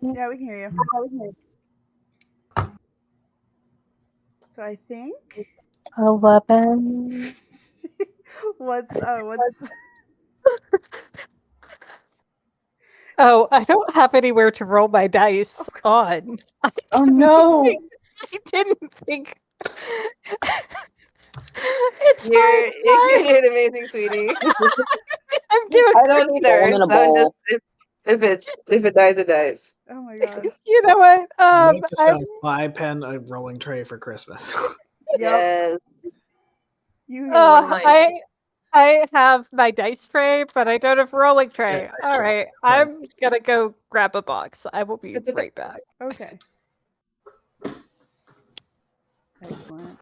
Yeah, we can hear you. So I think 11. what's Oh, I don't have anywhere to roll my dice on. Oh no! I didn't think. It's fine. You're doing amazing, sweetie. I'm doing. I don't either. Throw 'em in a So bowl. just if it dies, it dies. oh my god. You know what? I need to I'm, sell my pen a rolling tray for Christmas. Yep. Yes. You hear what I have my dice tray, but I don't have rolling tray. All right, I'm gonna go grab a box. I will be right back. Okay. Excellent.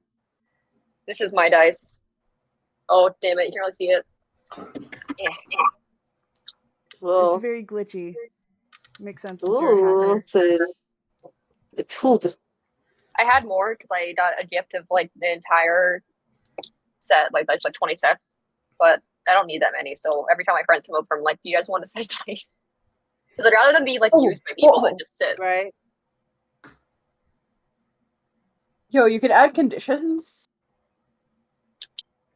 This is my dice. Oh, damn it. You can really see it. Yeah. Well, It's very glitchy. Makes sense since you're a hacker. It's food. I had more because I got a gift of like the entire set. Like, that's like 20 sets. But I don't need that many. So every time my friends come over, I'm like, do you guys want to set dice? Because I'd rather than be like used by people than just sit. Right. Yo, you could add conditions.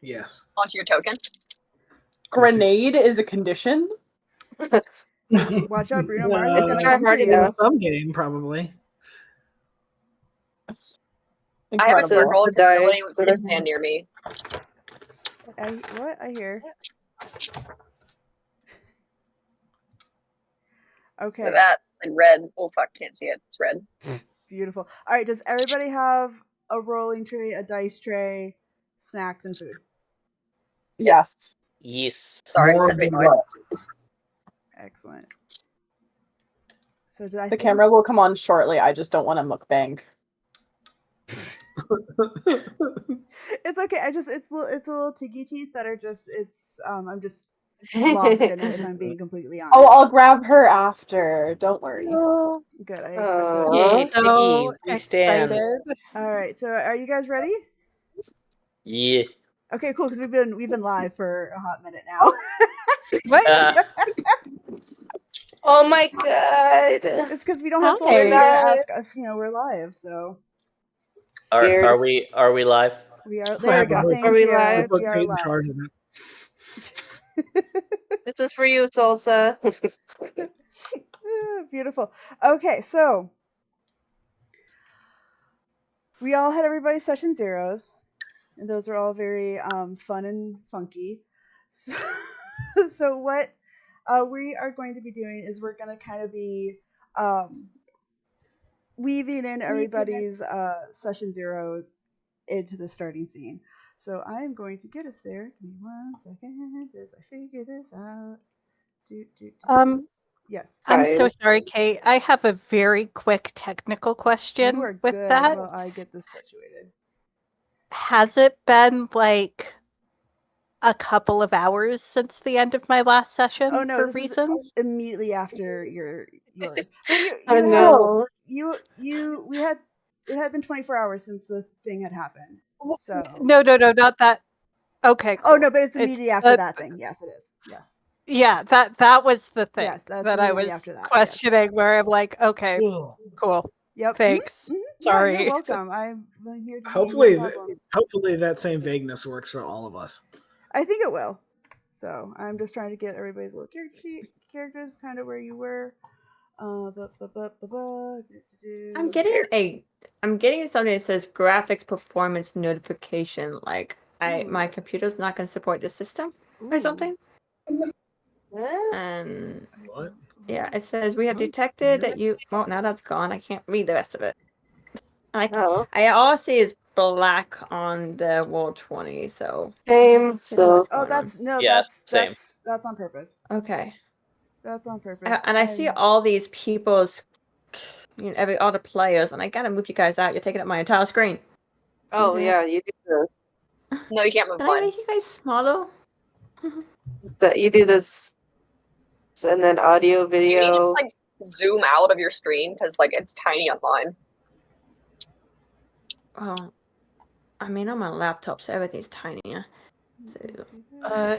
Yes. Onto your token. Grenade is a condition. Watch out, Bruno Mars is gonna Try come for hard you. enough. Some game, probably. I have a Incredible. circle The because die. nobody can stand near me. What? I hear. Okay. For that, and red. Oh, fuck. Can't see it. It's red. Beautiful. All right. Does everybody have a rolling tray, a dice tray, snacks, and food? Yes. Yes. Sorry, More that made than noise. Excellent. So did I? The camera will come on shortly. I just don't want to mukbang. It's okay. It's a little tiggy teeth that are just I'm just lost in it if I'm being completely honest. Oh, I'll grab her after. Don't worry. Good. I expected. Yay, So Tiggy, we stand. excited. All right. So are you guys ready? Yeah. Okay, cool. Because we've been live for a hot minute now. What? Oh my god. It's because we don't have Okay. Soul here to ask. We're live, so Are we live? we are. There we go. Thank Are we you. live? We are in live. charge of that. This is for you, Salsa. Beautiful. Okay, so we all had everybody's session zeros, and those are all very fun and funky. So what we are going to be doing is we're going to kind of be weaving in everybody's session zeros into the starting scene. So I am going to get us there. Give me 1 second as I figure this out. Yes. I'm so sorry, Kate. I have a very quick technical question You are with good that. while I get this situated. Has it been like a couple of hours since the end of my last session Oh no, for this reasons? is immediately after yours. I know. It had been 24 hours since the thing had happened. So No, not that. Okay, cool. Oh no, but it's immediately after that thing. Yes, it is. Yes. Yeah, that was the thing Yes, that's that I immediately was after that, yes. questioning. Where I'm like, okay, cool. Yep. Thanks. Yeah, Sorry. you're welcome. I'm here to Hopefully, no problem. hopefully that same vagueness works for all of us. I think it will. So I'm just trying to get everybody's little characters kind of where you were. I'm getting something that says graphics performance notification. Like my computer's not going to support the system or something. And what? Yeah, it says we have detected that you. Well, now that's gone. I can't read the rest of it. I all see is black on the wall 20. So same. So that's same. That's on purpose. Okay. That's on purpose. And I see all these people's, all the players, and I gotta move you guys out. You're taking up my entire screen. Oh yeah, you do. No, you can't move Can one. I make you guys smaller? You do this, and then audio, You need video. to zoom out of your screen because it's tiny on mine. Oh, I mean, I'm on a laptop, so everything's tinier.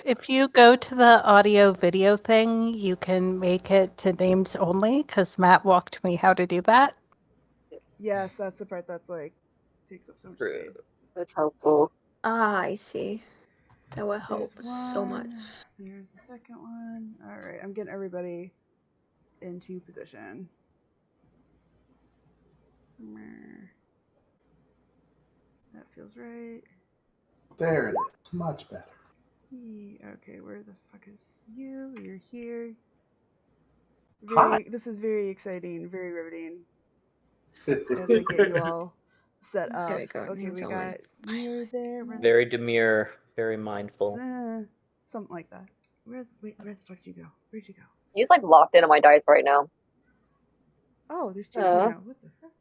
If you go to the audio video thing, you can make it to names only, because Matt walked me how to do that. Yes, that's the part that's like takes up so much True. space. That's helpful. Ah, I see. That will help There's so much. one. There's the second one. All right, I'm getting everybody into position. That feels right. There it is. Much better. Okay, where the fuck is you? You're here. Hi. This is very exciting, very riveting. As I get you all set up. There we go. Okay, Names we only. got near there. Very demure, very mindful. Something like that. Where the fuck did you go? Where'd you go? He's like locked into my dice right now. Oh, there's two now. What the heck?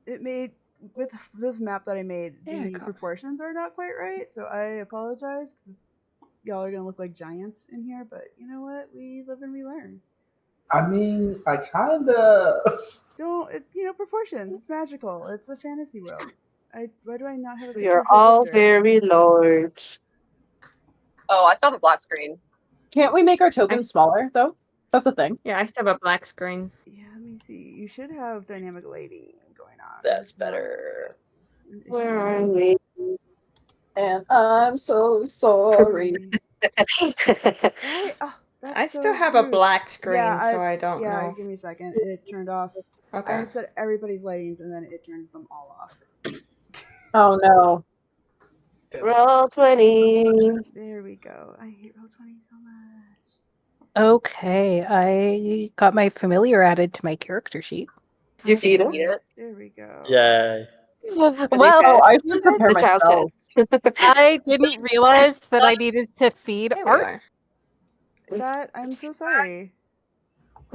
It made with this map that I made, the proportions are not quite right, so I apologize because y'all are gonna look like giants in here. But you know what? We live and we learn. I mean, I kinda don't. Proportions. It's magical. It's a fantasy world. Why do I not have a We picture are of all Victor? very large. Oh, I still have a black screen. Can't we make our tokens smaller though? That's a thing. Yeah, I still have a black screen. Yeah, let me see. You should have dynamic lighting going on. That's better. Where are we? And I'm so sorry. Why? Oh, that's I still so have rude. a black screen, Yeah, so I don't know. give me a second. It turned off. Okay. I had set everybody's lightings and then it turned them all off. Oh no. Roll 20. There we go. I hate roll 20 so much. Okay, I got my familiar added to my character sheet. Did you feed him? There we go. Yeah. Well, I should prepare The child myself. I didn't realize that I needed to feed There we Art. are. That I'm so sorry.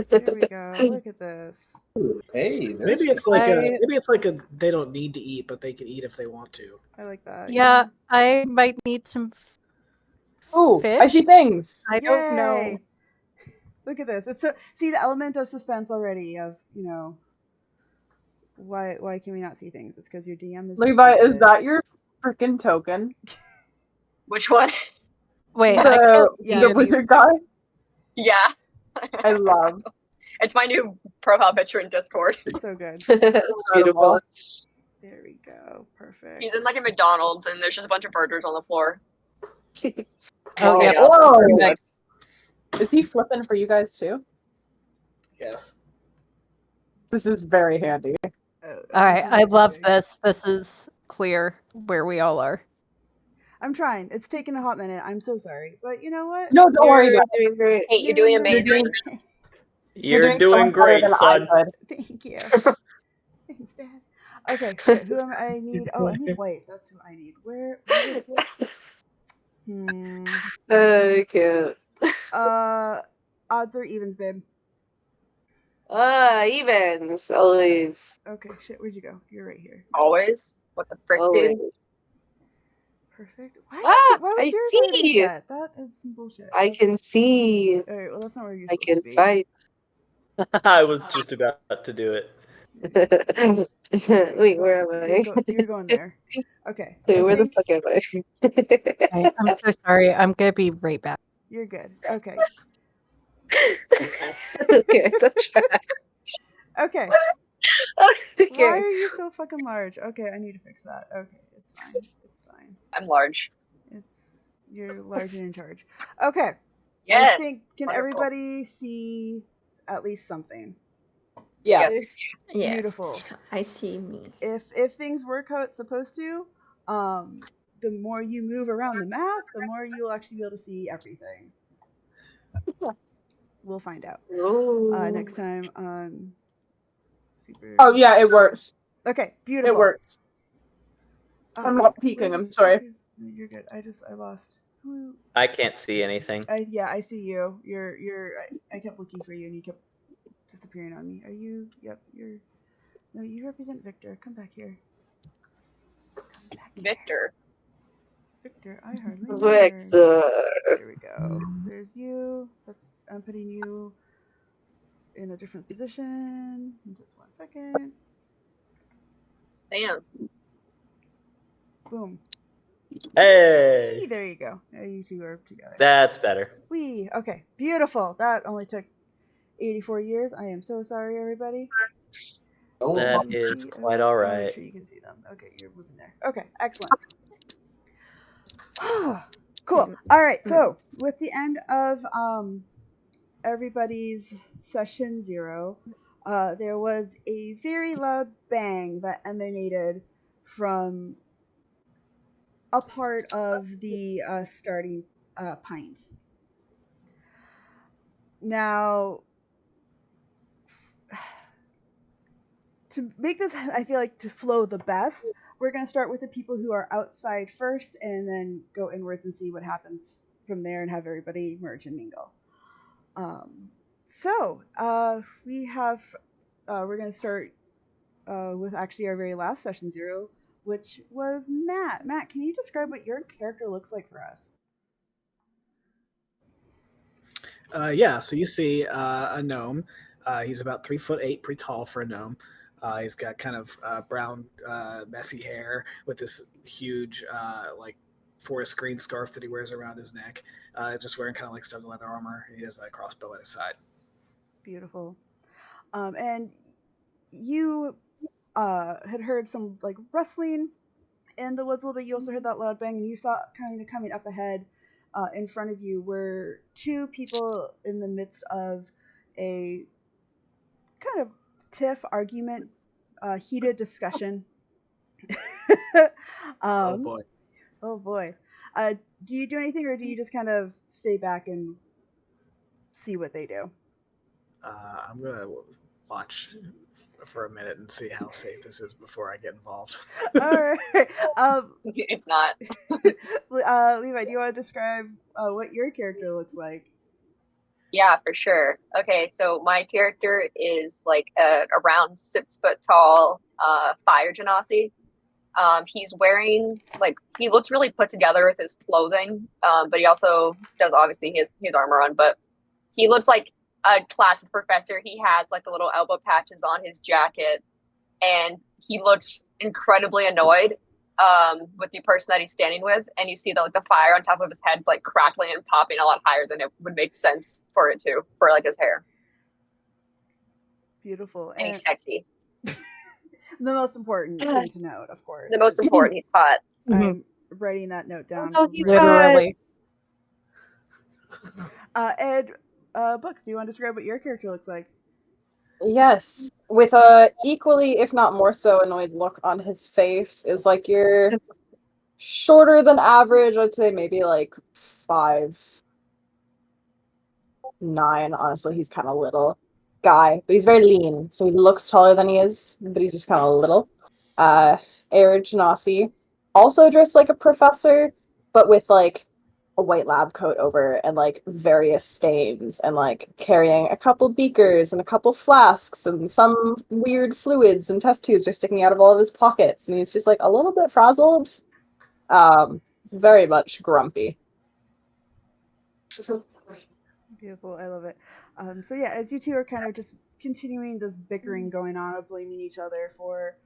There we go. Look at this. Hey, Maybe it's like a they don't need to eat, but they can eat if they want to. I like that. Yeah, I might need some fish. I see things. I don't know. Yay! Look at this. It's see the element of suspense already. Of why can we not see things? It's because your DM is Levi, stupid. is that your freaking token? Which one? Wait, I can't see the wizard guy? Yeah. I love. It's my new profile picture in Discord. So good. It's beautiful. There we go. Perfect. He's in like a McDonald's and there's just a bunch of burgers on the floor. Oh yeah. Whoa. Is he flipping for you guys too? Yes. This is very handy. All right, I love this. This is clear where we all are. I'm trying. It's taken a hot minute. I'm so sorry. But you know what? No, don't worry about Doing great. Hey, you're doing amazing. You're so doing much better great, than I son. could. Thank you. Thanks, Dad. Okay, shit, who am I need? Oh, I need white. That's who I need. Where is it? I can't. Odds or evens, babe? Evens, always. Okay, shit, where'd you go? You're right here. Always? What the frick, dude? Always. Perfect. Ah, Why was I yours already see. set? That is some bullshit. I can see. Alright, well that's not where you're I supposed can to be. fight. I was just about to do it. Wait, where am I? You're going there. Okay. Wait, I where the think fuck am I? Okay, I'm so sorry. I'm gonna be right back. you're good. Okay. Okay, the track. Okay. Okay. Why are you so fucking large? Okay, I need to fix that. Okay, it's fine. It's fine. I'm large. You're large and in charge. Okay. Yes. I think can Wonderful. everybody see at least something? Yes. Beautiful. I see me. If things work how it's supposed to, the more you move around the map, the more you'll actually be able to see everything. We'll find out next time on Super. Oh yeah, it works. Okay, beautiful. It works. I'm not peeking. I'm sorry. You're good. I lost. I can't see anything. Yeah, I see you. I kept looking for you and you kept disappearing on me. Are you? Yep, you're. No, you represent Victor. Come back here. Victor. Victor, I hardly know. Victor. There we go. There's you. I'm putting you in a different position. In just 1 second. Damn. Boom. Hey, There you go. You two are together. that's better. Wee. Okay. Beautiful. That only took 84 years. I am so sorry, everybody. Oh, That You is see- quite I all wanna make right. sure you can see them. Okay, you're moving there. Okay, excellent. Cool. All right. So with the end of everybody's session 0, there was a very loud bang that emanated from a part of the starting pint. Now, to make this, I feel like, to flow the best, we're going to start with the people who are outside first and then go inwards and see what happens from there and have everybody merge and mingle. We have, we're going to start with actually our very last session 0, which was Matt. Matt, can you describe what your character looks like for us? Yeah, so you see a gnome. He's about 3'8", pretty tall for a gnome. He's got kind of brown, messy hair with this huge, like forest green scarf that he wears around his neck. Just wearing kind of like studded leather armor. He has a crossbow at his side. Beautiful. And you had heard some like rustling in the woods a little bit. You also heard that loud bang, and you saw kind of coming up ahead in front of you were 2 people in the midst of a kind of tiff argument, heated discussion. Oh boy. Oh boy. Do you do anything, or do you just kind of stay back and see what they do? I'm gonna watch for a minute and see how safe this is before I get involved. All right. It's not. Levi, do you want to describe what your character looks like? Yeah, for sure. Okay, so my character is like around 6 foot tall, fire genasi. He's wearing like he looks really put together with his clothing, but he also does obviously his armor on. But he looks like a classic professor. He has like the little elbow patches on his jacket, and he looks incredibly annoyed with the person that he's standing with. And you see the fire on top of his head like crackling and popping a lot higher than it would make sense for it to for like his hair. Beautiful. And he's sexy. The most important thing to note, of course. The most important, he's hot. I'm writing that note down. Oh, he's Literally. Ed, Books, do you want to describe what your character looks like? Yes, with a equally, if not more so, annoyed look on his face. Is like you're shorter than average. I'd say maybe like 5'9". Honestly, he's kind of little guy, but he's very lean, so he looks taller than he is, but he's just kind of little. Arid Genasi, also dressed like a professor, but with like a white lab coat over and like various stains and like carrying a couple beakers and a couple flasks and some weird fluids and test tubes are sticking out of all of his pockets, and he's just like a little bit frazzled, very much grumpy. Beautiful. I love it. So yeah, as you two are kind of just continuing this bickering going on of blaming each other for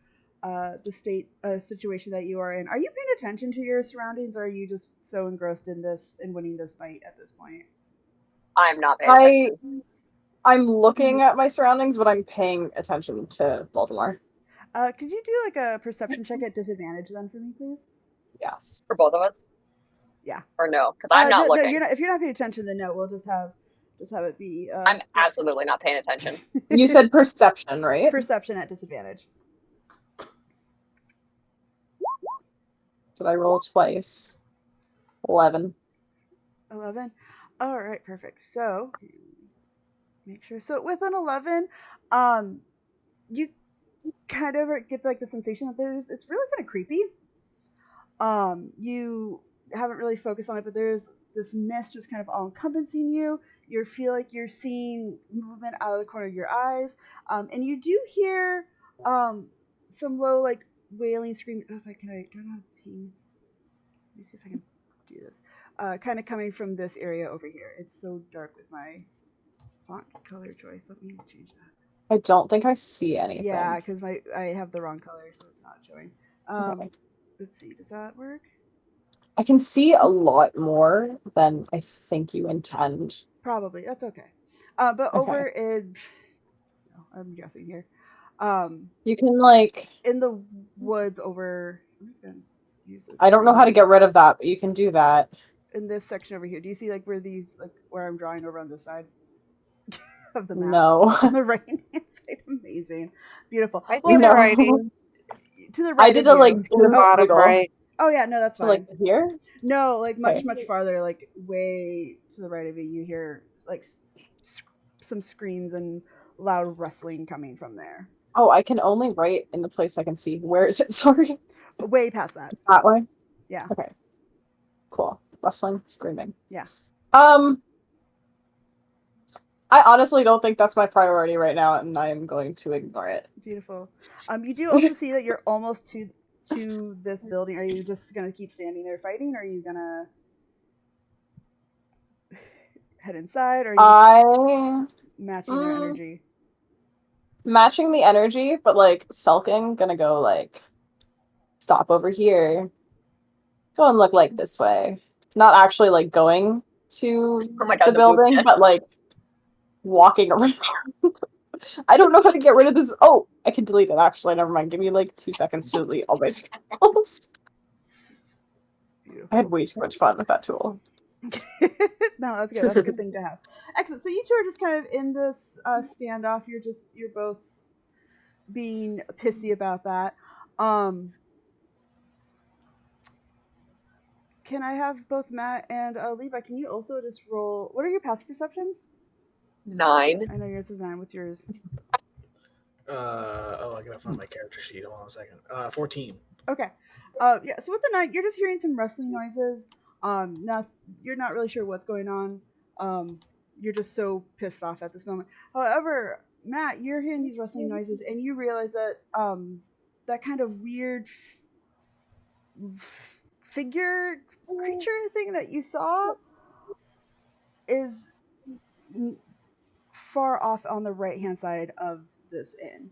the state situation that you are in, are you paying attention to your surroundings, or are you just so engrossed in this and winning this fight at this point? I'm not paying attention. I'm looking at my surroundings, but I'm paying attention to Baltimore. Could you do like a perception check at disadvantage then for me, please? Yes. For both of us? Yeah. Or no? Because I'm not looking. No, you're not, if you're not paying attention, then no. We'll just have it be. I'm absolutely not paying attention. You said perception, right? Perception at disadvantage. Did I roll twice? 11. 11. All right, perfect. So make sure. So with an 11, you kind of get like the sensation that it's really kind of creepy. You haven't really focused on it, but there's this mist just kind of all encompassing you. You feel like you're seeing movement out of the corner of your eyes, and you do hear some low like wailing scream. Oh, if I can, I don't have ping. Let me see if I can do this. Kind of coming from this area over here. It's so dark with my font color choice. Let me change that. I don't think I see anything. Yeah, because I have the wrong color, so it's not showing. Okay. Let's see. Does that work? I can see a lot more than I think you intend. Probably. That's okay. But Okay. over in, no, I'm guessing here. You can like. In the woods over. I'm just gonna use the. I don't know how to get rid of that, but you can do that. In this section over here, do you see like where these like where I'm drawing over on this side of the map? No. On the right hand side, amazing, beautiful. I see Well, the No. writing. to the right I did of a like you. To the blue bottom squiggle. right. Oh yeah, no, that's So fine. like here. No, like much Okay. much farther, like way to the right of you. You hear like some screams and loud rustling coming from there. Oh, I can only write in the place I can see. Where is it? Sorry. Way past that. That way. Yeah. Okay. Cool. Rustling, screaming. Yeah. I honestly don't think that's my priority right now, and I am going to ignore it. Beautiful. You do also see that you're almost to this building. Are you just gonna keep standing there fighting, or are you gonna head inside, or are you matching their energy? Matching the energy, but like sulking, gonna go like stop over here. Go and look like this way. Not actually like going to Oh my God, the the building, movement. but like walking around. I don't know how to get rid of this. Oh, I can delete it actually. Never mind. Give me like 2 seconds to delete all my scrolls. I had way too much fun with that tool. No, that's good. That's a good thing to have. Excellent. So you two are just kind of in this standoff. You're both being pissy about that. Can I have both Matt and Levi? Can you also just roll? What are your past perceptions? 9. I know yours is 9. What's yours? I gotta find my character sheet. Hold on a second. 14. Okay. Yeah. So with the 9, you're just hearing some rustling noises. You're not really sure what's going on. You're just so pissed off at this moment. However, Matt, you're hearing these rustling noises, and you realize that that kind of weird figure creature thing that you saw is far off on the right hand side of this inn,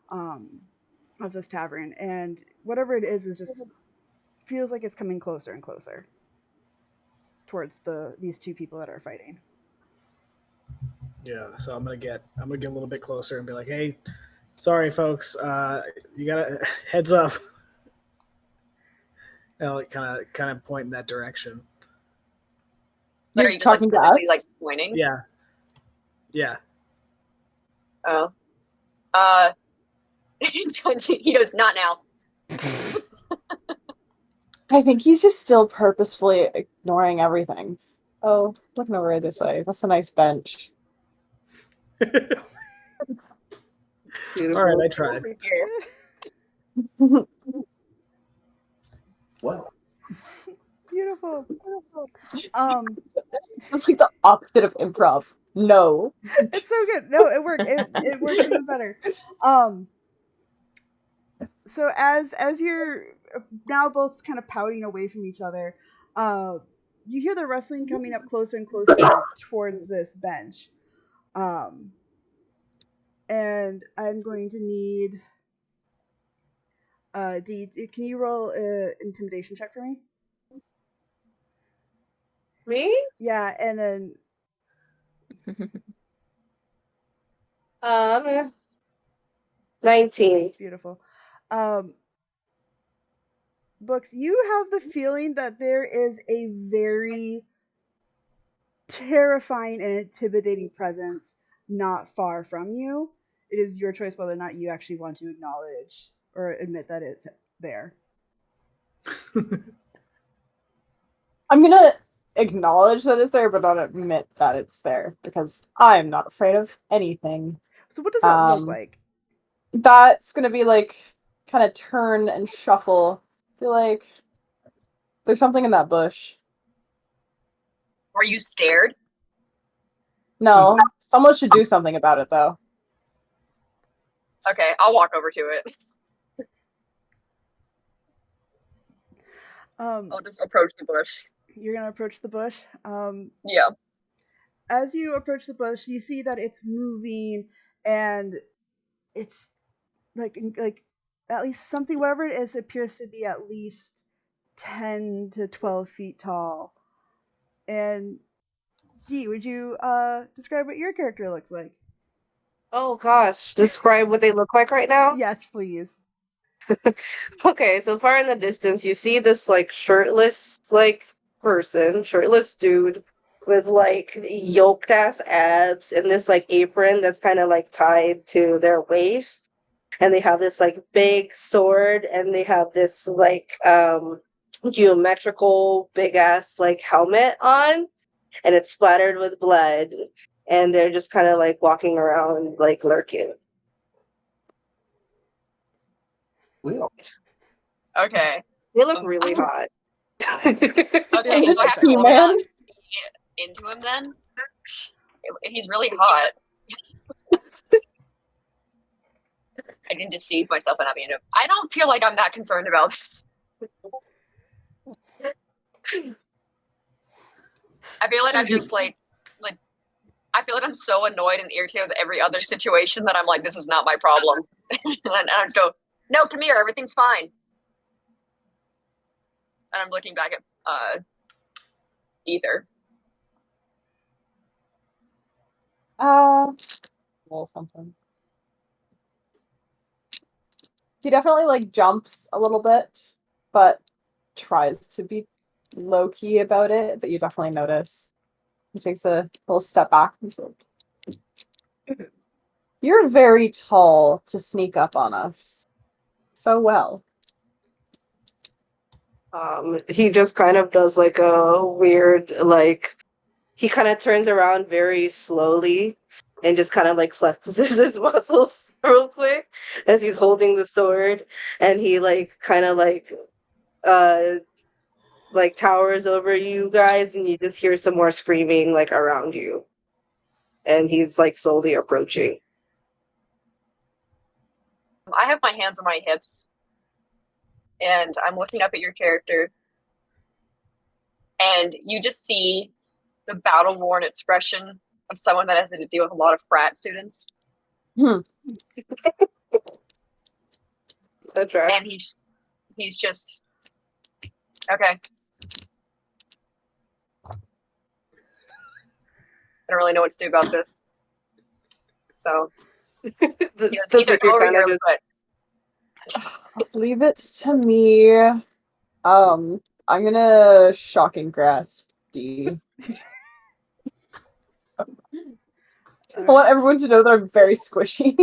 of this tavern, and whatever it is just feels like it's coming closer and closer towards these two people that are fighting. Yeah, so I'm gonna get a little bit closer and be like, "Hey, sorry, folks. You gotta heads up." I'll kind of point in that direction. But You're are you just like talking to physically us? like pointing? Yeah. Yeah. Oh. He goes, not now. I think he's just still purposefully ignoring everything. Oh, looking over this way. That's a nice bench. All right, I tried. Over here. What? Beautiful. It's like the opposite of improv. No. It's so good. No, it worked. It works even better. So as you're now both kind of pouting away from each other, you hear the rustling coming up closer and closer towards this bench. And I'm going to need can you roll an intimidation check for me? Me? Yeah, and then 19. beautiful. Books, you have the feeling that there is a very terrifying and intimidating presence not far from you. It is your choice whether or not you actually want to acknowledge or admit that it's there. I'm gonna acknowledge that it's there, but not admit that it's there because I'm not afraid of anything. So what does that look like? That's gonna be like kind of turn and shuffle. Feel like there's something in that bush. Were you scared? No, someone should do something about it though. Okay, I'll walk over to it. I'll just approach the bush. You're gonna approach the bush. Yeah. As you approach the bush, you see that it's moving, and it's like at least something, whatever it is, appears to be at least 10 to 12 feet tall. And Dee, would you describe what your character looks like? Oh gosh, describe what they look like right now? Yes, please. Okay, so far in the distance, you see this like shirtless like person, shirtless dude with like yoked ass abs and this like apron that's kind of like tied to their waist. And they have this like big sword and they have this like geometrical big ass like helmet on and it's splattered with blood and they're just kind of like walking around like lurking. Well, Okay. They look really hot. Okay, Is it so I just have to you, roll man? that into him then? He's really hot. I can deceive myself and having him. I don't feel like I'm that concerned about this. I feel like I'm just like I feel like I'm so annoyed and irritated with every other situation that I'm like, this is not my problem. And I just go, no, come here, everything's fine. And I'm looking back at Ether. Roll something. He definitely like jumps a little bit, but tries to be low key about it. But you definitely notice he takes a little step back and says, "You're very tall to sneak up on us so well." He just kind of does like a weird like he kind of turns around very slowly and just kind of like flexes his muscles real quick as he's holding the sword and he like kind of like towers over you guys and you just hear some more screaming like around you and he's like slowly approaching. I have my hands on my hips and I'm looking up at your character and you just see the battle-worn expression of someone that has to deal with a lot of frat students. That And tracks. he's just okay. I don't really know what to do about this. So The he does figure over kind here, of just but Leave it to me. I'm gonna shocking grasp D. I want everyone to know that I'm very squishy.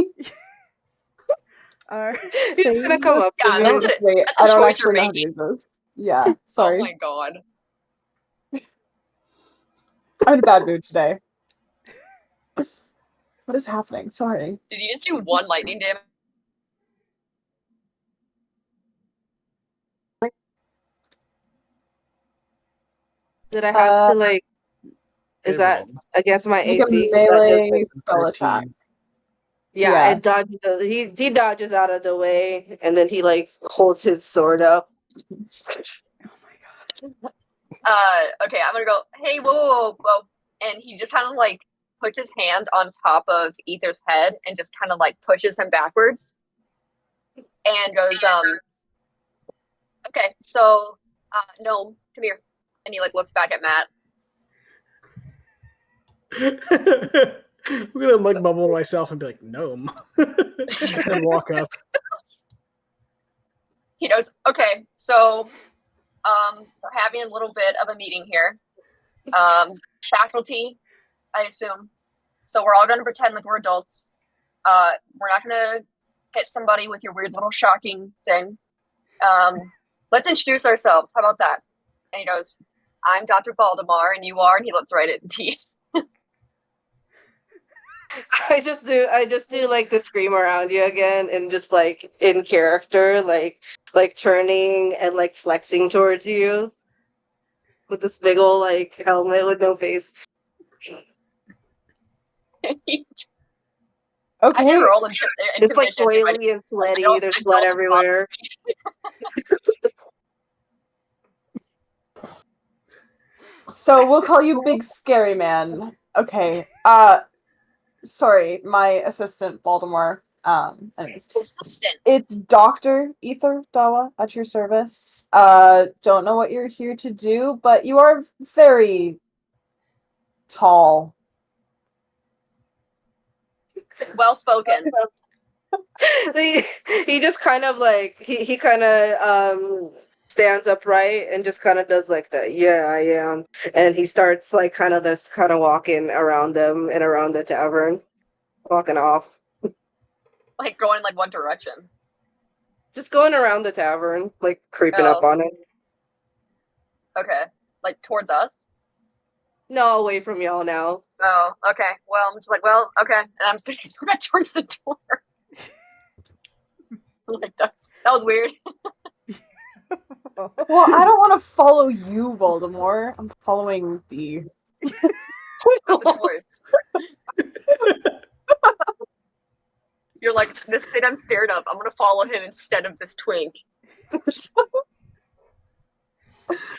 All right. he's gonna come up to yeah, me. Wait, that's I a don't choice you're actually know how to making. use this. Yeah, Oh sorry. my god. I'm in a bad mood today. What is happening? Sorry. Did you just do one lightning damage? Did I have to Uh, like is They that rolled. against my Make a AC? 'Cause that does melee like spell attack. 13. yeah, Yeah. it dodges he dodges out of the way and then he like holds his sword up. Oh my god. Okay, I'm gonna go, hey, whoa. And he just kind of like puts his hand on top of Ether's head and just kind of like pushes him backwards and goes, okay, so, Gnome, come here. And he like looks back at Matt. I'm gonna like bubble myself and be like, gnome. And walk up. He goes, okay, so, we're having a little bit of a meeting here. Faculty, I assume. So we're all gonna pretend like we're adults. We're not gonna hit somebody with your weird little shocking thing. Let's introduce ourselves. How about that? And he goes, I'm Dr. Valdemar, and you are, and he looks right at T. I just do like the scream around you again and just like in character, like turning and like flexing towards you with this big old like helmet with no face. I Okay. did roll It's like intimidation. See if I oily and sweaty, don't- there's I blood don't bother everywhere. So we'll call you Big Scary Man. Okay. Sorry, my assistant, Baltimore. Anyways, Consistent. it's Dr. Ether Dawa at your service. Don't know what you're here to do, but you are very tall. Well spoken. he just kind of like he kind of stands upright and just kind of does like that. Yeah, I am, and he starts like kind of this kind of walking around them and around the tavern, walking off, Like going like one direction. just going around the tavern, like creeping up Oh. on it. Okay. Like towards us? No, away from y'all now. Oh, okay. Well, I'm just like, well, okay. And I'm sticking back towards the door. Like that was weird. Well, I don't want to follow you, Voldemort. I'm following the. The doors. You're like, this thing I'm scared of. I'm gonna follow him instead of this twink. I'm just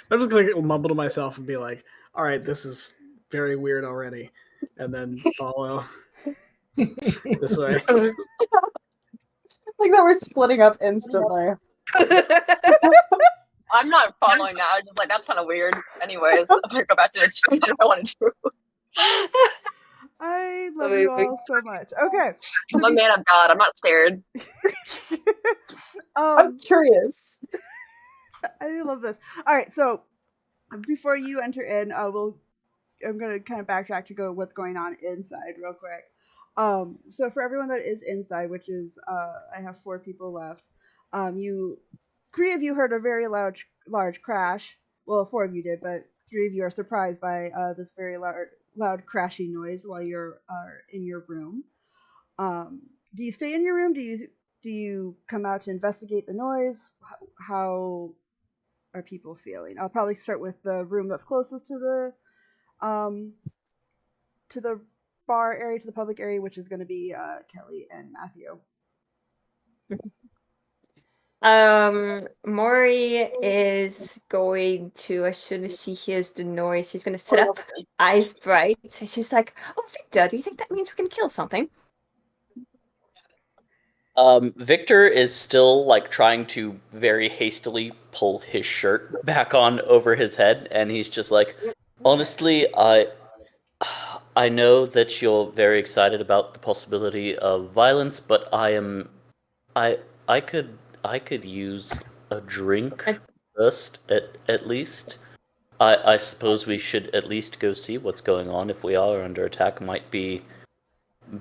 gonna mumble to myself and be like, "All right, this is very weird already," and then follow this way. Like that we're splitting up instantly. I'm not following that. I was just like, that's kind of weird. Anyways, I'm gonna go back to the twink that I want to do. I love you all so much. Okay. I'm a man of God. I'm not scared. I'm curious. I love this. All right, so before you enter in, I'm gonna kind of backtrack to go what's going on inside real quick. So for everyone that is inside, which is I have 4 people left. You 3 of you heard a very large crash. Well, 4 of you did, but 3 of you are surprised by this very loud crashing noise while you're in your room. Do you stay in your room? Do you come out to investigate the noise? How are people feeling? I'll probably start with the room that's closest to the bar area, to the public area, which is going to be Kelly and Matthew. Maury is going to, as soon as she hears the noise, she's going to sit up, eyes bright, and she's like, "Oh, Victor, do you think that means we can kill something?" Victor is still like trying to very hastily pull his shirt back on over his head, and he's just like, honestly, I know that you're very excited about the possibility of violence, but I could use a drink first, at least. I suppose we should at least go see what's going on. If we are under attack, might be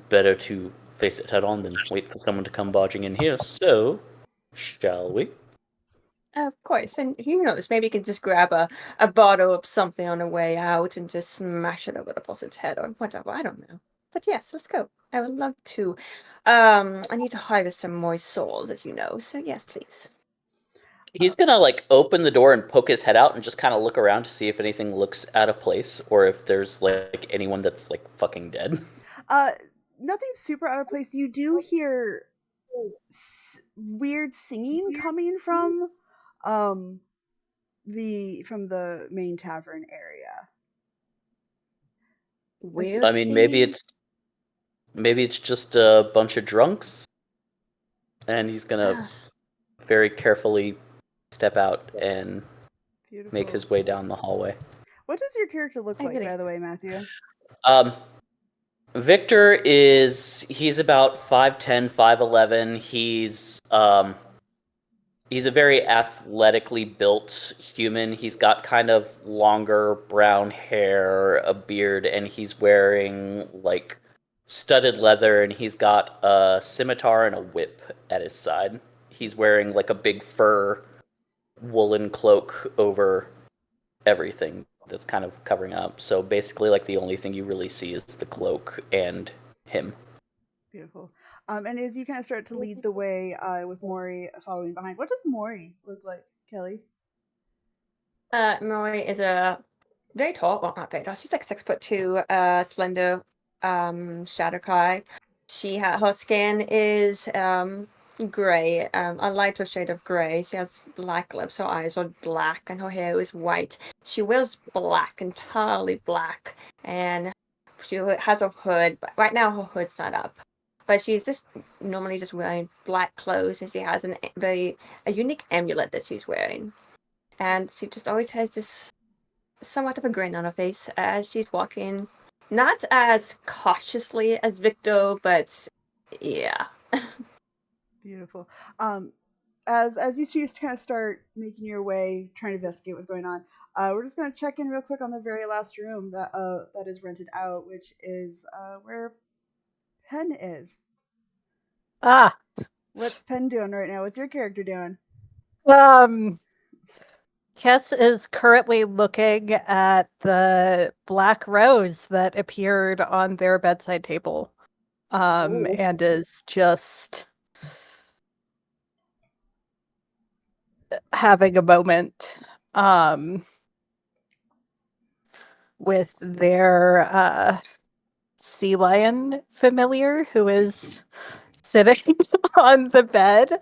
better to face it head on than wait for someone to come barging in here. So, shall we? Of course, and who knows, maybe you can just grab a bottle of something on the way out and just smash it over the person's head or whatever, I don't know. But yes, let's go. I would love to. I need to harvest some more souls, as you know, so yes, please. He's gonna like open the door and poke his head out and just kind of look around to see if anything looks out of place or if there's like anyone that's like fucking dead. Nothing super out of place. You do hear weird singing coming from the main tavern area. Weird. I mean, maybe it's just a bunch of drunks, and he's gonna very carefully step out and make his way down the hallway. What does your character look like, by the way, Matthew? Victor he's about 5'10", 5'11". He's a very athletically built human. He's got kind of longer brown hair, a beard, and he's wearing like studded leather, and he's got a scimitar and a whip at his side. He's wearing like a big fur woolen cloak over everything that's kind of covering up. So basically, like the only thing you really see is the cloak and him. Beautiful. And as you kind of start to lead the way with Maury following behind, what does Maury look like, Kelly? Maury is a very tall, well, not very tall. She's like 6'2", slender, Shadowkai. Her skin is gray, a lighter shade of gray. She has black lips, her eyes are black, and her hair is white. She wears black, entirely black, and she has a hood. But right now, her hood's not up. but she's just normally just wearing black clothes, and she has a unique amulet that she's wearing, and she just always has this somewhat of a grin on her face as she's walking, not as cautiously as Victor, but yeah. Beautiful. As you two kind of start making your way, trying to investigate what's going on, we're just going to check in real quick on the very last room that is rented out, which is where Penn is. Ah, What's Penn doing right now? What's your character doing? Kess is currently looking at the black rose that appeared on their bedside table, and is just having a moment with their sea lion familiar who is sitting on the bed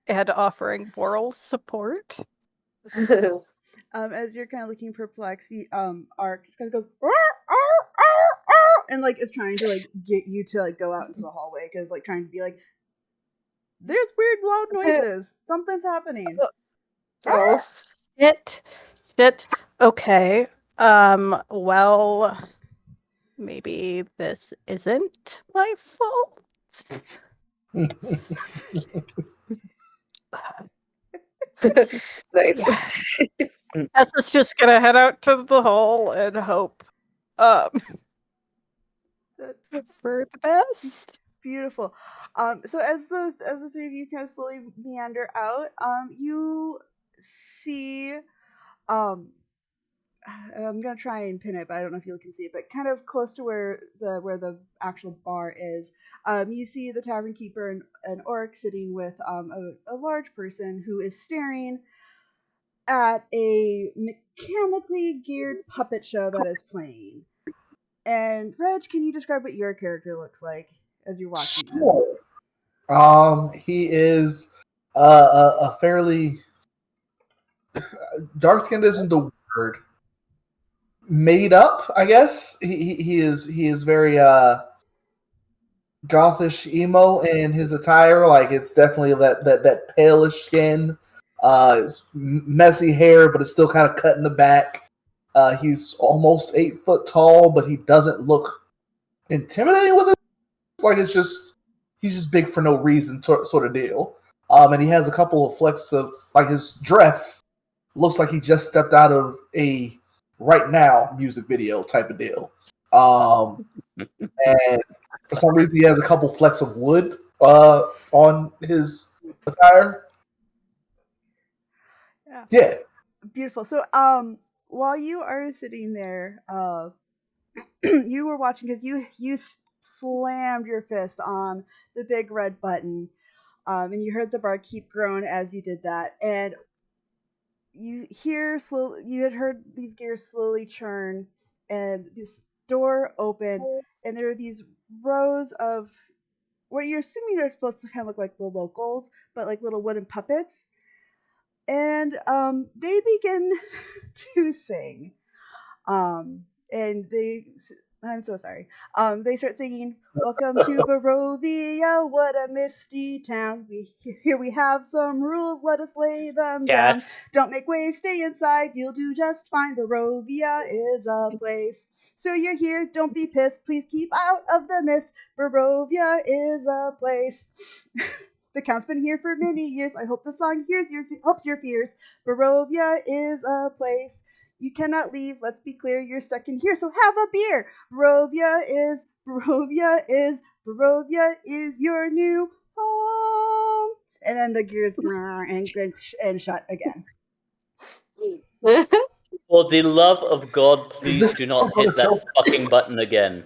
and offering moral support. As you're kind of looking perplexed, Ark just kind of goes "Arr, arr, arr, arr," and like is trying to like get you to like go out into the hallway because like trying to be like, there's weird loud noises, something's happening. Oh. Shit. Okay. Well, maybe this isn't my fault. Nice. Tess is just gonna head out to the hall and hope for the best. Beautiful. So as the three of you kind of slowly meander out, you see I'm gonna try and pin it, but I don't know if you can see it. But kind of close to where the actual bar is, you see the tavern keeper and an orc sitting with a large person who is staring at a mechanically geared puppet show that is playing. And Reg, can you describe what your character looks like as you're watching this? Sure. He is a fairly dark skinned isn't the word. Made up, I guess. He is very gothish emo in his attire. Like it's definitely that palish skin. It's messy hair, but it's still kind of cut in the back. He's almost 8 foot tall, but he doesn't look intimidating with it. Like it's just he's just big for no reason, sort of deal. And he has a couple of flecks of like his dress looks like he just stepped out of a right now music video type of deal. And for some reason, he has a couple flecks of wood on his attire. Yeah. Beautiful. So, while you are sitting there, you were watching because you slammed your fist on the big red button, and you heard the bar keep growing as you did that, and you had heard these gears slowly churn, and this door open, and there are these rows of what you're assuming are supposed to kind of look like the locals, but like little wooden puppets, and they begin to sing. And I'm so sorry. They start singing, "Welcome to Barovia, what a misty town. Here we have some rules, let us lay them down. Yes. Don't make waves, stay inside, you'll do just fine. Barovia is a place. So you're here, don't be pissed, please keep out of the mist. Barovia is a place." The Count's been here for many years. I hope the song helps your fears. Barovia is a place. You cannot leave. Let's be clear. You're stuck in here, so have a beer. Barovia is your new home. And then the gears and shut again. For the love of God, please do not hit that fucking button again.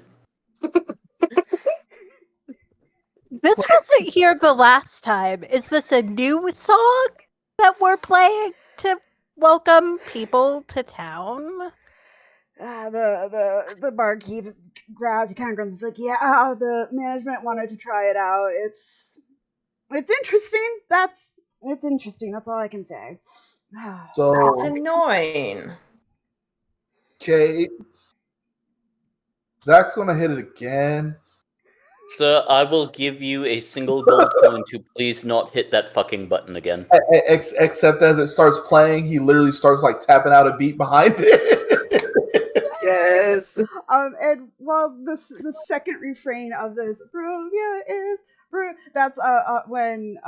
This wasn't here the last time. Is this a new song that we're playing to welcome people to town? The barkeep growls. He kind of grunts. He's like, "Yeah, the management wanted to try it out. It's interesting. It's interesting. That's all I can say." That's So, annoying. okay. Zach's gonna hit it again. So I will give you a single gold coin to please not hit that fucking button again. Except as it starts playing, he literally starts like tapping out a beat behind it. Yes. And while the second refrain of this Brovia is that's when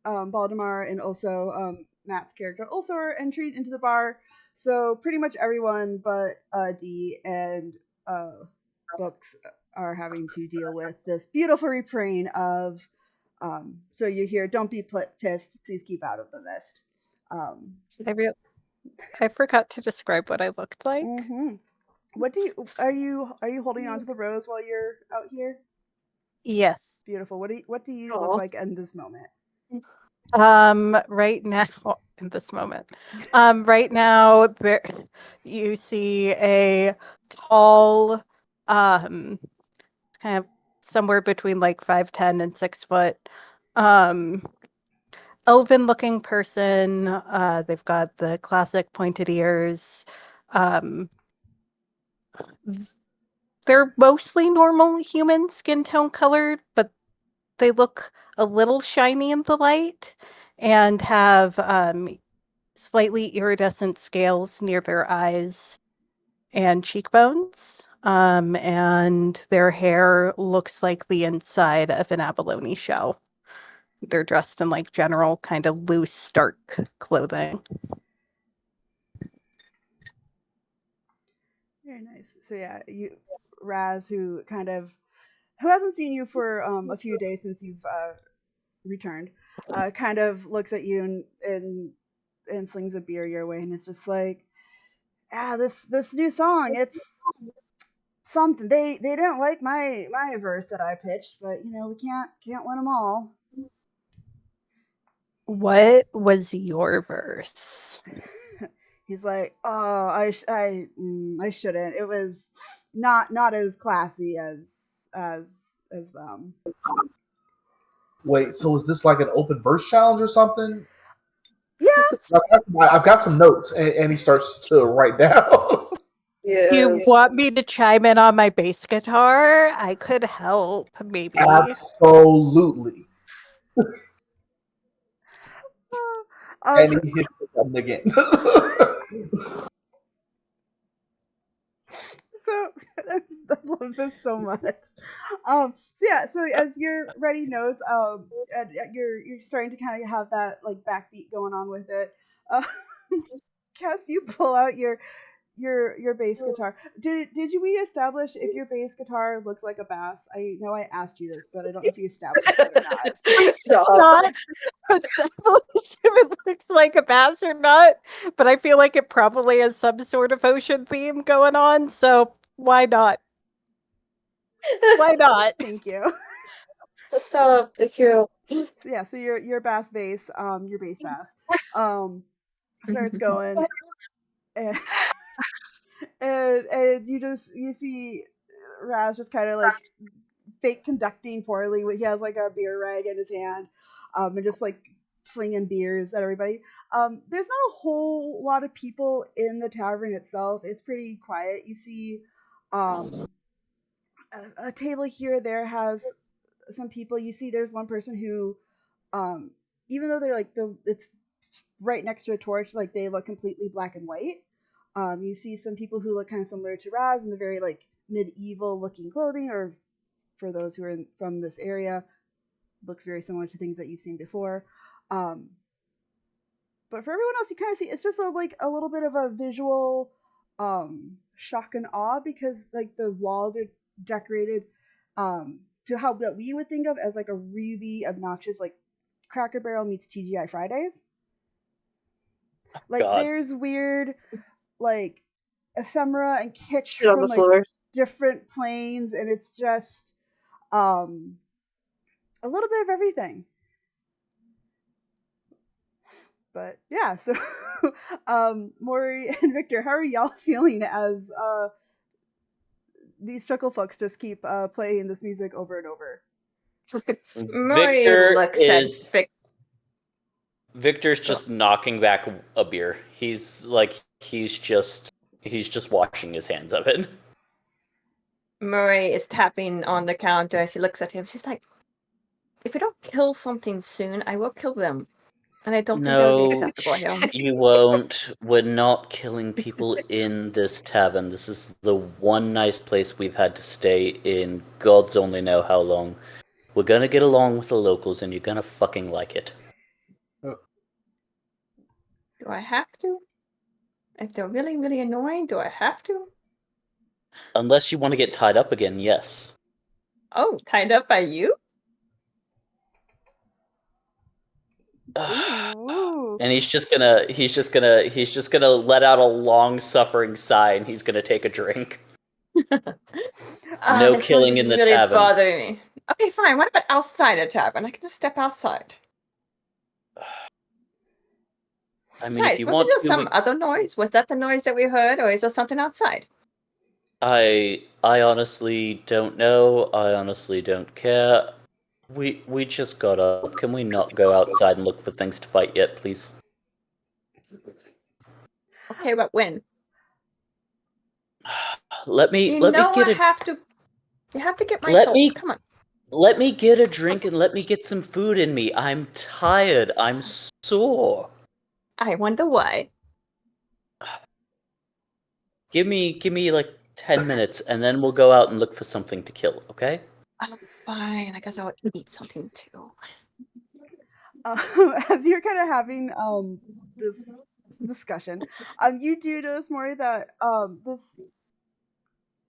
Baldemar and also Matt's character also are entering into the bar. So pretty much everyone but D and Books are having to deal with this beautiful refrain of so you hear, "Don't be pissed, please keep out of the mist." I forgot to describe what I looked like. Mm-hmm. What do you are you holding on to the rose while you're out here? Yes. Beautiful. What do you look Aw. like in this moment? Right now, in this moment, right now, there you see a tall, kind of somewhere between like 5'10" and 6 foot, elven-looking person. They've got the classic pointed ears. They're mostly normal human skin tone colored, but they look a little shiny in the light and have slightly iridescent scales near their eyes and cheekbones. And their hair looks like the inside of an abalone shell. They're dressed in like general kind of loose, stark clothing. Very nice. So yeah, Raz, who hasn't seen you for a few days since you've returned, kind of looks at you and slings a beer your way, and is just like, this new song, it's something. They didn't like my verse that I pitched, but we can't win them all. What was your verse? He's like, oh, I shouldn't. It was not as classy as them. Wait, so is this like an open verse challenge or something? Yeah. I've got some notes, and he starts to write down. You Yes. want me to chime in on my bass guitar? I could help, maybe. Absolutely. And So, he hits the button again. so I love this so much. So yeah, so as you're writing notes, and you're starting to kind of have that like backbeat going on with it. Uh, Cass, you pull out your bass guitar. Did we establish if your bass guitar looks like a bass? I know I asked you this, but I don't know if you established it or not. Stop. Not established if it looks like a bass or not, but I feel like it probably has some sort of ocean theme going on, so why not? Why not? Thank you. Stop. Thank you. So yeah, so your bass bass, your bass bass, starts going, and and you see Raz just kind of like fake conducting poorly. He has like a beer rag in his hand, and just like flinging beers at everybody. There's not a whole lot of people in the tavern itself. It's pretty quiet. You see, a table here or there has some people. You see, there's one person who, um, even though they're like it's right next to a torch, like they look completely black and white. You see some people who look kind of similar to Raz in the very like medieval looking clothing, or for those who are from this area, looks very similar to things that you've seen before. Um, but for everyone else, you kind of see it's just like a little bit of a visual shock and awe, because like the walls are decorated to how that we would think of as like a really obnoxious like Cracker Barrel meets TGI Fridays. Like God. there's weird like ephemera and kitsch Shit on from the like floor. different planes, and it's just um a little bit of everything. But yeah, so Maury and Victor, how are y'all feeling as these chuckle fucks just keep playing this music over and over? Murray Victor looks is at Victor's just knocking back a beer. He's just washing his hands of it. Murray is tapping on the counter. She looks at him. She's like, if we don't kill something soon, I will kill them. And I don't think that would be No, acceptable here. you won't. We're not killing people in this tavern. This is the one nice place we've had to stay in God's only know how long. We're gonna get along with the locals and you're gonna fucking like it. Do I have to? If they're really, really annoying, do I have to? Unless you want to get tied up again, yes. Oh, tied up by you? Ooh. And he's just gonna let out a long suffering sigh and he's gonna take a drink. No This killing noise is in the really tavern. bothering me. Okay, fine. What about outside a tavern? I can just step outside. I mean, if Besides, you wasn't want there to, some other noise? Was that the noise that we heard, or is there something outside? I honestly don't know. I honestly don't care. We just got up. Can we not go outside and look for things to fight yet, please? Okay, but when? Let me You get to get my let salts. me Come on. let me get a drink and let me get some food in me. I'm tired. I'm sore. I wonder why. Give me like 10 minutes and then we'll go out and look for something to kill, okay? Oh, fine. I guess I'll eat something too. As you're kind of having this discussion, you do notice, Maury, that this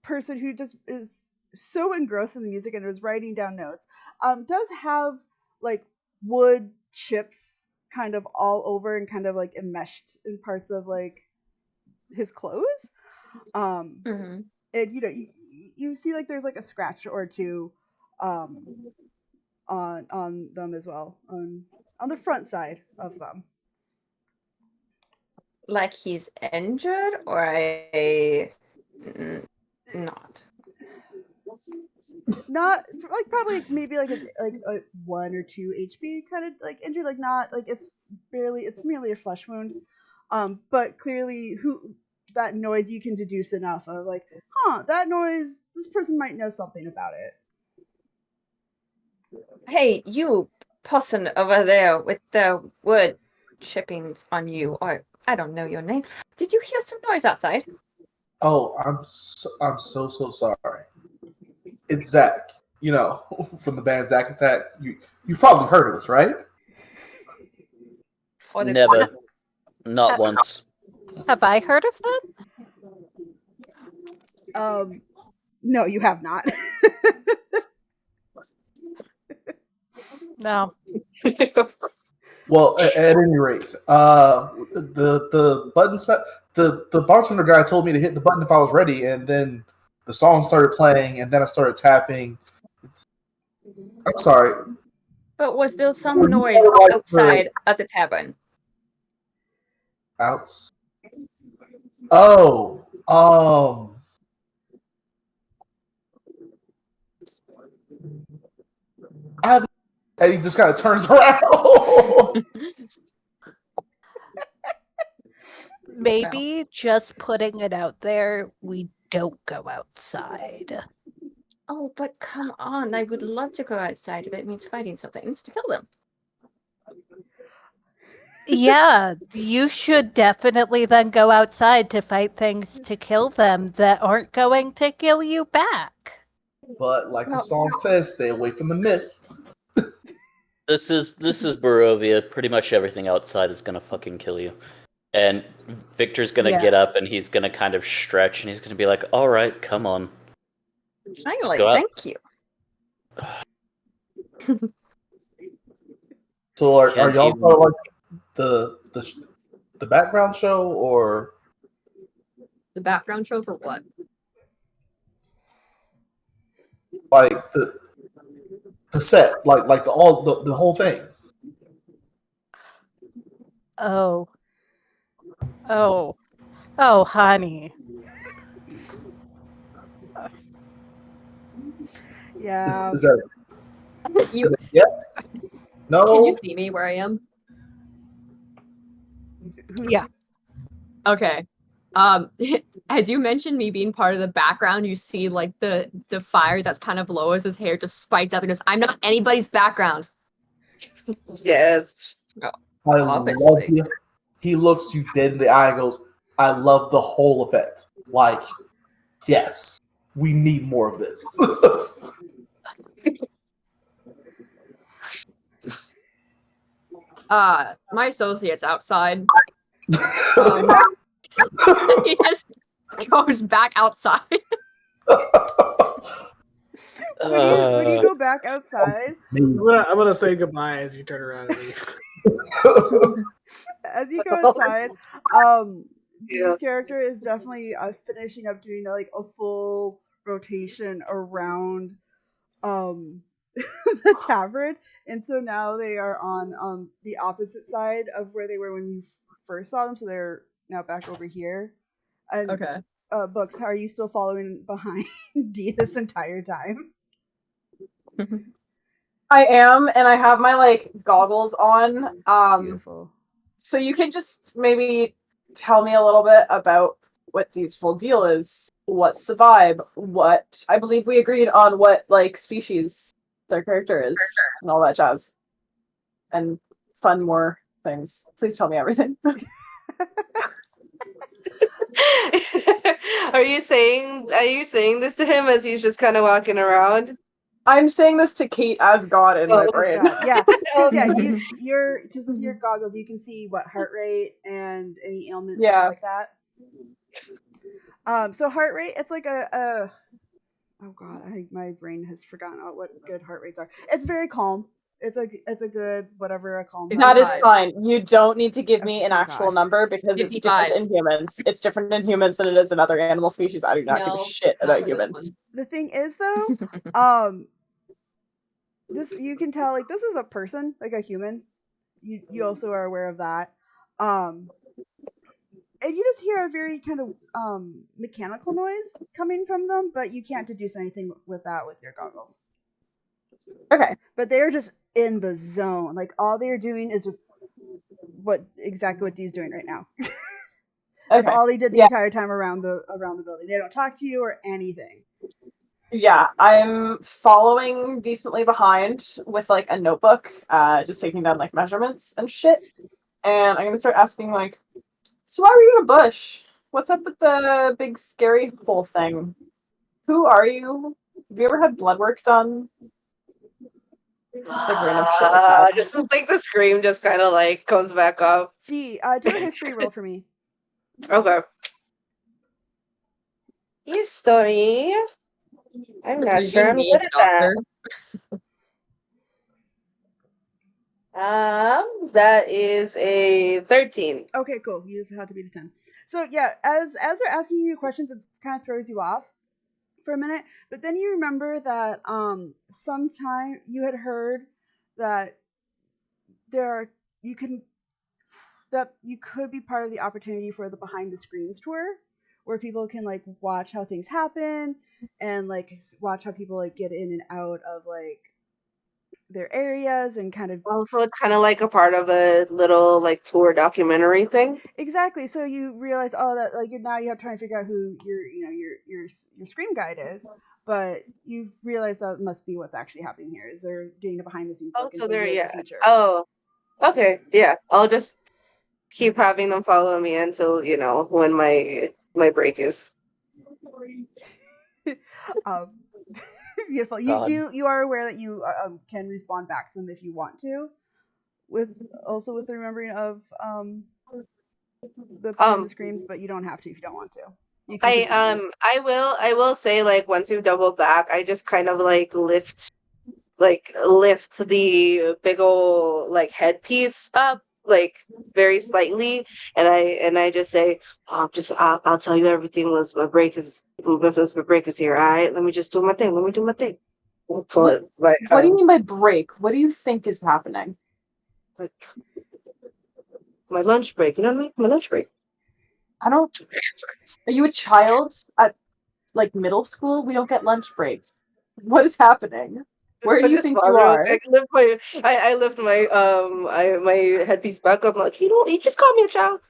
person who just is so engrossed in the music and is writing down notes does have like wood chips kind of all over and kind of like enmeshed in parts of like his clothes. Mm-hmm. And you see like there's like a scratch or two um on them as well, on the front side of them. Like he's injured, or not? Not like probably maybe like a 1 or 2 HP kind of like injury, like not like it's merely a flesh wound, but clearly who that noise you can deduce enough of like, that noise, this person might know something about it. Hey, you person over there with the wood chippings on you, or I don't know your name. Did you hear some noise outside? Oh, I'm so sorry. It's Zach. You know, from the band Zack Attack. You've probably heard of us, right? Or the Never. Not Uh, once. Have I heard of them? No, you have not. No. Well, at any rate, the button the bartender guy told me to hit the button if I was ready, and then the song started playing, and then I started tapping. I'm sorry. But was there some Were you noise part of, like, outside of the tavern? outs? Oh, I. And he just kind of turns around. Maybe just putting it out there, we don't go outside. Oh, but come on. I would love to go outside if it means fighting something. It means to kill them. Yeah, you should definitely then go outside to fight things to kill them that aren't going to kill you back. But like the Well, song says, stay away from the mist. This is Barovia. Pretty much everything outside is gonna fucking kill you. And Victor's gonna Yeah. get up and he's gonna kind of stretch and he's gonna be like, "All right, come on." finally, go out. thank you. So are Can't y'all even- part of like the background show or The background show for what? like the set, like the whole thing? Oh. Oh, honey. Yeah. Is that You yes? No. can you see me where I am? Who- Yeah. Okay. As you mentioned me being part of the background, you see like the fire that's kind of low as his hair just spikes up and goes, I'm not anybody's background. Yes. Oh, I love obviously. you. He looks you dead in the eye and goes, I love the whole event. Like, yes, we need more of this. My associate's outside. He just goes back outside. When you go back outside, I'm gonna say goodbye as you turn around and leave. as you go outside, um, Yeah. this character is definitely finishing up doing like a full rotation around the tavern, and so now they are on the opposite side of where they were when you first saw them. So they're now back over here. And Okay. Books, how are you still following behind D this entire time? I am, and I have my like goggles on. Beautiful. So you can just maybe tell me a little bit about what Dee's full deal is. What's the vibe? What I believe we agreed on what like species their character is and all that jazz. And fun more things. Please tell me everything. Are you saying this to him as he's just kind of walking around? I'm saying this to Kate as God in my Oh, As brain. God, yeah, because yeah, Okay. because with your goggles you can see what heart rate and any ailments Yeah. like that. So heart rate, it's like a oh god, my brain has forgotten what good heart rates are. It's very calm. It's a good whatever a calm. That is 55. fine. You don't need to give me an Oh, actual God. number because it's different 55. in humans. It's different in humans than it is in other animal species. I do not give a No, shit not about for this humans. The thing is though, um, this you can tell like this is a person, like a human. You also are aware of that. Um, and you just hear a very kind of mechanical noise coming from them, but you can't deduce anything with that with your goggles. Okay. But they're just in the zone. Like all they're doing is just exactly what Dee's doing right now. That's Okay. all they did the Yeah. entire time around the building. They don't talk to you or anything. Yeah, I'm following decently behind with like a notebook, just taking down like measurements and shit. And I'm gonna start asking like, so why were you in a bush? What's up with the big scary hole thing? Who are you? Have you ever had blood work done? Just like random shit like that. Just like the scream just kind of like comes back up. D, do a history roll for me. Okay. History. I'm not You sure being I'm me, good the at that. doctor. That is a 13. Okay, cool. You just have to beat a 10. So yeah, as they're asking you questions, it kind of throws you off for a minute. But then you remember that sometime you had heard that you can that you could be part of the opportunity for the behind the screens tour, where people can like watch how things happen and like watch how people like get in and out of like their areas and kind of Oh, so it's kind of like a part of a little like tour documentary thing. exactly. So you realize, oh, that like now you have to try and figure out who your scream guide is, but you realize that must be what's actually happening here. Is they're getting a behind the scenes Oh, look so into there, your yeah. future. Oh, okay, yeah. I'll just keep having them follow me until when my break is. um, beautiful. God. You are aware that you can respond back to them if you want to, with the remembering of the behind the Um, screams, but you don't have to if you don't want to. You can I continue. I will say like once you double back, I just kind of like lift the big ol' like headpiece up like very slightly, and I just say, I'll tell you everything once my break is here. All right, let me just do my thing. Let me do my thing. We'll pull What, it like what do you mean by break? What do you think is happening? like my lunch break. You know what I mean? My lunch break. I don't. Are you a child at like middle school? We don't get lunch breaks. What is happening? Where do But you just think pause you real are? quick. I lift my my headpiece back up. I'm like, you just call me a child.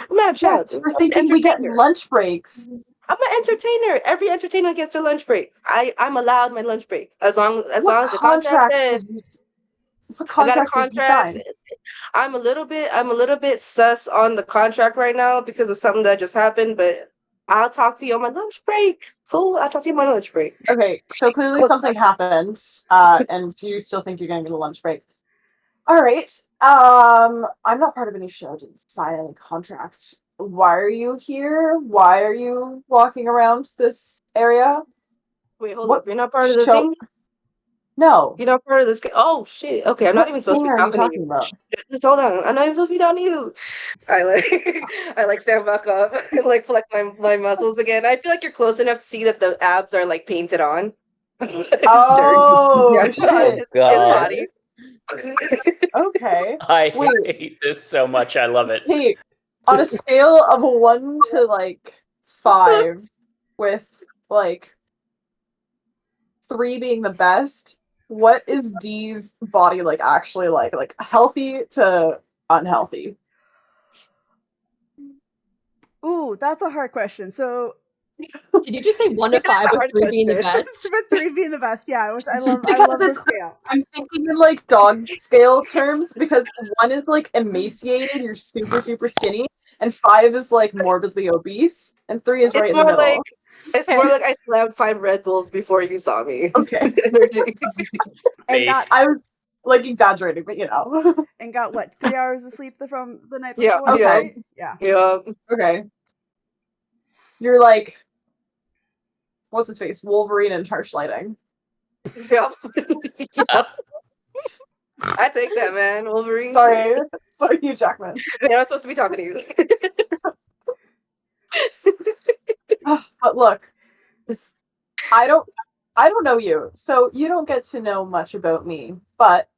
I'm not a child. Yes, Dude. we're I'm an thinking we get entertainer. lunch breaks. I'm an entertainer. Every entertainer gets their lunch break. I'm allowed my lunch break as What long as the contract contract says did you? What I got a contract did you contract. sign? I'm a little bit sus on the contract right now because of something that just happened, but I'll talk to you on my lunch break. Fool, I'll talk to you on my lunch break. Okay, so clearly Cool. something happened, and you still think you're going to get a lunch break. All right. I'm not part of any show. I didn't sign any contract. Why are you here? Why are you walking around this area? Wait, hold What up. You're not part of the show? thing? No. You're not part of this game? Oh, shit. Okay, I'm not What even supposed to thing be are you talking to you. talking about? Just hold on. I'm not even supposed to be talking to you. I like I like stand back up and like flex my muscles again. I feel like you're close enough to see that the abs are like painted on. Sure. Yeah, Oh Oh shit. his Okay. God. body. Okay. I Wait. hate this so much. I love it. Hey, on a scale of 1 to like 5, with like 3 being the best, what is D's body like actually like? Like healthy to unhealthy? Ooh, that's a hard question. So, Did you just say 1 to It is 5 a with hard 3 being the question. best? with 3 being the best, yeah, which I love. I Because love the it's scale. I'm thinking in like dog scale terms, because 1 is like emaciated, you're super super skinny, and 5 is like morbidly obese, and 3 is right It's in the more like middle. Okay. I slammed 5 Red Bulls before you saw me. Okay. Energy. And got Based. I was like exaggerating, but you know. and got what 3 hours of sleep from the night Yeah, before, Okay. right? Yeah. yeah. Okay. You're like, what's his face? Wolverine in harsh lighting. Yeah. Yeah. I take that, man. Wolverine shit. Sorry. Sorry, Hugh Jackman. You're not supposed to be talking to you. But look, I don't I don't know you, so you don't get to know much about me, but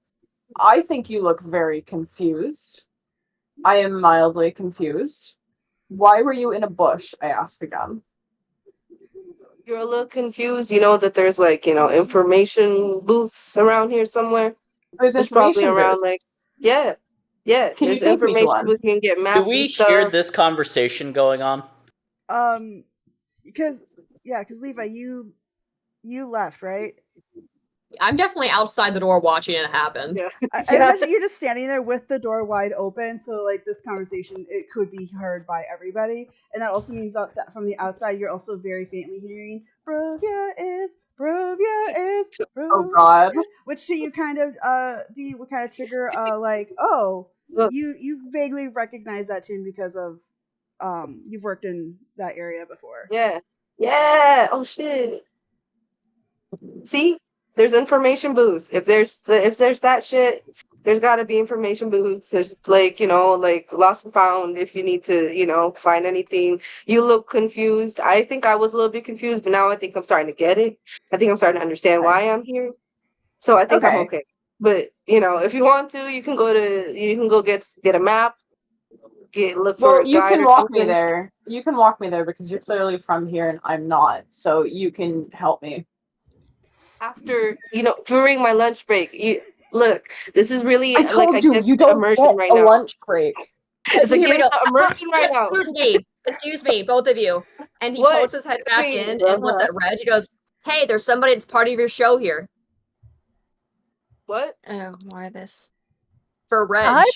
I think you look very confused. I am mildly confused. Why were you in a bush? I ask again. You're a little confused. You know that there's like, information booths around here somewhere. There's There's probably information around like, booths. yeah, yeah. Can you There's take me to information one? booths. You can get Do maps and we hear stuff. this conversation going on? Because because Levi, you left, right? I'm definitely outside the door watching it happen. Yeah, I yeah. imagine you're just standing there with the door wide open, so like this conversation, it could be heard by everybody, and that also means that from the outside, you're also very faintly hearing Brovia is, Oh god. which to you kind of would kind of trigger like, oh, Look, you vaguely recognize that tune because of you've worked in that area before. yeah, yeah. Oh shit. See, there's information booths. If there's that shit, there's got to be information booths. There's like like lost and found. If you need to find anything, you look confused. I think I was a little bit confused, but now I think I'm starting to get it. I think I'm starting to understand Okay. why I'm here. So I think I'm Okay. okay. But if you want to, you can go get a map, look for Well, a you guide can or walk me something. there. You can walk me there because you're clearly from here and I'm not. So you can help me. After during my lunch break, look, this is really I like told I you, get you don't immersion get right a now. lunch break. It's like Here we getting go. the immersion right now. Excuse me, both of you. And he What? pokes his head back Wait, in and looks at Reg. He goes, "Hey, there's somebody that's part of your show here." what? Oh, why this? For Reg. I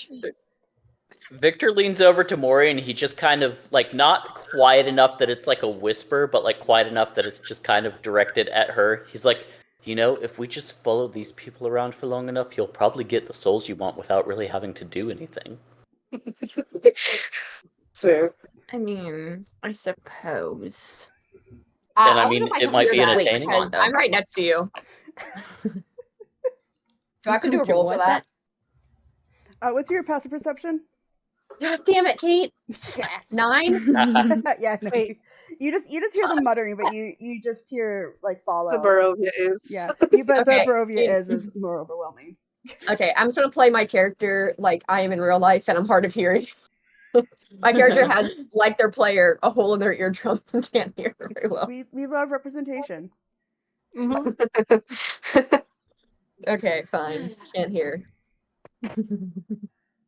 Victor leans over to Maury and he just kind of like not quiet enough that it's like a whisper, but like quiet enough that it's just kind of directed at her. He's like, if we just follow these people around for long enough, you'll probably get the souls you want without really having to do anything. Swear. I mean, I suppose. And I I want mean, to know if I it can might hear be that entertaining. because I'm right next to you. Do I have to do a roll for that? What's your passive perception? God damn it, Kate! 9. Yeah, no, Wait. you just hear the muttering, but you just hear like The fallout. Barovia is. Yeah, but the Okay. Barovia is more overwhelming. Okay, I'm just gonna play my character like I am in real life, and I'm hard of hearing. My character has, like their player, a hole in their eardrum and can't hear very well. We love representation. Okay, fine. Can't hear.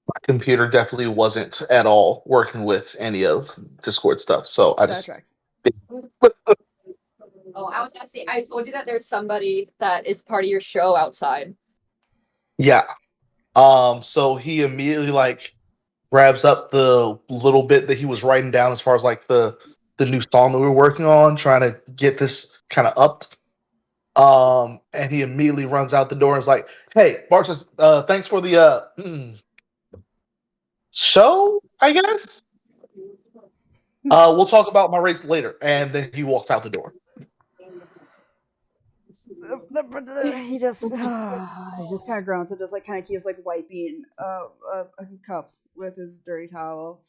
my computer definitely wasn't at all working with any of Discord stuff. So I That just tracks. Oh, I was gonna say, I told you that there's somebody that is part of your show outside. yeah. So he immediately like grabs up the little bit that he was writing down as far as like the new song that we were working on, trying to get this kind of upped. And he immediately runs out the door and is like, "Hey, Bart says, thanks for the show, I guess. We'll talk about my race later." And then he walks out the door. He just kind of groans and just like kind of keeps like wiping a cup with his dirty towel.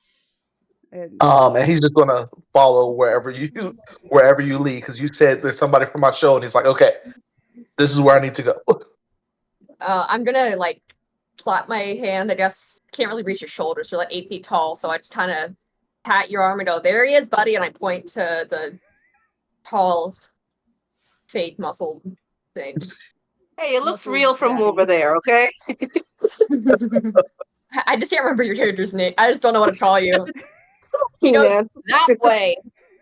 And And he's just gonna follow wherever you lead, because you said there's somebody from my show, and he's like, "Okay, this is where I need to go." I'm gonna like clap my hand. I guess can't really reach your shoulders. You're like 8 feet tall, so I just kind of pat your arm and go, "There he is, buddy," and I point to the tall, fake muscle thing. Hey, it looks Muscle real from daddy. over there, okay? I just can't remember your character's name. I just don't know what to call you. He goes Man. that way.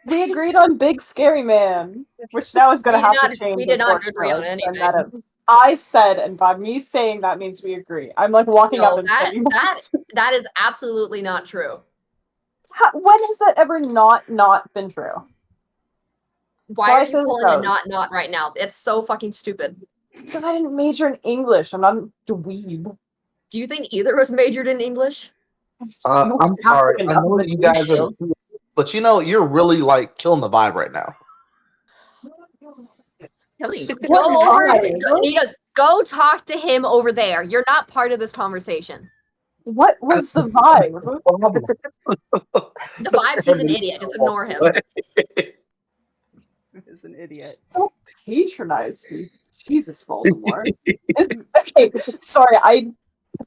We agreed on Big Scary Man, which now is going to We have did to not- change. we did not agree on unfortunately, anything. and that I said, and by me saying that means we agree. I'm like walking up No, and that saying that is absolutely not true. When has that ever not been true? Why are Twice you as pulling a goes. not right now? It's so fucking stupid. Because I didn't major in English. I'm not a dweeb. Do you think either of us majored in English? I'm sorry. I know that you guys are, but you're really like killing the vibe right now. Kelly, What go over. vibe? He goes, go talk to him over there. You're not part of this conversation. What was the vibe? The vibes, he's an idiot. Just ignore him. Is an idiot. Don't patronize me. Jesus, Voldemort. Okay, sorry, I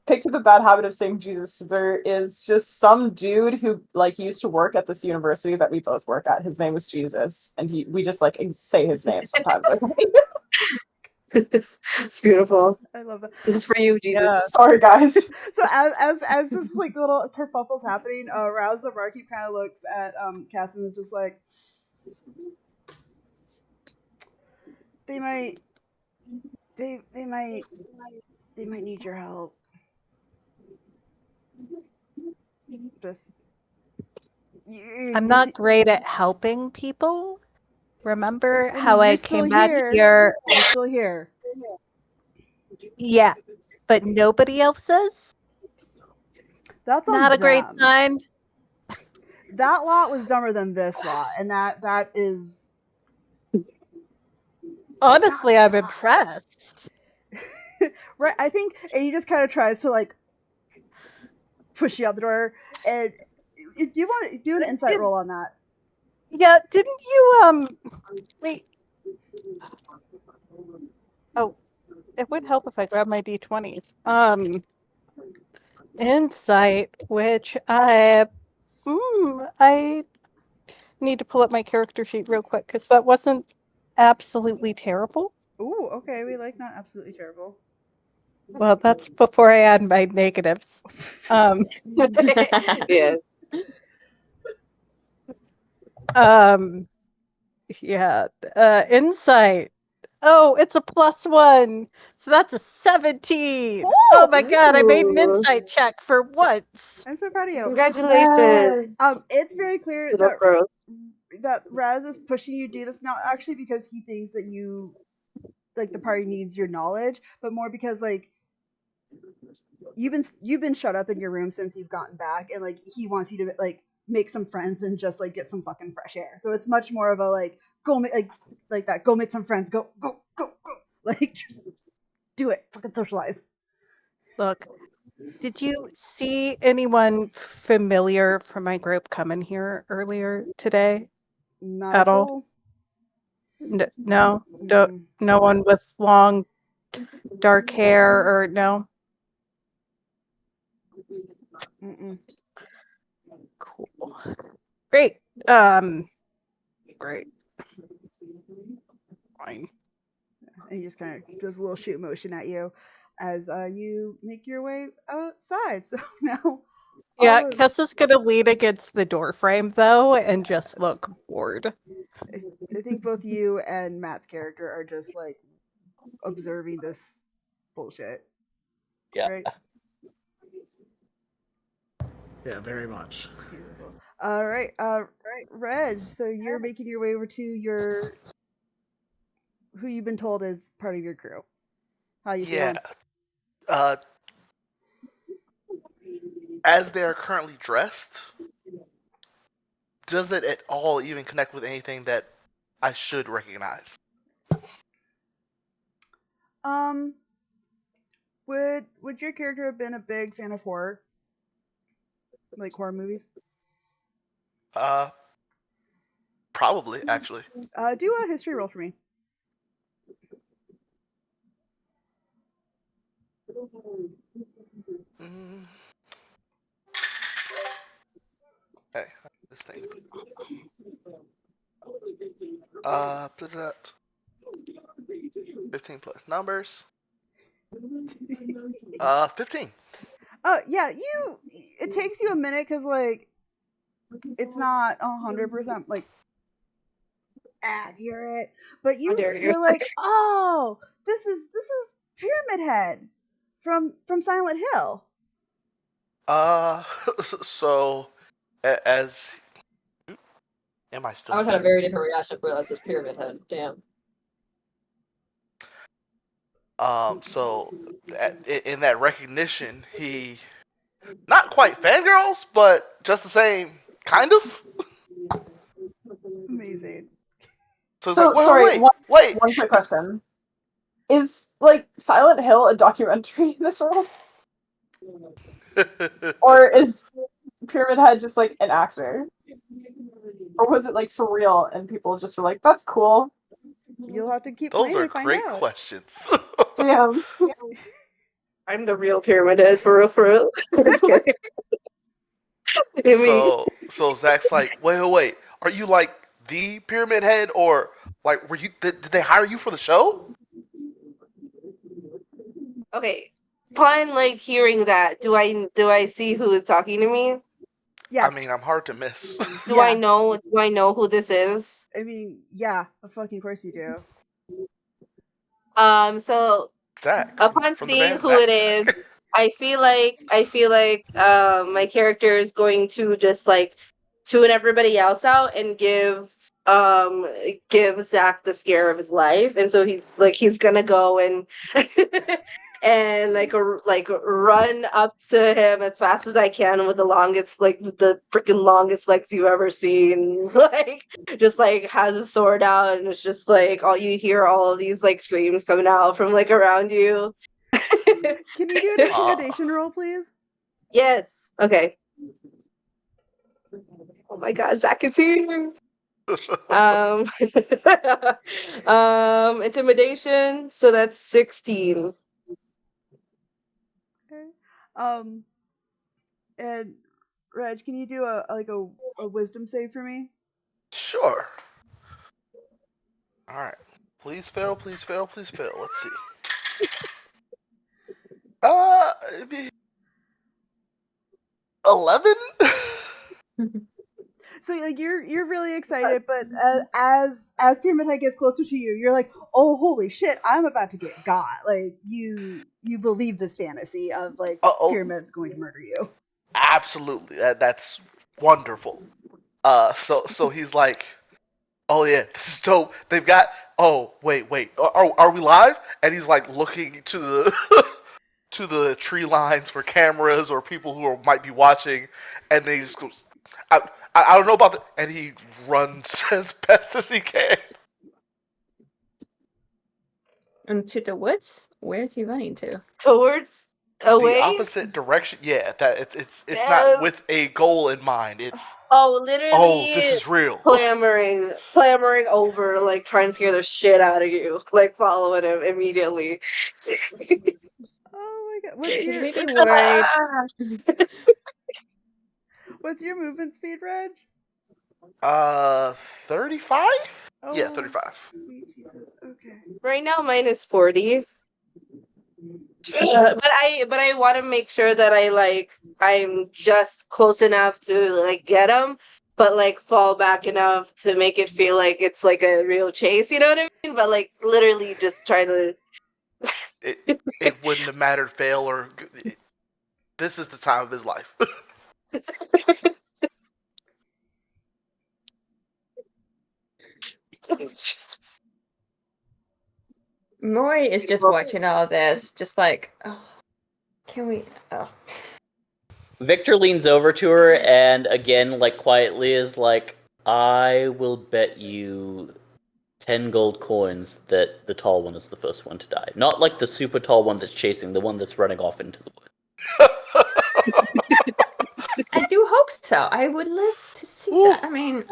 picked up a bad habit of saying Jesus. There is just some dude who like used to work at this university that we both work at. His name was Jesus, and we just like say his name sometimes. It's beautiful. I love that. This is for you, Jesus. Yeah. Sorry, guys. So as this like little kerfuffle's happening, Rouse the barkeep kind of looks at Cass and is just like, they might need your help. Just I'm not great at helping people. Remember I mean, how I you're still came back here. here? You're still here. Yeah, but nobody else is? That's on Not a great them. sign. That lot was dumber than this lot, and that is Honestly, I'm impressed. right. I think, and he just kind of tries to like push you out the door. And if you want to do an insight roll on that, Yeah, didn't you wait? Oh, it would help if I grab my d20s. Insight, which I need to pull up my character sheet real quick because that wasn't absolutely terrible. ooh, okay, we like not absolutely terrible. Well, that's before I add my negatives. Yes. Yeah. Insight. Oh, it's a +1. So that's a 17. Ooh! Oh my god, I made an Ooh. insight check for once. I'm so proud of you. Congratulations. It's very clear Little that growth. Raz is pushing you to do this, not actually because he thinks that you like the party needs your knowledge, but more because like you've been shut up in your room since you've gotten back, and like he wants you to like make some friends and just like get some fucking fresh air. So it's much more of a like go make like that, go make some friends, go like just do it, fucking socialize. Look, did you see anyone familiar from my group coming here earlier today? Not At a all? soul. No, no one with long dark hair or no? Mm-mm. Cool. Great. Great. Fine. And he just kind of does a little shoot motion at you. as you make your way outside. So now, Yeah, all of Kessa's gonna lean against the door frame though and just look bored. I think both you and Matt's character are just like observing this bullshit, Yeah. right? Yeah, very much. Beautiful. All right, Reg. So you're making your way over to your who you've been told is part of your crew. How you Yeah. feeling? As they are currently dressed, does it at all even connect with anything that I should recognize? Um, would your character have been a big fan of horror, like horror movies? Uh, Probably, actually. Do a history roll for me. Mm, hey, this thing to be. 15 plus numbers. 15. Oh yeah, you. It takes you a minute because like it's not 100% like accurate, but How dare you? you're like, oh, this is Pyramid Head from Silent Hill. Uh, so as am I still I would have had a here? very different reaction if we realized it was Pyramid Head. Damn. So in that recognition, he not quite fangirls, but just the same, kind of. Amazing. So it's like, So well, sorry, wait. one quick question. Is like Silent Hill a documentary in this world? Or is Pyramid Head just like an actor? Or was it like for real and people just were like, that's cool? You'll have to keep Those playing are to find great out. questions. Damn. I'm the real Pyramid Head for real, for real. Just kidding. I mean, So Zach's like, wait. Are you like the Pyramid Head, or like were you? Did they hire you for the show? okay. Upon like hearing that, do I see who is talking to me? Yeah, I mean, I'm hard to miss. yeah. Do I know who this is? I mean, yeah. Of fucking course you do. So Zach upon from the seeing band who it Zach. is, I feel like my character is going to just like tune everybody else out and give Zach the scare of his life, and so he's gonna go and and like run up to him as fast as I can with the freaking longest legs you've ever seen, like just like has a sword out, and it's just like all of these like screams coming out from like around you. Can you do an intimidation roll, please? Yes. Okay. Oh my God, Zach is here. Um, intimidation. So that's 16. Okay. And Reg, can you do a wisdom save for me? Sure. All right. Please fail. Please fail. Please fail. Let's see. Uh, 11. So like you're really excited, but as Pyramid Head gets closer to you, you're like, oh holy shit, I'm about to get got. Like you believe this fantasy of like Oh, Pyramid's going to murder you. absolutely. That's wonderful. So he's like, oh yeah, this is dope. They've got. Oh wait. Are we live? And he's like looking to the to the tree lines for cameras or people who might be watching, and then he just goes, I don't know about that, and he runs as best as he can. Into the woods? Where's he running to? Towards The away. opposite direction. Yeah, that it's not Yes. with a goal in mind. It's Oh, this literally is real. clamoring over, like trying to scare the shit out of you, like following him immediately. Oh my god, He's really worried. what's your movement speed, Reg? 35. Yeah, Oh 35. sweet Jesus. Okay. Right now, mine is 40. but I want to make sure that I'm just close enough to like get him, but like fall back enough to make it feel like it's like a real chase. You know what I mean? But like literally just trying to. It wouldn't have mattered, fail or. This is the time of his life. Mori is just watching all this, just like, oh, can we? Oh. Victor leans over to her and again, like quietly, is like, "I will bet you 10 gold coins that the tall one is the first one to die. Not like the super tall one that's chasing, the one that's running off into the woods." I do hope so. I would love to see that. I mean,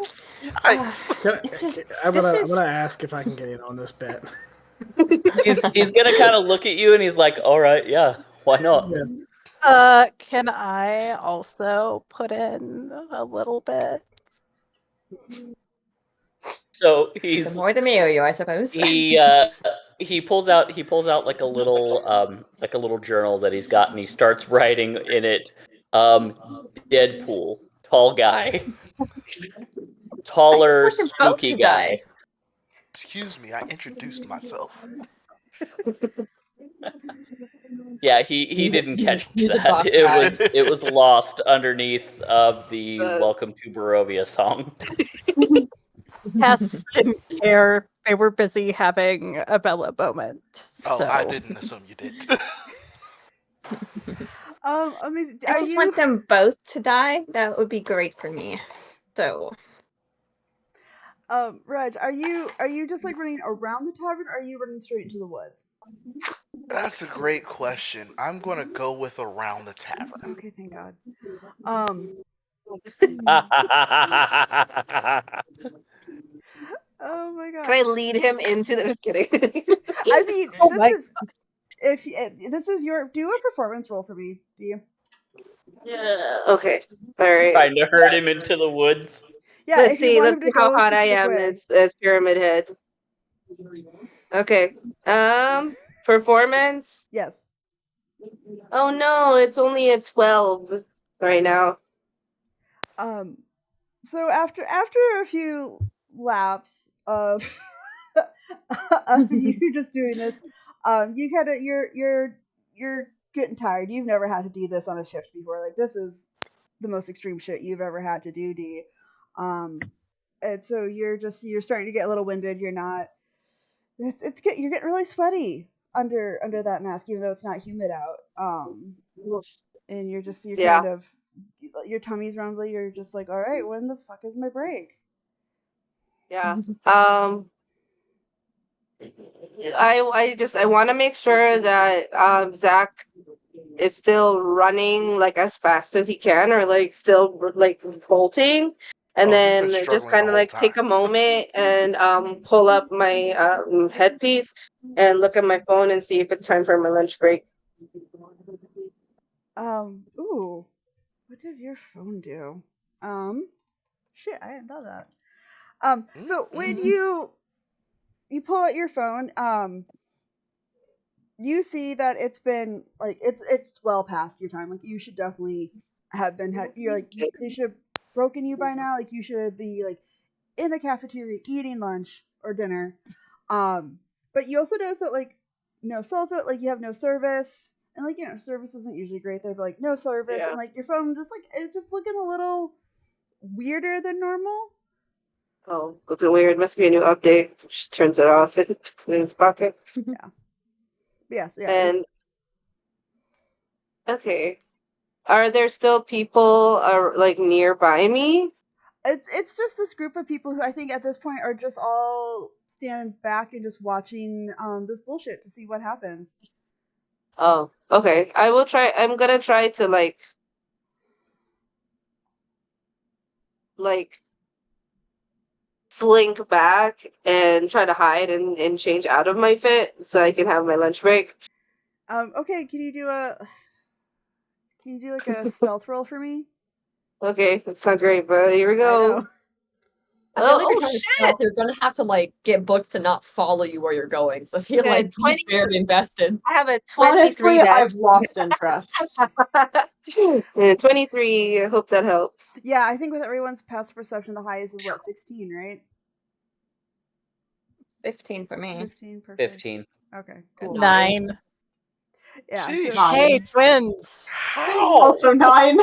it's just I'm this gonna is. ask if I can get in on this bet. He's gonna kind of look at you and he's like, "All right, yeah, why not?" Yeah. Can I also put in a little bit? So The more the merrier, I suppose. he pulls out like a little journal that he's got and he starts writing in it, Deadpool, tall guy, I just taller, want them both spooky to guy. die. Excuse me, I introduced myself. Yeah, he didn't catch He's a that. buff guy. It was lost underneath of the Uh, Welcome to Barovia song. Cass didn't care. They were busy having a Bella moment. Oh, I So didn't assume you did. I mean, I are just you? want them both to die. That would be great for me. So, Reg, are you just like running around the tavern, or are you running straight into the woods? That's a great question. I'm gonna go with around the tavern. Okay, thank God. Um. Oh my God. Can I lead him into the? Just kidding. I mean, oh this my is this is your do a performance roll for me. Do you? Yeah. Okay. All right. Trying to herd him into the woods. Yeah, Let's if you see. want Let's him to see how go a hot I specific am way. as Pyramid Head. Okay. Performance. Yes. Oh no, it's only a 12 right now. Um. So after a few laps of of you just doing this, you kind of you're getting tired. You've never had to do this on a shift before. Like this is the most extreme shit you've ever had to do, D. And so you're starting to get a little winded. You're not. You're getting really sweaty under that mask, even though it's not humid out. And you're Yeah. kind of your tummy's rumbly. You're just like, all right, when the fuck is my break? Yeah. I want to make sure that Zach is still running like as fast as he can, or like still like bolting, and Oh, he's been then just struggling the kind of whole like time. take a moment and pull up my headpiece and look at my phone and see if it's time for my lunch break. Ooh, what does your phone do? Shit, I hadn't thought of that. So when Mm-hmm. you pull out your phone, you see that it's been like it's well past your time. Like you should definitely have been you're like they should have broken you by now. Like you should be like in the cafeteria eating lunch or dinner. But you also notice that like no cell phone, like you have no service, and like service isn't usually great there, but like no service, Yeah. and like your phone just like it's just looking a little weirder than normal. Oh, looking weird. Must be a new update. Just turns it off and puts it in his pocket. Yeah. But yeah. So yeah. And okay, are there still people like nearby me? It's just this group of people who I think at this point are just all standing back and just watching this bullshit to see what happens. Oh, okay. I will try. I'm gonna try to like slink back and try to hide and change out of my fit so I can have my lunch break. Okay, can you do like a stealth roll for me? Okay, that's not great, but here we I go. know. I feel like Oh you're trying to shit! stealth. You're gonna have to like get books to not follow you where you're going. So I feel Okay, like he's 20 very invested. I have a Honestly, 23 dash. I've lost interest. Yeah, 23. I hope that helps. Yeah, I think with everyone's passive perception, the highest is what, 16, right? 15 for me. 15, perfect. 15. Okay, cool. 9. 9. Yeah, Jeez. so Nine. Hey, twins. How? Also 9.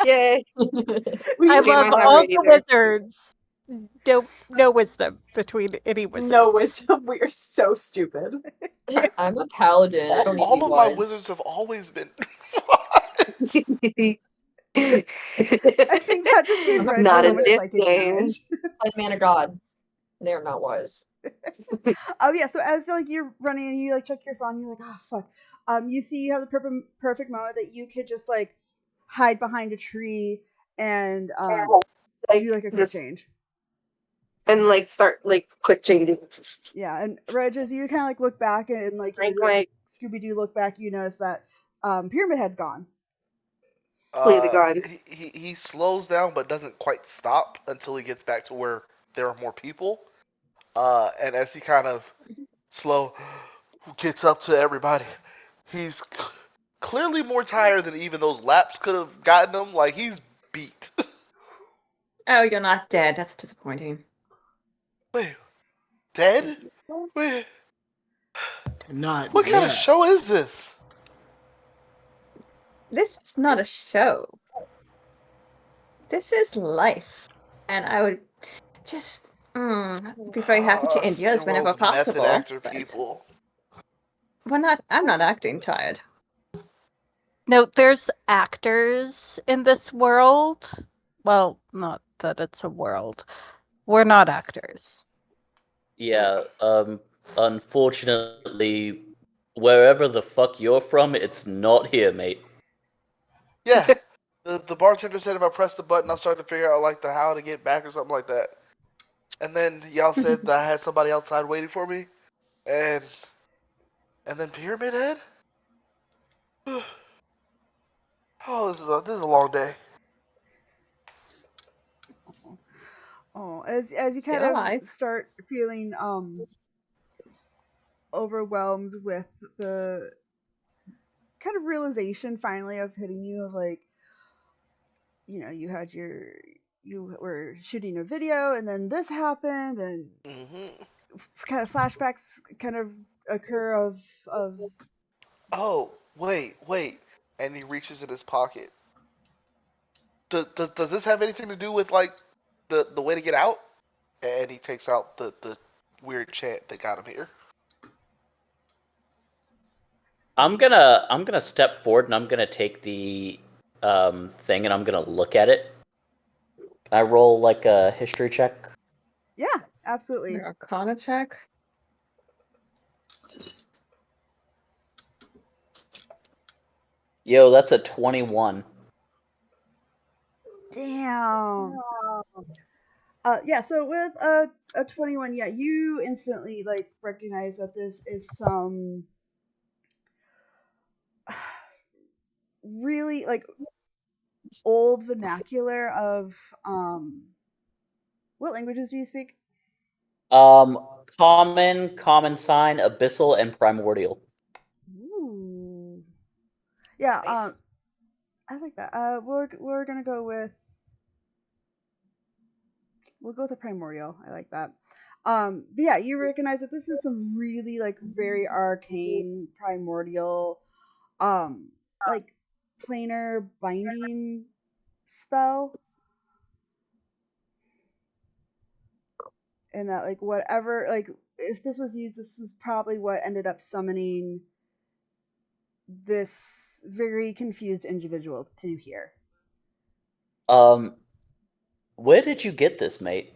Yay! We I just Okay, love mine's not all great the either. wizards. No wisdom between any wizards. no wisdom. We are so stupid. I'm a paladin. I don't need to All be of my wise. wizards have always been. I think that just gave I'm Reg Not so in much this psychic game. damage. Like man of God. They are not wise. Oh yeah, so as like you're running and you like check your phone, you're like, oh fuck. You see you have the perfect moment that you could just like hide behind a tree and Like do like a quick just change. and like start like quick changing. Yeah, and Reg, as you kind of like look back and like Like Scooby Doo look back, you notice that Pyramid Head's gone. play the gun. He slows down but doesn't quite stop until he gets back to where there are more people. And as he kind of slow gets up to everybody, he's clearly more tired than even those laps could have gotten him. Like he's beat. Oh, you're not dead. That's disappointing. Wait, dead? Wait, Not what kind of yet. show is this? This is not a show. This is life. And I would just be very happy to end yours Your whenever world's method possible. actor But people. I'm not acting tired. No, there's actors in this world. Well, not that it's a world. We're not actors. Yeah, unfortunately, wherever the fuck you're from, it's not here, mate. Yeah. The bartender said if I pressed the button, I'll start to figure out like the how to get back or something like that. And then y'all said that I had somebody outside waiting for me, and then Pyramid Head. Oh, this is a long day. Oh, as you Stay kind of alive. start feeling overwhelmed with the kind of realization finally of hitting you of like, you know, you were shooting a video and then this happened and kind of flashbacks kind of occur of Oh, wait. And he reaches in his pocket. Does this have anything to do with like the way to get out? And he takes out the weird chant that got him here. I'm gonna step forward and I'm gonna take the thing and I'm gonna look at it. Can I roll like a history check? yeah, absolutely. Arcana check. Yo, that's a 21. Damn. Yeah, so with a 21, yeah, you instantly like recognize that this is some really like old vernacular of what languages do you speak? Common sign, abyssal, and primordial. Ooh. Yeah, Nice. I like that. We're gonna go with the primordial. I like that. But yeah, you recognize that this is some really like very arcane primordial, like planar binding spell, and that like whatever like if this was used, this was probably what ended up summoning this very confused individual to here. Where did you get this, mate?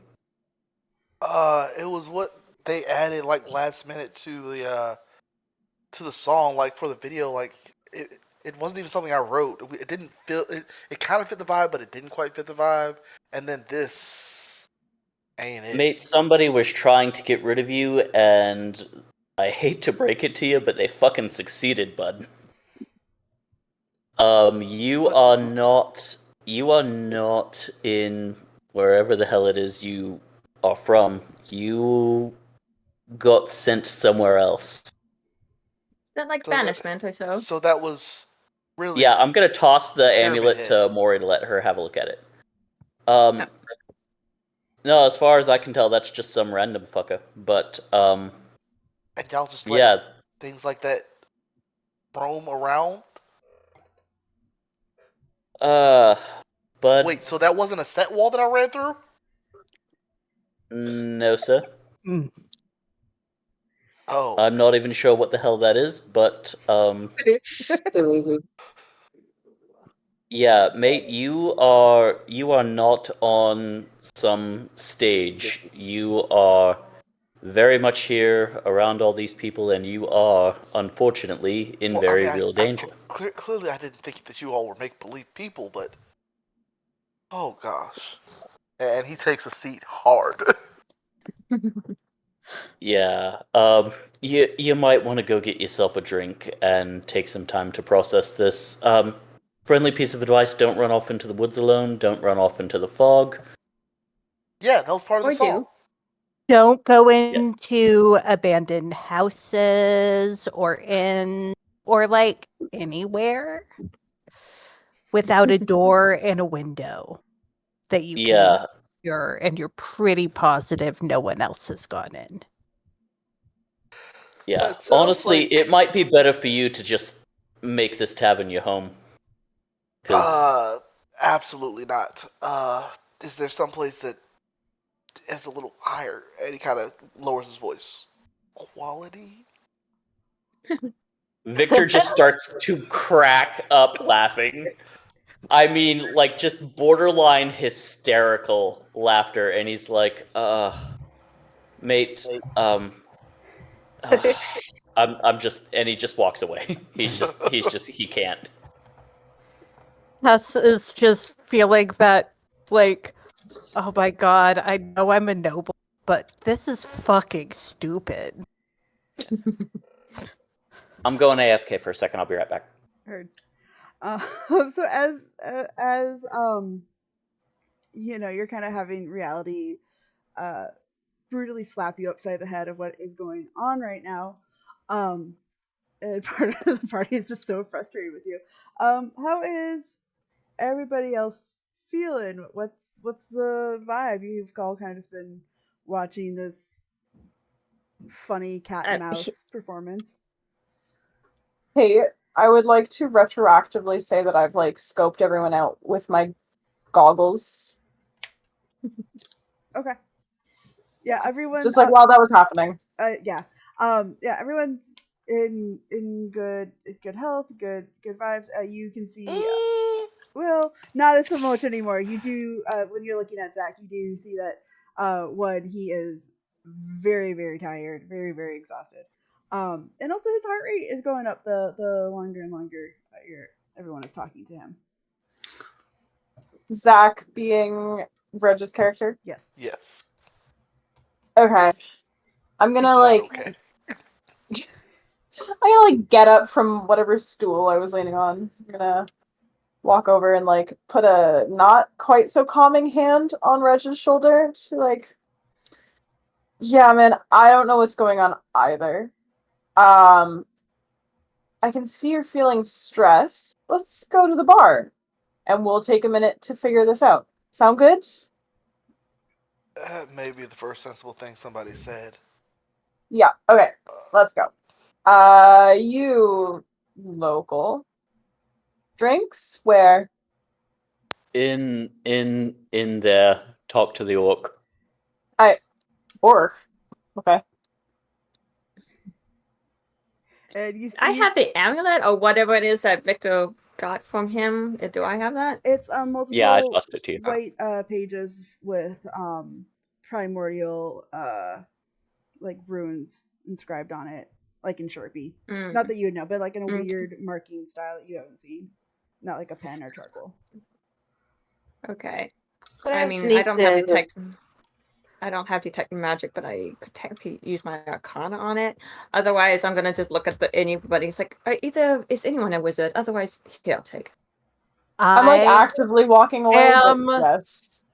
It was what they added like last minute to the song, like for the video. Like it wasn't even something I wrote. It didn't feel it. It kind of fit the vibe, but it didn't quite fit the vibe. And then this ain't it. Mate, somebody was trying to get rid of you, and I hate to break it to you, but they fucking succeeded, bud. You are not in wherever the hell it is you are from, you got sent somewhere else. Is that like So that, banishment or so? so that was really Yeah, I'm gonna toss the amulet Pyramid to Head. Mori to let her have a look at it. No, as far as I can tell, that's just some random fucker. But And y'all just let yeah, things like that roam around? bud, Wait, so that wasn't a set wall that I ran through? no, sir. Oh. I'm not even sure what the hell that is, but yeah, mate, you are not on some stage. You are very much here around all these people, and you are unfortunately in Well, I very mean, real danger. clearly I didn't think that you all were make-believe people, but... Oh, gosh. And he takes a seat hard. Yeah, you might want to go get yourself a drink and take some time to process this. Friendly piece of advice: don't run off into the woods alone. Don't run off into the fog. Yeah, that was part of the Or song. do. Don't go Yeah. into abandoned houses or like anywhere without a door and a window that you can Yeah, secure, and you're pretty positive no one else has gone in. yeah. It sounds Honestly, like... it might be better for you to just make this tavern your home. Because Absolutely not. Is there someplace that has a little higher? And he kind of lowers his voice. Quality? Victor just starts to crack up laughing. I mean, like, just borderline hysterical laughter, and he's like, mate, I'm just, and he just walks away. He can't. Hess is just feeling that, like, oh my god, I know I'm a noble, but this is fucking stupid. I'm going AFK for a second. I'll be right back. Heard. So as you're kind of having reality uh brutally slap you upside the head of what is going on right now. And part of the party is just so frustrated with you. How is everybody else feeling? What's the vibe? You've all kind of just been watching this funny cat and mouse performance. Hey, I would like to retroactively say that I've like scoped everyone out with my goggles. Okay. Yeah, everyone. Just like while that was happening. Yeah. Yeah, everyone's in good health, good vibes. You can see. Well, not as so much anymore. You do when you're looking at Zach, you do see that one, he is very very tired, very very exhausted, and also his heart rate is going up the longer and longer everyone is talking to him. Zach being Reg's character. Yes. Yes. Okay. I'm He's gonna not like okay. I'm gonna like get up from whatever stool I was leaning on. I'm gonna walk over and like put a not quite so calming hand on Reg's shoulder to like, yeah, man, I don't know what's going on either. I can see you're feeling stressed. Let's go to the bar and we'll take a minute to figure this out. Sound good? That may be the first sensible thing somebody said. Yeah, okay. Let's go. You local. Drinks? Where? In there. Talk to the orc. Orc. Okay. And you see, I have the amulet or whatever it is that Victor got from him. Do I have that? it's multiple Yeah, I tossed it to you. white pages with primordial like runes inscribed on it, like in Sharpie. Not that you would know, but like in a weird marking style that you haven't seen. Not like a pen or charcoal. Okay. Could I have mean, I sneaked don't have in. I don't have detect magic, but I could technically use my arcana on it. Otherwise, I'm gonna just look at anybody's like, either is anyone a wizard? Otherwise, here, I'll take. I'm like I actively walking away, but am yes.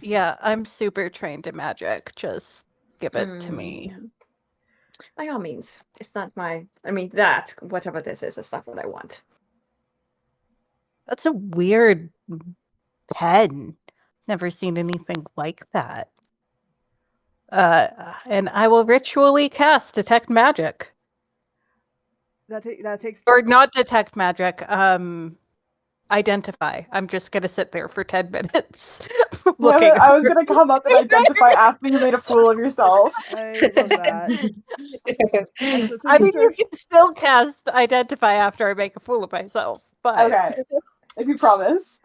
Yeah, I'm super trained in magic. Just give it to me. By all means, it's not my. Whatever this is not what I want. That's a weird pen. Never seen anything like that. And I will ritually cast Detect Magic. That takes. Or not Detect Magic, Identify. I'm just gonna sit there for 10 minutes. looking I was over. gonna come up and identify after you made a fool of yourself. I love that. Excellent. So I just mean, you can still cast Identify after I make a fool of myself, but Okay, if you promise.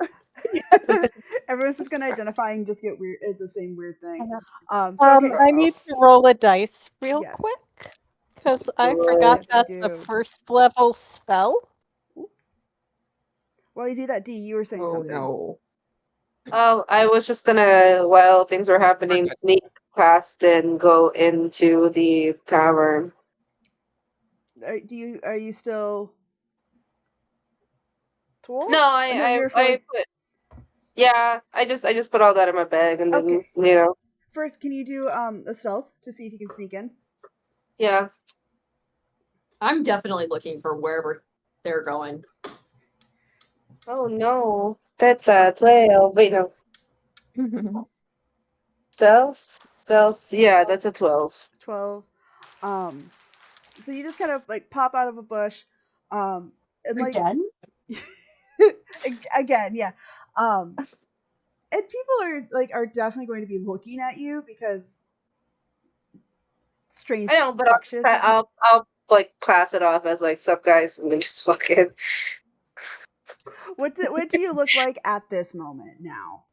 everyone's just gonna identify and just get weird. The same weird thing. I need to roll a dice real Yes. quick because I forgot Yes, you that's a do. first level spell. Oops. While you do that, D, you were saying something. No. Oh, I was just gonna, while things were happening, sneak past and go into the tavern. Are you still Tool? No, No, you're I put, yeah, I just put all that in my bag and then, Okay. First, can you do a stealth to see if you can sneak in? Yeah. I'm definitely looking for wherever they're going. Oh no, that's a 12. Wait, no. Stealth? Stealth? Yeah, that's a 12. 12. So you just kind of like pop out of a bush, and like again, yeah. And people are definitely going to be looking at you because strange I know, but structures. I'll like class it off as like sup guys and then just fucking. What do you look like at this moment now?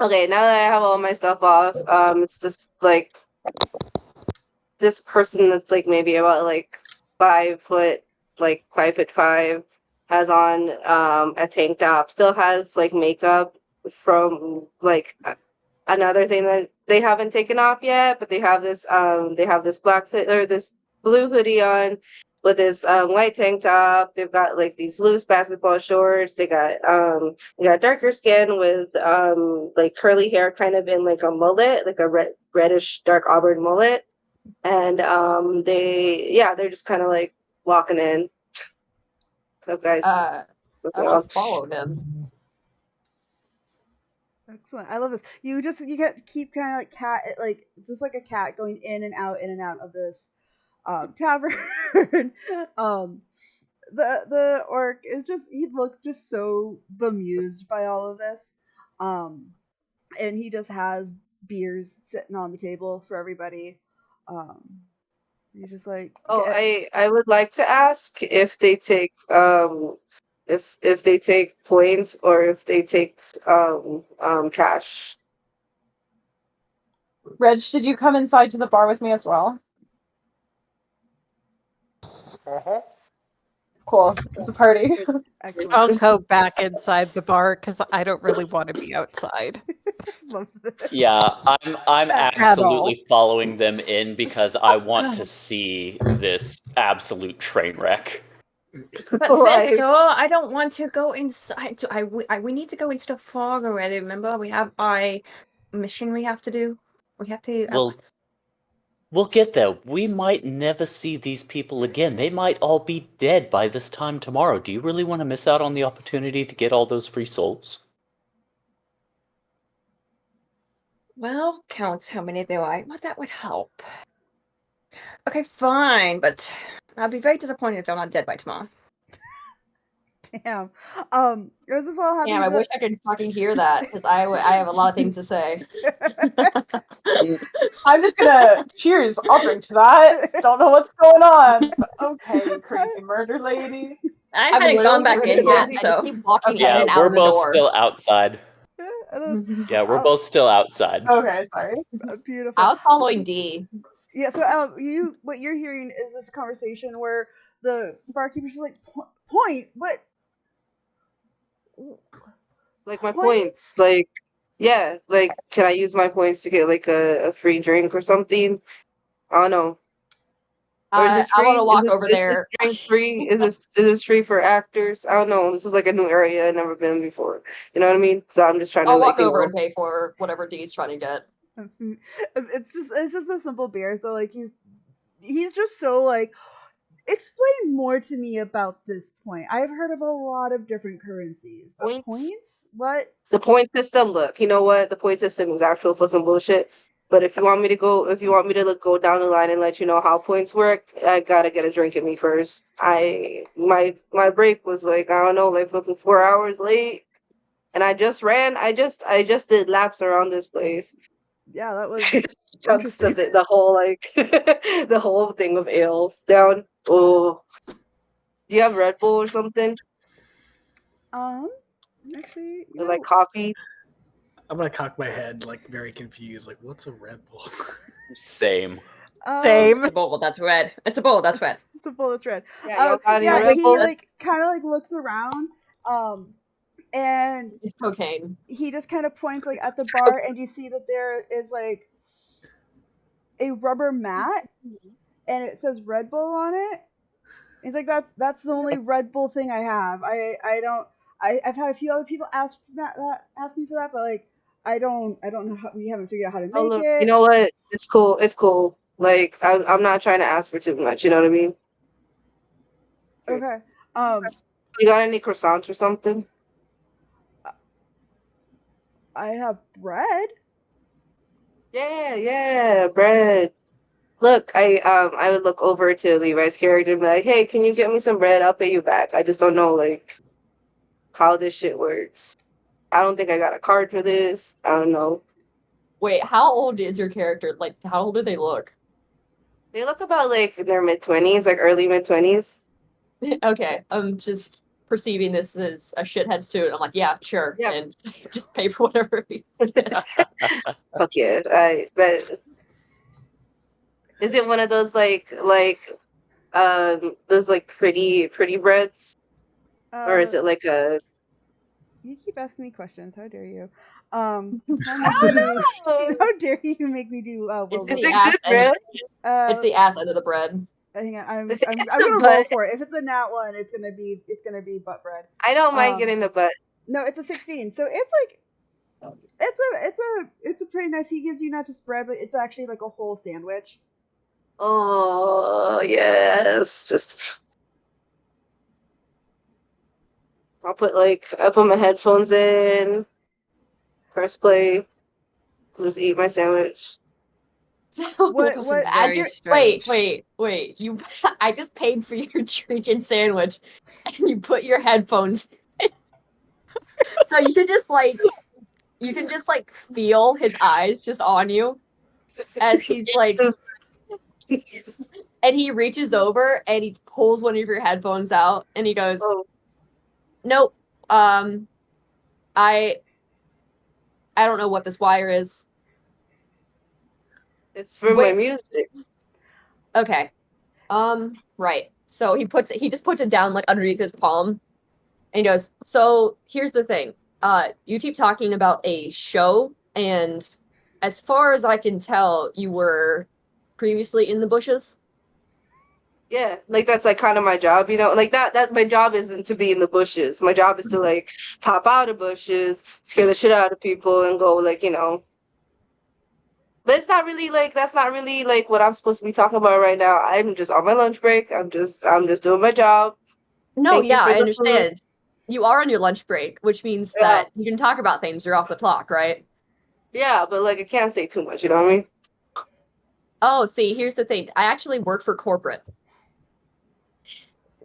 Okay, now that I have all my stuff off, it's this person that's like maybe about like 5 foot, like 5'5", has on a tank top, still has like makeup from like another thing that they haven't taken off yet, but they have this or this blue hoodie on with this white tank top. They've got like these loose basketball shorts. They got darker skin with like curly hair kind of in like a mullet, like a reddish dark auburn mullet. And they're just kind of like walking in. So guys, I will follow them. Excellent. I love this. Keep kind of like just like a cat going in and out of this tavern. The orc is he looks just so bemused by all of this. And he just has beers sitting on the table for everybody. He's just like, oh, I would like to ask if they take if they take points or if they take cash. Reg, did you come inside to the bar with me as well? Uh-huh. Cool. It's a party. Excellent. I'll go back inside the bar because I don't really want to be outside. Love this. Yeah, I'm At all. absolutely following them in because I want to see this absolute train wreck. But Right. Victor, I don't want to go inside. We need to go into the fog already. Remember, we have our mission we have to do. We have to. We'll get there. We might never see these people again. They might all be dead by this time tomorrow. Do you really want to miss out on the opportunity to get all those free souls? Well, count how many there are. Well, that would help. Okay, fine, but I'll be very disappointed if they're not dead by tomorrow. Damn. Is this all happening? Damn, I wish I could fucking hear that because I have a lot of things to say. I'm just gonna cheers. I'll drink to that. Don't know what's going on, but okay, you crazy murder lady. I I've hadn't gone back literally in yet, yet, I just so keep walking in Yeah, and out we're of the both door. still outside. Yeah, we're both still outside. Okay, sorry. Beautiful. I was following D. Yeah. So, what you're hearing is this conversation where the barkeeper's just like, "Point, what? Like my Point? points, like yeah, like can I use my points to get like a free drink or something? I don't know. Or is this I free? want to walk over Is this there. drink free? Is this free for actors? I don't know. This is like a new area I've never been before. You know what I mean? So I'm just trying to I'll like walk over and pay for whatever Dee's trying to get. It's just a simple beer. So like he's just so like, explain more to me about this point. I've heard of a lot of different currencies, but Points? points? What? The point system. Look, you know what? The point system is actual fucking bullshit. But if you want me to go down the line and let you know how points work, I gotta get a drink in me first. My break was like, I don't know, like fucking 4 hours late, and I just ran. I just did laps around this place. Yeah, that was Chunks interesting. the whole like the whole thing of ale down. Oh, do you have Red Bull or something? Actually, Or like coffee? I'm gonna cock my head, like very confused. Like, what's a Red Bull? Same. Same. It's a bowl that's red. It's a bowl that's red. it's a bullet's red. Yeah, y'all got any Yeah, Red he Bull? like kind of like looks around, and It's cocaine. he just kind of points like at the bar, and you see that there is like a rubber mat, and it says Red Bull on it. He's like, that's the only Red Bull thing I have. I don't. I've had a few other people ask ask me for that, but like I don't know how, we haven't figured out how to Oh make look, you it. know what? It's cool. It's cool. Like I'm not trying to ask for too much. You know what I mean? Okay. You got any croissants or something? I have bread. Yeah, bread. Look, I would look over to Levi's character and be like, "Hey, can you get me some bread? I'll pay you back. I just don't know like how this shit works. I don't think I got a card for this. I don't know. Wait, how old is your character? Like, how old do they look? They look about like in their mid-20s, like early mid-20s. Okay, I'm just perceiving this as a shithead student. I'm like, yeah, sure, Yeah. and just pay for whatever. Fuck yeah. But is it one of those those like pretty breads? Or is Uh, it like a you keep asking me questions. How dare you? How much do you? How dare you make me do It's Is the willpower? it ass good end. bread? It's the ass end of the bread. Hang on, I'm It's a gonna roll butt. for it. If it's a nat one, it's gonna be butt bread. I don't mind Um, getting the butt. no, it's a 16. So it's like it's a pretty nice. He gives you not just bread, but it's actually like a whole sandwich. Oh yes. Just I put my headphones in, press play, just eat my sandwich. So What? as you're wait, you I just paid for your drinking sandwich and you put your headphones in. So you can just like feel his eyes just on you as he's like and he reaches over and he pulls one of your headphones out and he goes, Oh, "Nope. Um I don't know what this wire is." it's for my Wait, music. okay. Right. So he just puts it down like underneath his palm and he goes, "So here's the thing. You keep talking about a show, and as far as I can tell, you were previously in the bushes." Yeah, like that's like kind of my job, you know. Like that my job isn't to be in the bushes. My job is to like pop out of bushes, scare the shit out of people, and go like But it's not really like that's not really like what I'm supposed to be talking about right now. I'm just on my lunch break. I'm just doing my job. No, Thank you yeah, for I the food. understand. You are on your lunch break, which means Yeah, that you can talk about things. You're off the clock, right? yeah, but like I can't say too much. You know what I mean? Oh, see, here's the thing. I actually work for corporate.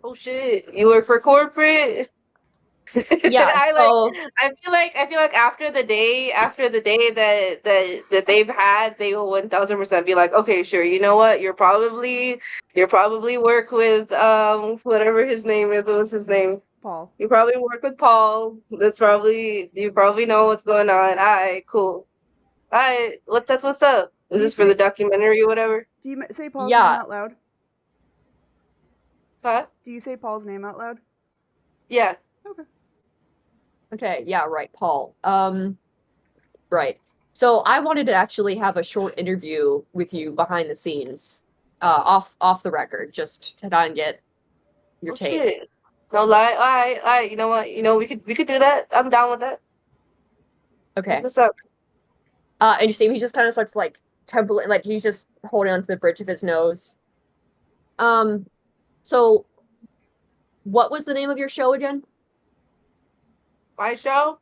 Oh shit, you work for corporate? Yeah, I like so I feel like after the day that they've had, they will 1000% be like, okay, sure, you know what? You're probably work with whatever his name is. What's his name? Paul. You probably work with Paul. You probably know what's going on. Alright, cool. Alright, what's up? Is Do you this for the say documentary or whatever? say Paul's name yeah, out loud? Huh? Do you say Paul's name out loud? Yeah. Okay. okay, yeah, right, Paul. Right. So I wanted to actually have a short interview with you behind the scenes. off the record, just to try and get your take. Shit. No lie. All right. You know what? We could do that. I'm down with that. That's Okay. what's up. And you see him, he just kind of starts like trembling, like he's just holding onto the bridge of his nose. So what was the name of your show again? My show?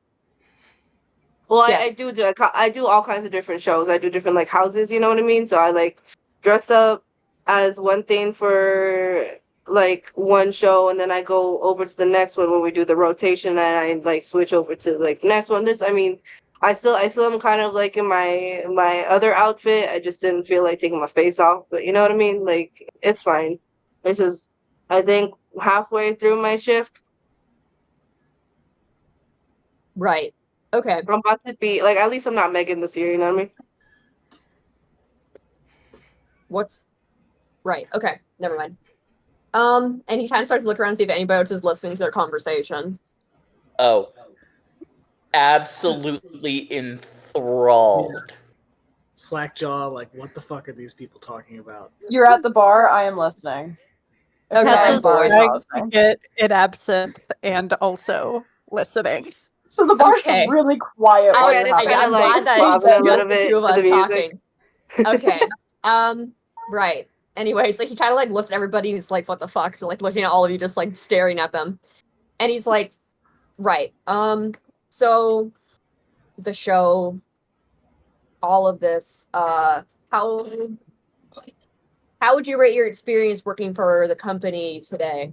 Well, Yeah. I do all kinds of different shows. I do different like houses, you know what I mean? So I like dress up as one thing for like one show, and then I go over to the next one when we do the rotation, and I like switch over to like the next one. I still am kind of like in my other outfit. I just didn't feel like taking my face off, but you know what I mean? Like it's fine. This is I think halfway through my shift. Right. Okay. I'm about to be like, at least I'm not Megan this year, you know what I mean? What's right? Okay. Never mind. And he kind of starts to look around and see if anybody else is listening to their conversation. Oh, absolutely enthralled. Slackjaw, like, what the fuck are these people talking about? You're at the bar. I am listening. If Okay, you're at the This is bar, boy. you're trying not to listening. get an absinthe and also listening. So the bar's Okay. really quiet while Yeah, you're it's having kinda I'm like glad that bobbing it's a just little the two bit of to the us music. talking. Okay. Right. Anyway, so he kind of like looks at everybody. He's like, "What the fuck?" Like looking at all of you, just like staring at them. And he's like, "Right. So the show, all of this. How would you rate your experience working for the company today?"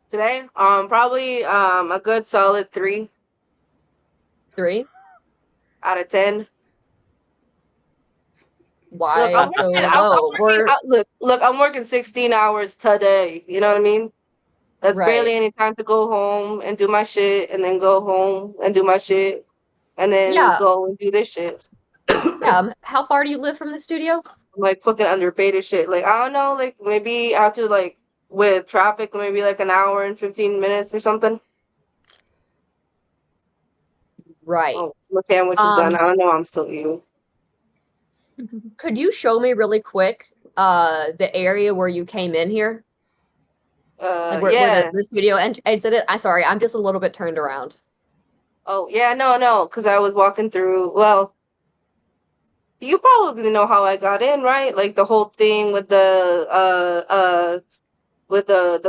Today, probably a good solid 3 3. out of 10. Look, Why so low? I'm working 16 hours today. You know what I mean? That's Right. barely any time to go home and do my shit, and then go home and do my shit, and then Yeah. go and do this shit. Yeah. How far do you live from the studio? I'm like fucking underpaid as shit. Like, I don't know, like maybe I have to like with traffic, maybe like an hour and 15 minutes or something. Right. Oh, my sandwich is done. I don't know. I'm still eating. Could you show me really quick the area where you came in here? Like where Yeah. the studio exited? I'm sorry, I'm just a little bit turned around. Oh, yeah, no, because I was walking through. Well, you probably know how I got in, right? Like the whole thing with the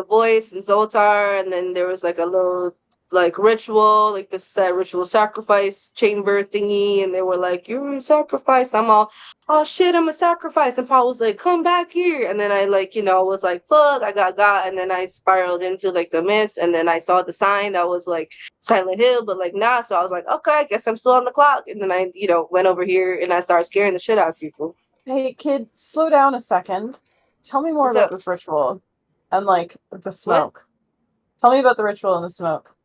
voice and Zoltar, and then there was like a little like ritual, like this ritual sacrifice chamber thingy, and they were like, "You're a sacrifice." I'm all, "Oh shit, I'm a sacrifice," and Paul was like, "Come back here," and then I like was like, "Fuck," I got, and then I spiraled into like the mist, and then I saw the sign that was like Silent Hill, but like nah, so I was like, "Okay, I guess I'm still on the clock," and then I went over here and I started scaring the shit out of people. Hey, kid, slow down a second. Tell me more What's about up? this ritual and like the What? smoke. Tell me about the ritual and the smoke.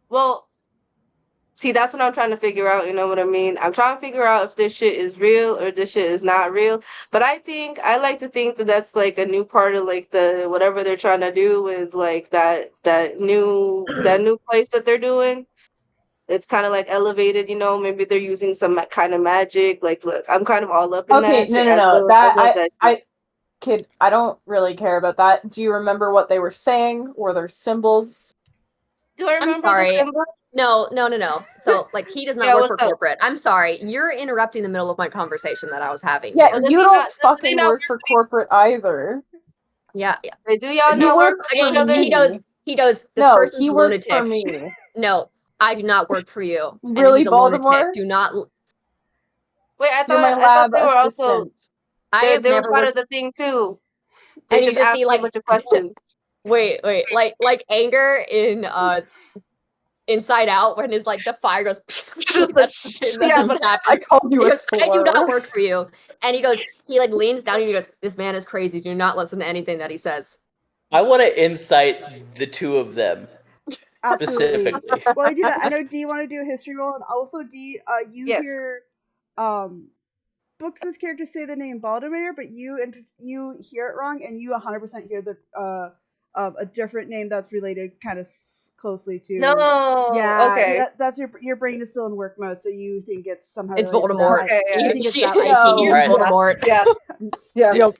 Well, see, that's what I'm trying to figure out. You know what I mean? I'm trying to figure out if this shit is real or this shit is not real. But I like to think that that's like a new part of like the whatever they're trying to do with like that new place that they're doing. It's kind of like elevated, maybe they're using some kind of magic. Like, look, I'm kind of all up in Okay, that no, shit. no, no. I That love that shit. kid, I don't really care about that. Do you remember what they were saying? Were there symbols? Do I I'm remember the sorry. symbol? No. So like he does not Yeah, work what's for up? corporate. I'm sorry. You're interrupting the middle of my conversation that I was having Yeah, Well, here. does you he don't not? Does he fucking not work work for with you? corporate either. Yeah. Wait, do y'all He not work worked for for each other? me. He goes, this No, person's he a worked for lunatic. me. No, I do not work for you. And Really, he's a lunatic. Baltimore? Do not Wait, You're my I thought lab they were also assistant. I have they were never part of worked the thing too. They and you just just asked see me a like bunch of questions. wait, like anger in Inside Out when his like the fire goes Just like that's yeah, what I happens. called you He a goes, I do not slur. work for you. And he like leans down and he goes, this man is crazy. Do not listen to anything that he says. I want to incite the two of them Absolutely. specifically. Well, I do that. I know D want to do a history roll, and also D, you yes. hear, Books' character say the name Baldomir, but you hear it wrong, and you 100% hear the a different name that's related, kind of closely to. No. Yeah, Okay. that's your brain is still in work mode, so you think it's somehow It's related to Voldemort. that. Okay, You yeah. think it's She that here's IP. Alright. Voldemort. Yeah. Yeah. Yep.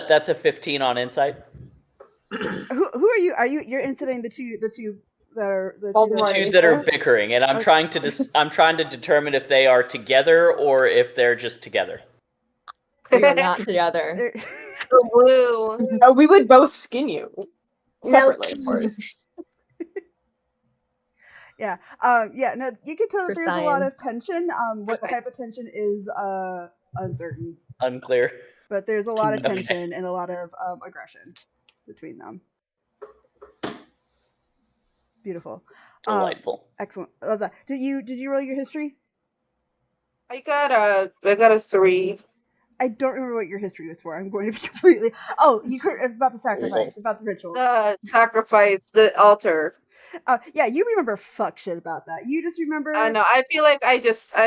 That's a 15 on insight. Who are you? You're incidentally the two that are the two Voldemort. that Two you that are said? bickering, and I'm trying to determine if they are together or if they're just together. We are not together. they're- Woo. No, we would both skin you No separately, of course. keys. yeah. Yeah. No, you can tell For that there's a lot of science. tension. What type of tension is uncertain, Unclear. but there's a lot of Okay. tension and a lot of aggression between them. Beautiful. Delightful. Excellent. I love that. Did you roll your history? I got a 3. I don't remember what your history was for. I'm going to be completely. Oh, you heard about the sacrifice, about the ritual. The sacrifice, the altar. Yeah, you remember fuck shit about that. You just remember. I know. I feel like I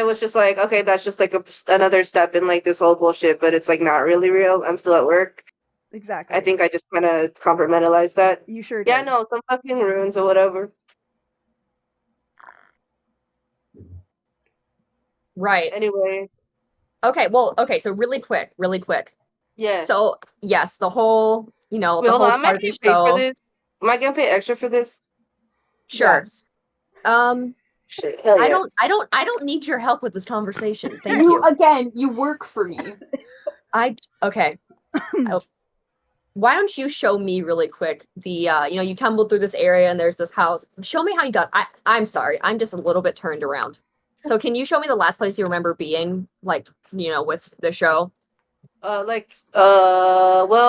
was just like, okay, that's just like another step in like this whole bullshit, but it's like not really real. I'm still at work. Exactly. I think I just kind of compartmentalized that. You sure did. Yeah, no, some fucking runes or whatever. Right. Anyway, Okay, well, okay, so really quick. yeah. So, yes, the whole, Wait, the hold whole on. Am I part of getting the paid for show. this? Am I getting paid extra for this? Sure. Yes. Shit, hell yeah. I don't need your help with this conversation. Thank you. Again, you work for me. Okay. Why don't you show me really quick the you tumbled through this area and there's this house. Show me how you got. I'm sorry. I'm just a little bit turned around. So can you show me the last place you remember being, like, with the show? Well,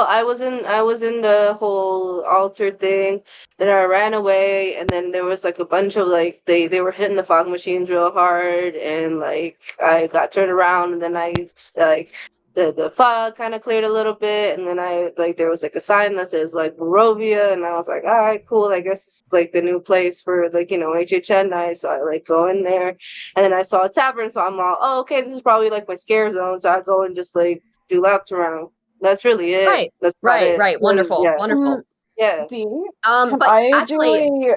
I was in the whole altar thing. Then I ran away, and then there was like a bunch of like they were hitting the fog machines real hard, and like I got turned around, and then I like the fog kind of cleared a little bit, and then I like there was like a sign that says like Barovia, and I was like, all right, cool. I guess it's like the new place for like HHN night. So I like go in there, and then I saw a tavern, so I'm all, oh, okay, this is probably like my scare zone. So I go and just like do laps around. That's really it. Right. That's about it. Right. Wonderful. Yeah. Wonderful. Yeah. D, But actually,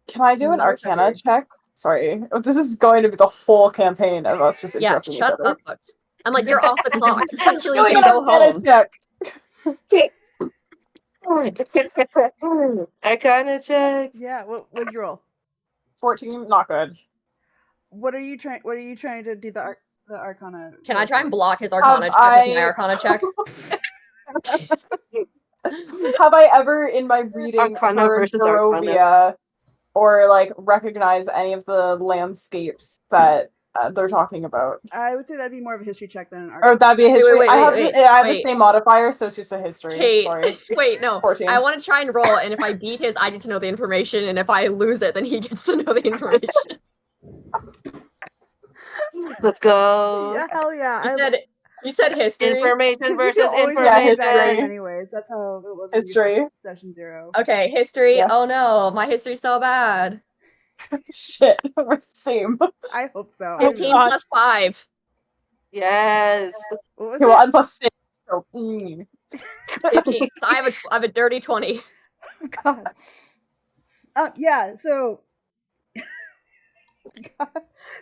can I do an Arcana check? Sorry, this is going to be the whole campaign of us just interrupting each shut other. up, Books. I'm like, you're off the clock. Actually, you Doing can an go Arcana home. check. Arcana check. Yeah. What would you roll? 14, not good. What are you trying to do the Arcana? Can I try and block his Arcana check with my Arcana check? Have I ever in my reading Arcana heard versus Arcana. Barovia or like recognize any of the landscapes that they're talking about? I would say that'd be more of a history check than an Arcana. Or that'd be a history. Wait, I have the same modifier, so it's just a history. Kate, Sorry. wait, no. 14. I want to try and roll, and if I beat his, I get to know the information, and if I lose it, then he gets to know the information. Let's go. Yeah, hell yeah. You said history. Information versus You can always information. use that anyways. That's how it was. History. Session 0. Okay, history. Yeah. Oh no, my history's so bad. Shit, we're the same. I hope so. 15 plus 5. Yes. What was Okay, well, it? I'm plus 6. So, 15. So I have a dirty 20. God. Yeah. So.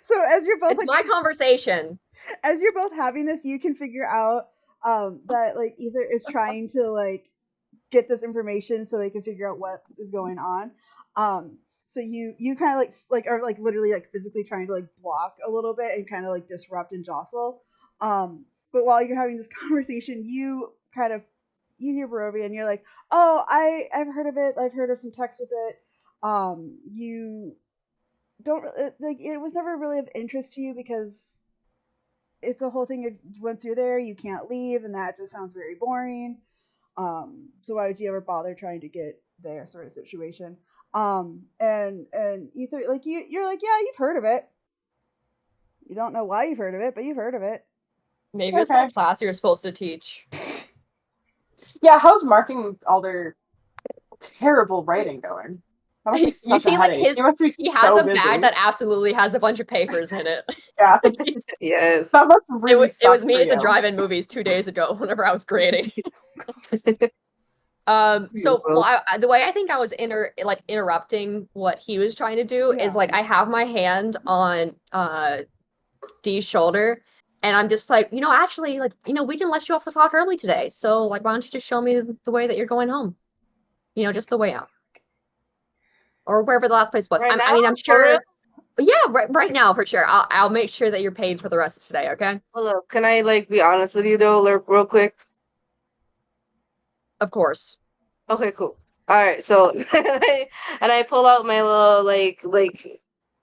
So as you're both It's my conversation. As you're both having this, you can figure out that like either is trying to like get this information so they can figure out what is going on. So you kind of like are like literally like physically trying to like block a little bit and kind of like disrupt and jostle. But while you're having this conversation, you hear Barovia and you're like, oh, I've heard of it. I've heard of some text with it. You don't like it was never really of interest to you because it's a whole thing of once you're there you can't leave and that just sounds very boring. So why would you ever bother trying to get there sort of situation? And Ether, like you're like, yeah, you've heard of it. You don't know why you've heard of it, but you've heard of it. Maybe it's the class you're supposed to teach. yeah, how's marking all their terrible writing going? You see, like he has a bag that absolutely has a bunch of papers in it. Yeah. Yes. That must really it was me for at the you. drive-in movies 2 days ago whenever I was grading. The way I think I was interrupting what he was trying to do is like I have my hand on Dee's shoulder, and I'm just like, actually, like, we can let you off the clock early today. So like, why don't you just show me the way that you're going home? Just the way out, or wherever the last place was. Right now? I mean, I'm For real? sure. Yeah, right now for sure. I'll make sure that you're paid for the rest of today. Okay. Well, look, can I like be honest with you though, real quick? Of course. Okay, cool. All right, so and I pull out my little like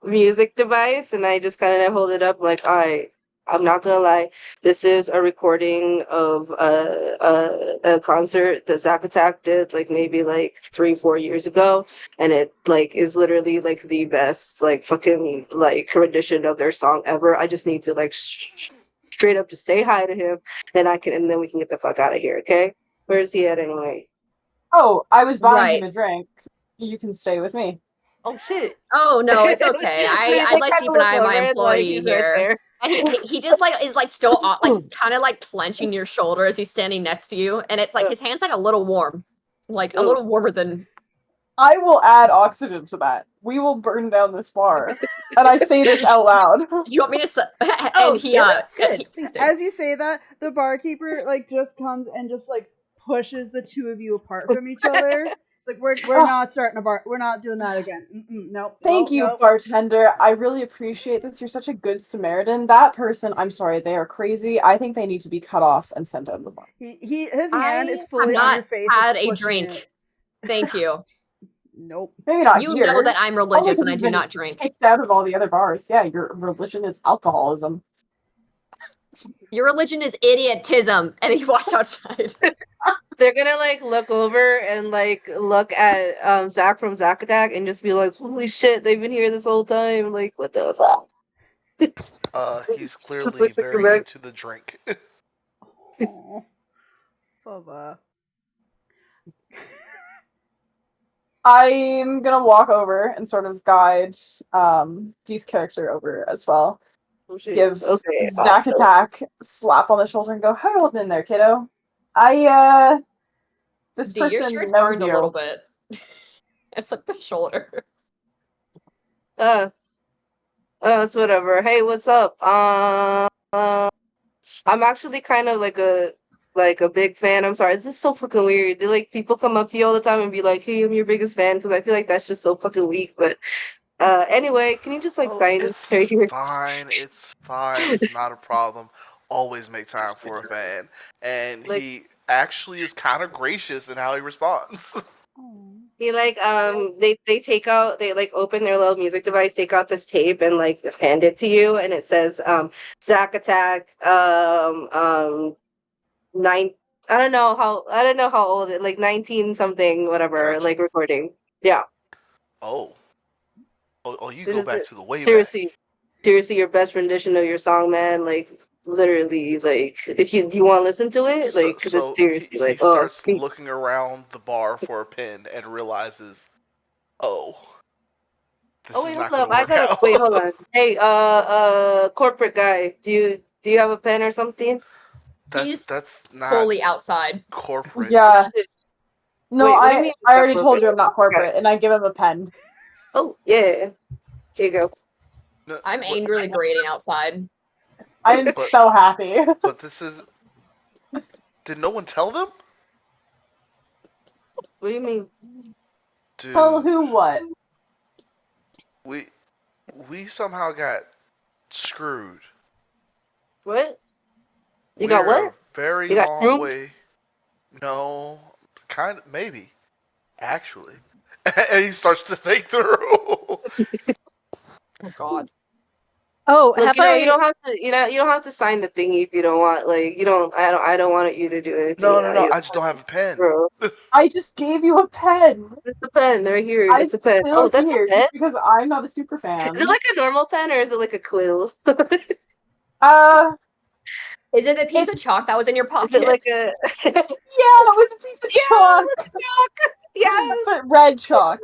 music device and I just kind of hold it up like, all right, I'm not gonna lie, this is a recording of a concert that Zack Attack did like maybe like 3-4 years ago, and it like is literally like the best like fucking like rendition of their song ever. I just need to like straight up just say hi to him, and then we can get the fuck out of here. Okay, where is he at anyway? Oh, I was buying him Right. a drink. You can stay with me. Oh shit! Oh no, it's okay. I'd like to keep an eye on my employee he's right here. there. And he just like is like still on, like kind of like clenching your shoulder as he's standing next to you, and it's like his hand's like a little warm, like a little warmer than. I will add oxygen to that. We will burn down this bar. And I say this out loud. Do you want me to? Oh, And please do. As you say that, the barkeeper like just comes and just like pushes the two of you apart from each other. It's like we're not starting a bar. We're not doing that again. Nope. Thank you, bartender. I really appreciate this. You're such a good Samaritan. That person, I'm sorry, they are crazy. I think they need to be cut off and sent out of the bar. His hand is fully have on not your face. had it's a pushing drink. it. Thank you. Nope. Maybe not You here. know that I'm religious and I He's do been not drink. kicked out of all the other bars. Yeah, your religion is alcoholism. Your religion is idiotism. And he walks outside. They're gonna like look over and like look at Zach from Zack Attack and just be like, "Holy shit, they've been here this whole time! Like, what the fuck?" He's Just clearly listen very back. into the drink. Oh, Bubba. I'm gonna walk over and sort of guide Dee's character over as well. Oh, shit. Give Okay, Zack awesome. Attack slap on the shoulder and go, "How you holding in there, kiddo? This Dude, your person shirt's knows burned you." a little bit. It's like the shoulder. It's whatever. Hey, what's up? I'm actually kind of like a big fan. I'm sorry, it's just so fucking weird. Like people come up to you all the time and be like, "Hey, I'm your biggest fan," because I feel like that's just so fucking weak. But anyway, can you just like sign It's right here? fine. It's fine. It's not a problem. Always make time for a fan. And Like he actually is kind of gracious in how he responds. he like they take out they like open their little music device, take out this tape and like hand it to you, and it says Zack Attack nine. I don't know how old it like 19 something whatever Gotcha. like recording. Yeah. Oh. Oh, you This go is back to the way back. seriously your best rendition of your song, man. Like literally, like if you want to listen to it, So, like 'cause it's so seriously he like oh starts looking around the bar for a pen and realizes, oh, oh this is wait hold not going up to I work gotta wait hold out. on. Hey corporate guy, do you have a pen or something? He's that's not fully outside. corporate. Oh Yeah. shit! No, Wait, what do you mean? I already told you I'm Okay. not corporate, and I give him a pen. Oh yeah, here you go. No, I'm angrily berating outside. I am But- so happy. but this is. Did no one tell them? What do you mean? Dude, Tell who what? we somehow got screwed. What? You got We're a what? very You got long shroomed? way. No, kind of maybe actually. And he starts to think through. Oh god. Oh, Look, have you I? don't have to, you don't have to sign the thingy if you don't want. Like, I don't want you to do anything. No. You I just don't have a pen. bro, I just gave you a pen. it's a pen right here. It's a It's pen. still Oh, that's a here, pen. just because I'm not a super Is fan. it like a normal pen or is it like a quill? Is Is it a piece It- of chalk that was in your pocket? it like a? Yeah, it was a piece of chalk. Yes, But red chalk.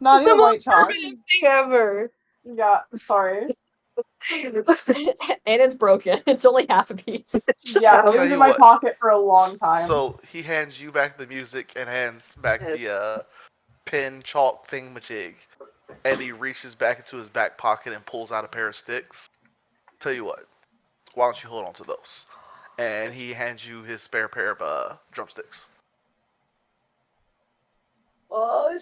Not it's the even most white chalk. permanent thing ever. Yeah, sorry. and it's broken. It's only half a piece. Yeah, I'll it tell was in you my what. pocket for a long time. So he hands you back the music and hands back Yes. the pen chalk thingamajig, and he reaches back into his back pocket and pulls out a pair of sticks. Tell you what, why don't you hold on to those? And he hands you his spare pair of drumsticks. Oh,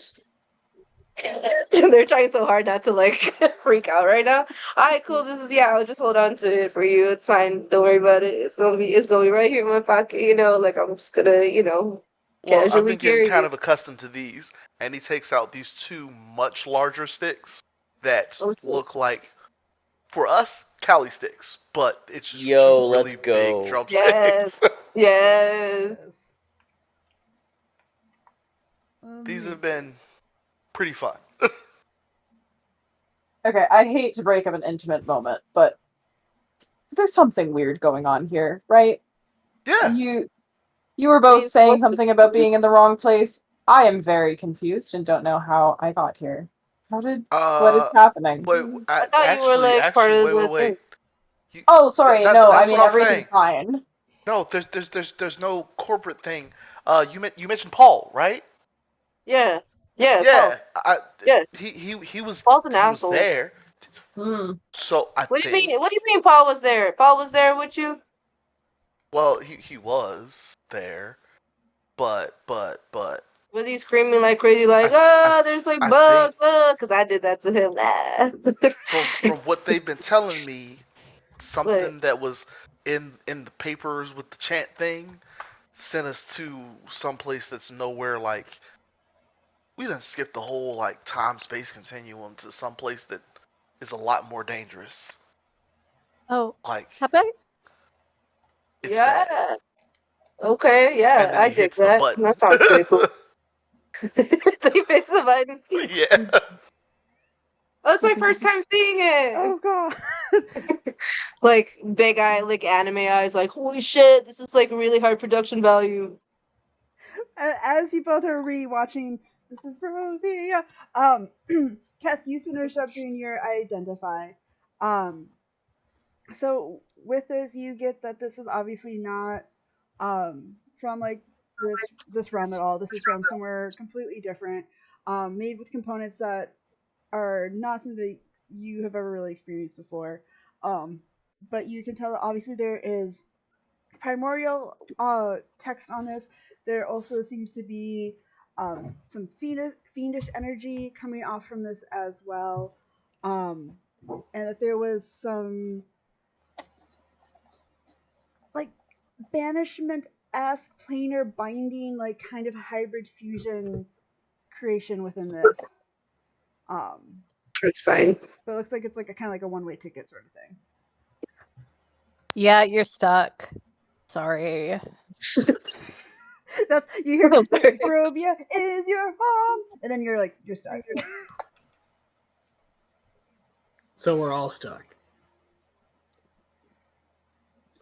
they're trying so hard not to like freak out right now. All right, cool. This is I'll just hold on to it for you. It's fine. Don't worry about it. It's gonna be right here in my pocket. Like I'm just gonna Well, I've casually been getting carry kind it. of accustomed to these, and he takes out these two much larger sticks that Oh, shit. look like, for us, Cali sticks, but it's just two Yo, let's really big go. Yes, drumsticks. yes. These have Amazing. been pretty fun. Okay, I hate to break up an intimate moment, but there's something weird going on here, right? Yeah. You were I both mean, saying what's something about being in the wrong place. I am very confused and don't know how I got here. What is Uh, happening? but I thought you were like part actually, of wait, the wait, thing. wait. You, Oh, sorry, no, I that's what mean I was saying. everything's fine. No, there's no corporate thing. You mentioned Paul, right? Yeah, yeah, Paul. Yeah, Yeah, he Paul's an was asshole. there. Hmm. So I What do you think, mean? What do you mean Paul was there? Paul was there with you? well, he was there, but Was he screaming like crazy, like, I there's like I think bugs, because I did that to him. from what they've been telling me, But something that was in the papers with the chant thing sent us to some place that's nowhere like, we done skipped the whole like time space continuum to some place that is a lot more dangerous. Oh, Like, how about it's bad. yeah, okay, And yeah, then I he dig hits the that. button. That sounds pretty cool. He hits the button. Yeah. Oh, it's my first time seeing it. Oh god. Like big eye, like anime eyes, like holy shit, this is like really high production value. As you both are rewatching, this is Provia. Cass, you finish up doing your identify. Um, so with this, you get that this is obviously not from like this realm at all. This is from somewhere completely different, made with components that are not something that you have ever really experienced before. But you can tell that obviously there is primordial text on this. There also seems to be some fiendish energy coming off from this as well, and that there was some like banishment esque planar binding, like kind of hybrid fusion creation within this. It's fine. But it looks like it's like a kind of like a one way ticket sort of thing. Yeah, you're stuck. Sorry. That's you hear I'm sorry. Barovia is your home, and then you're stuck. So we're all stuck.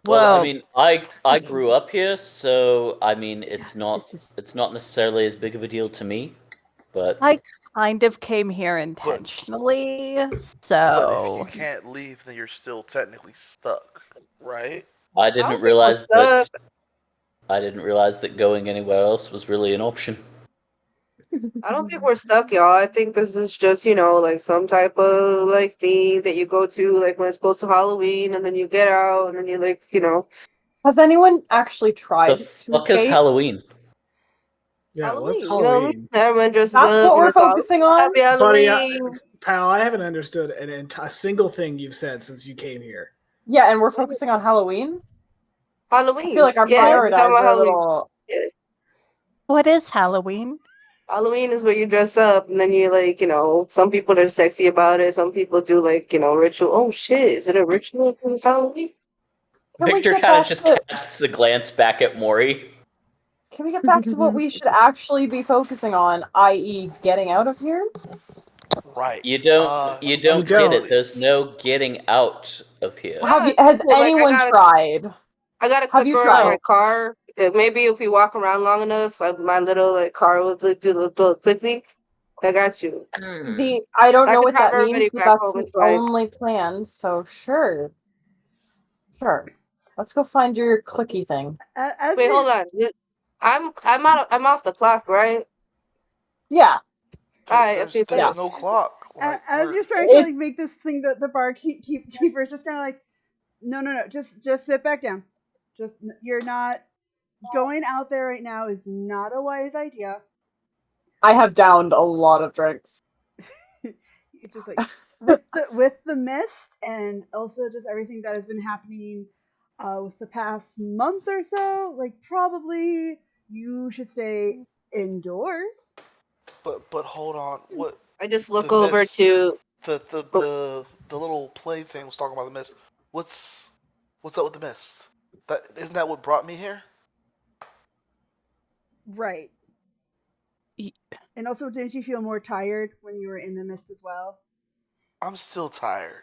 Well, I Well, mean, I grew up here, so I mean, it's not just necessarily as big of a deal to me, but I kind of came here But intentionally, but if you so can't leave, then you're still technically stuck, right? I I didn't don't think we're realize stuck. that going anywhere else was really an option. I don't think we're stuck, y'all. I think this is just, like some type of like thing that you go to like when it's close to Halloween and then you get out and then you like, Has anyone actually The tried to fuck is escape? Halloween? Yeah, what's Halloween, you know what I mean? Halloween? Everyone dresses That's up what and we're it's all focusing on? happy Buddy, Halloween. pal, I haven't understood a single thing you've said since you came here. Yeah, and we're focusing on Halloween? I feel Halloween. like our Yeah, we're talking priorities about are a Halloween. little. Yeah. what is Halloween? Halloween is where you dress up and then you like, some people are sexy about it. Some people do like, ritual. Oh shit, is it a ritual because it's Halloween? Can we Victor get kind of back just to casts a glance back at Maury. Can we get back to what we should actually be focusing on, i.e., getting out of here? You Right. don't you You don't get don't. it. There's Please. no getting out of here. Yeah, Has cool. Like anyone tried? I got a Have you clicker on my tried? car. Maybe if we walk around long enough, my little like car will like, do the little click. I got you. I don't I know can what have that everybody means, but back that's home. the It's fine. only plan. So sure. Let's go find your clicky thing. As Wait, hold you're on. I'm off the clock, right? Yeah. Alright, okay, There's cool. no clock. Like as you're starting to like make this thing, that the keeper is just kind of like, no, just sit back down. Just you're not going out there right now is not a wise idea. I have downed a lot of drinks. It's just like with the mist and also just everything that has been happening with the past month or so. Like probably you should stay indoors. but hold on. What I just the look over mist? to. The little play thing was talking about the mist. What's up with the mist? That isn't that what brought me here? Right. And also, didn't you feel more tired when you were in the mist as well? I'm still tired.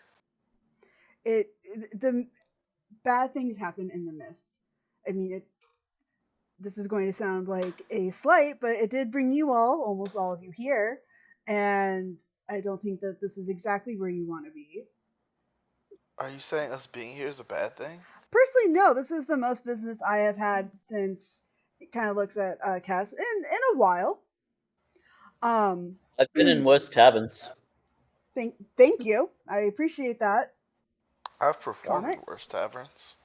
The bad things happen in the mist. I mean, this is going to sound like a slight, but it did bring you almost all of you here, and I don't think that this is exactly where you want to be. Are you saying us being here is a bad thing? Personally, no. This is the most business I have had since it kind of looks at Cass in a while. I've been in worse taverns. Thank you. I appreciate that I've performed comment. in worse taverns.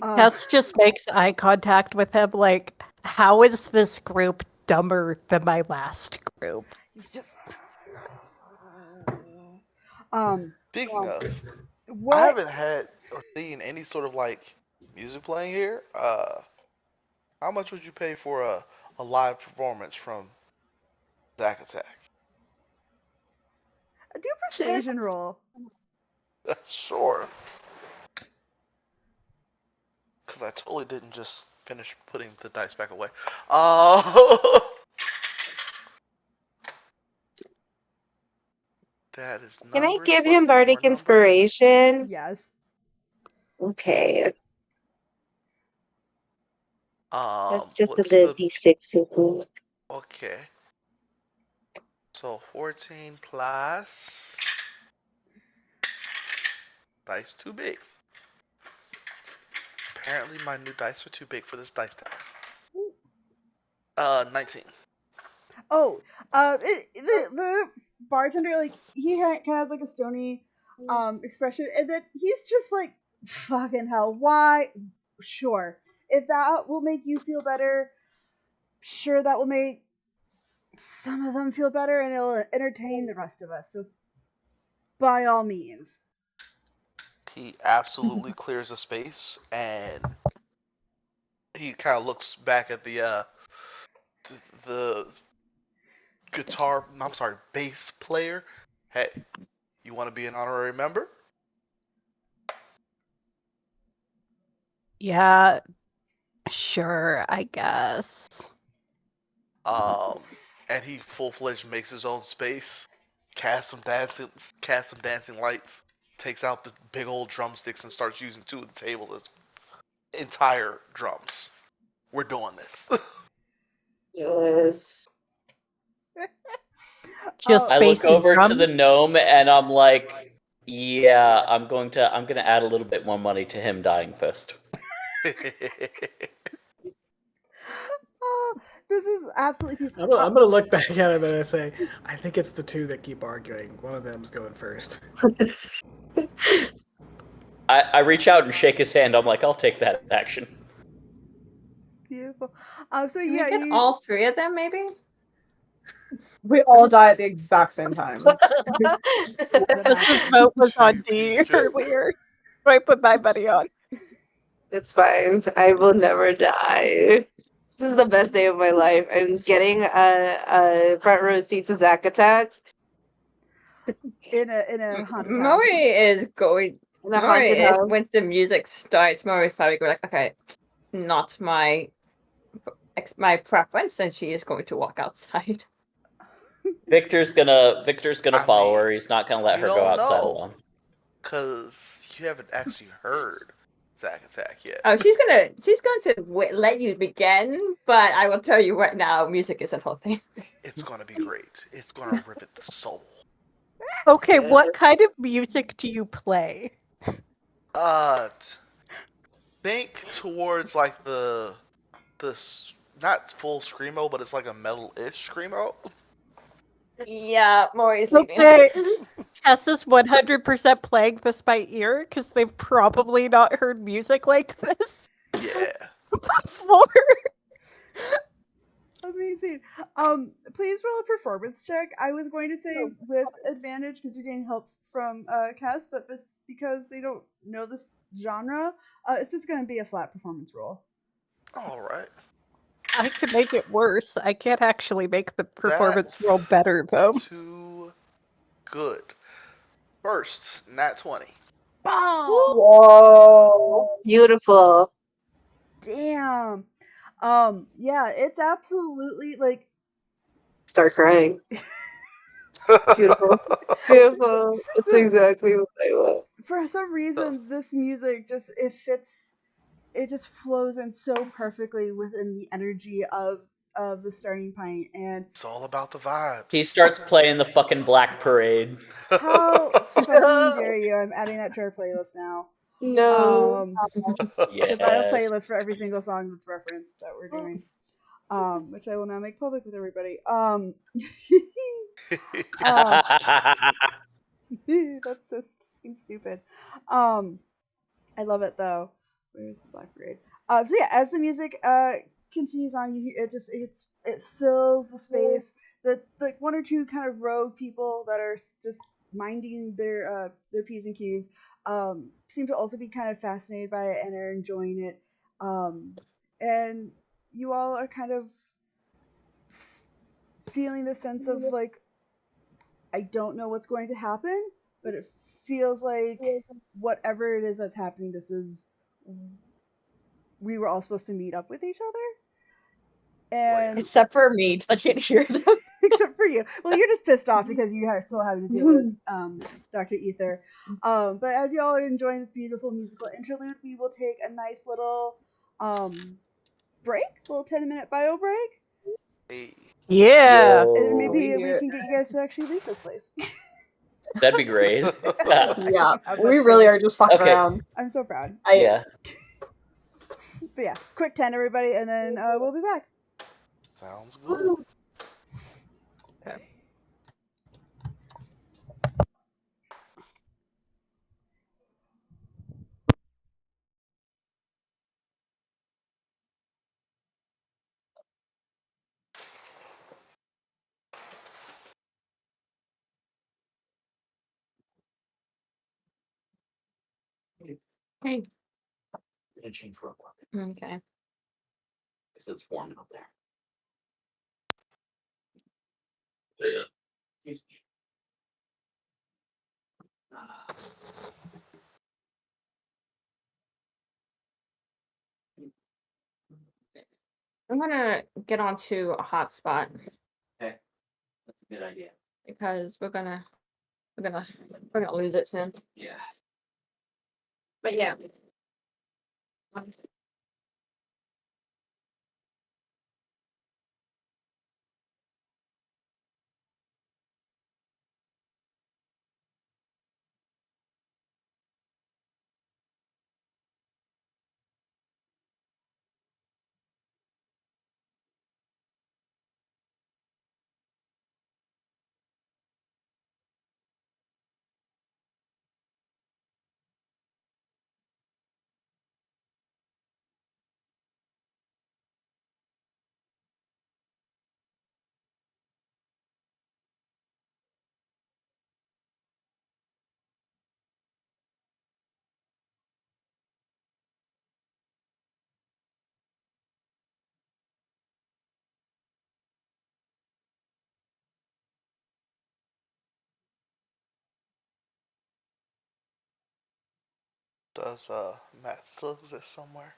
Cass just makes eye contact with him like, how is this group dumber than my last group? He's just Speaking of, I what? haven't had or seen any sort of like music playing here. How much would you pay for a live performance from Zack Attack? Do persuasion roll. Sure. Because I totally didn't just finish putting the dice back away. That is Can I numbers give plus him more bardic numbers. inspiration? Yes. Okay, that's just a What's little the d6. okay? So 14 plus dice too big. Apparently my new dice are too big for this dice tower. 19. Oh, the bartender, like he kind of has like a stony expression, and then he's just like, fucking hell, why? Sure, if that will make you feel better, sure, that will make some of them feel better, and it'll entertain the rest of us. So by all means. He absolutely clears a space and he kind of looks back at the guitar, I'm sorry, bass player. Hey, you want to be an honorary member? Yeah, sure, I guess. Um, and he full fledged makes his own space, casts some dancing lights, takes out the big old drumsticks and starts using two of the tables as entire drums. We're doing this. Yes. Just I look bass and over to the drums. gnome and I'm like, yeah, I'm gonna add a little bit more money to him dying first. Oh, this is absolutely I'm gonna look back at him and I say, I think it's the two that keep arguing. One of them's going first. I reach out and shake his hand. I'm like, I'll take that action. beautiful. So Can yeah, we get you all three of them, maybe? We all die at the exact same time. This vote was on D Shit. earlier. So I put my money on. It's fine. I will never die. This is the best day of my life. I'm getting a front row seat to Zack Attack in a haunted house. Maury is going. in a Maury haunted is house. when the music starts. Maury's probably going like, okay, not my preference, and she is going to walk outside. Victor's gonna I follow mean, her. He's not gonna let you her go don't outside know, alone. because you haven't actually heard Zack attack, yeah. Oh, she's going to let you begin, but I will tell you right now, music isn't her thing. It's gonna be great. It's gonna rip at the soul. Okay, Yeah. what kind of music do you play? Uh, think towards like not full screamo, but it's like a metal-ish screamo. Yeah, Maury's leaving. Okay, Tess is 100% playing this by ear because they've probably not heard music like this Yeah. before. Amazing. Please roll a performance check. I was going to say with advantage because you're getting help from Cass, but because they don't know this genre, it's just going to be a flat performance roll. All right. I can make it worse. I can't actually make the performance That's roll better, though. too good. First, nat 20. Boom! Whoa. Beautiful. Damn. Yeah, it's absolutely like Start crying. Beautiful. Beautiful. It's exactly what I want. for some reason this music just it fits. It just flows in so perfectly within the energy of the starting pint. And It's all about the vibes. He starts playing the fucking Black Parade. how fucking dare you? I'm adding that to our playlist now. No. The final Yes. playlist for every single song that's referenced that we're doing. Which I will now make public with everybody. um, that's so fucking stupid. I love it though. Where's the Black Parade? So yeah, as the music continues on, you hear it fills the space. The like one or two kind of rogue people that are just minding their p's and q's seem to also be kind of fascinated by it and are enjoying it. And you all are kind of feeling the sense of like I don't know what's going to happen, but it feels like whatever it is that's happening, this is we were all supposed to meet up with each other, and Except for me, because I can't hear them. except for you. Well, you're just pissed off because you are still having to deal with Dr. Ether. But as you all are enjoying this beautiful musical interlude, we will take a nice little break, a little 10-minute bio break, Hey. Yeah. and then Yo. maybe we can get you guys to actually leave this place. That'd be great. Yeah, That's we great. really are just fucking Okay. around. I'm so proud. Yeah. But yeah, quick 10, everybody, and then we'll be back. Sounds good. Hey. Gonna change real quick Okay. because it's warm out there. Yeah. I'm gonna get onto a hotspot Okay, that's a good idea. because we're gonna lose it soon. Yeah. But yeah. Does Matt still exist somewhere?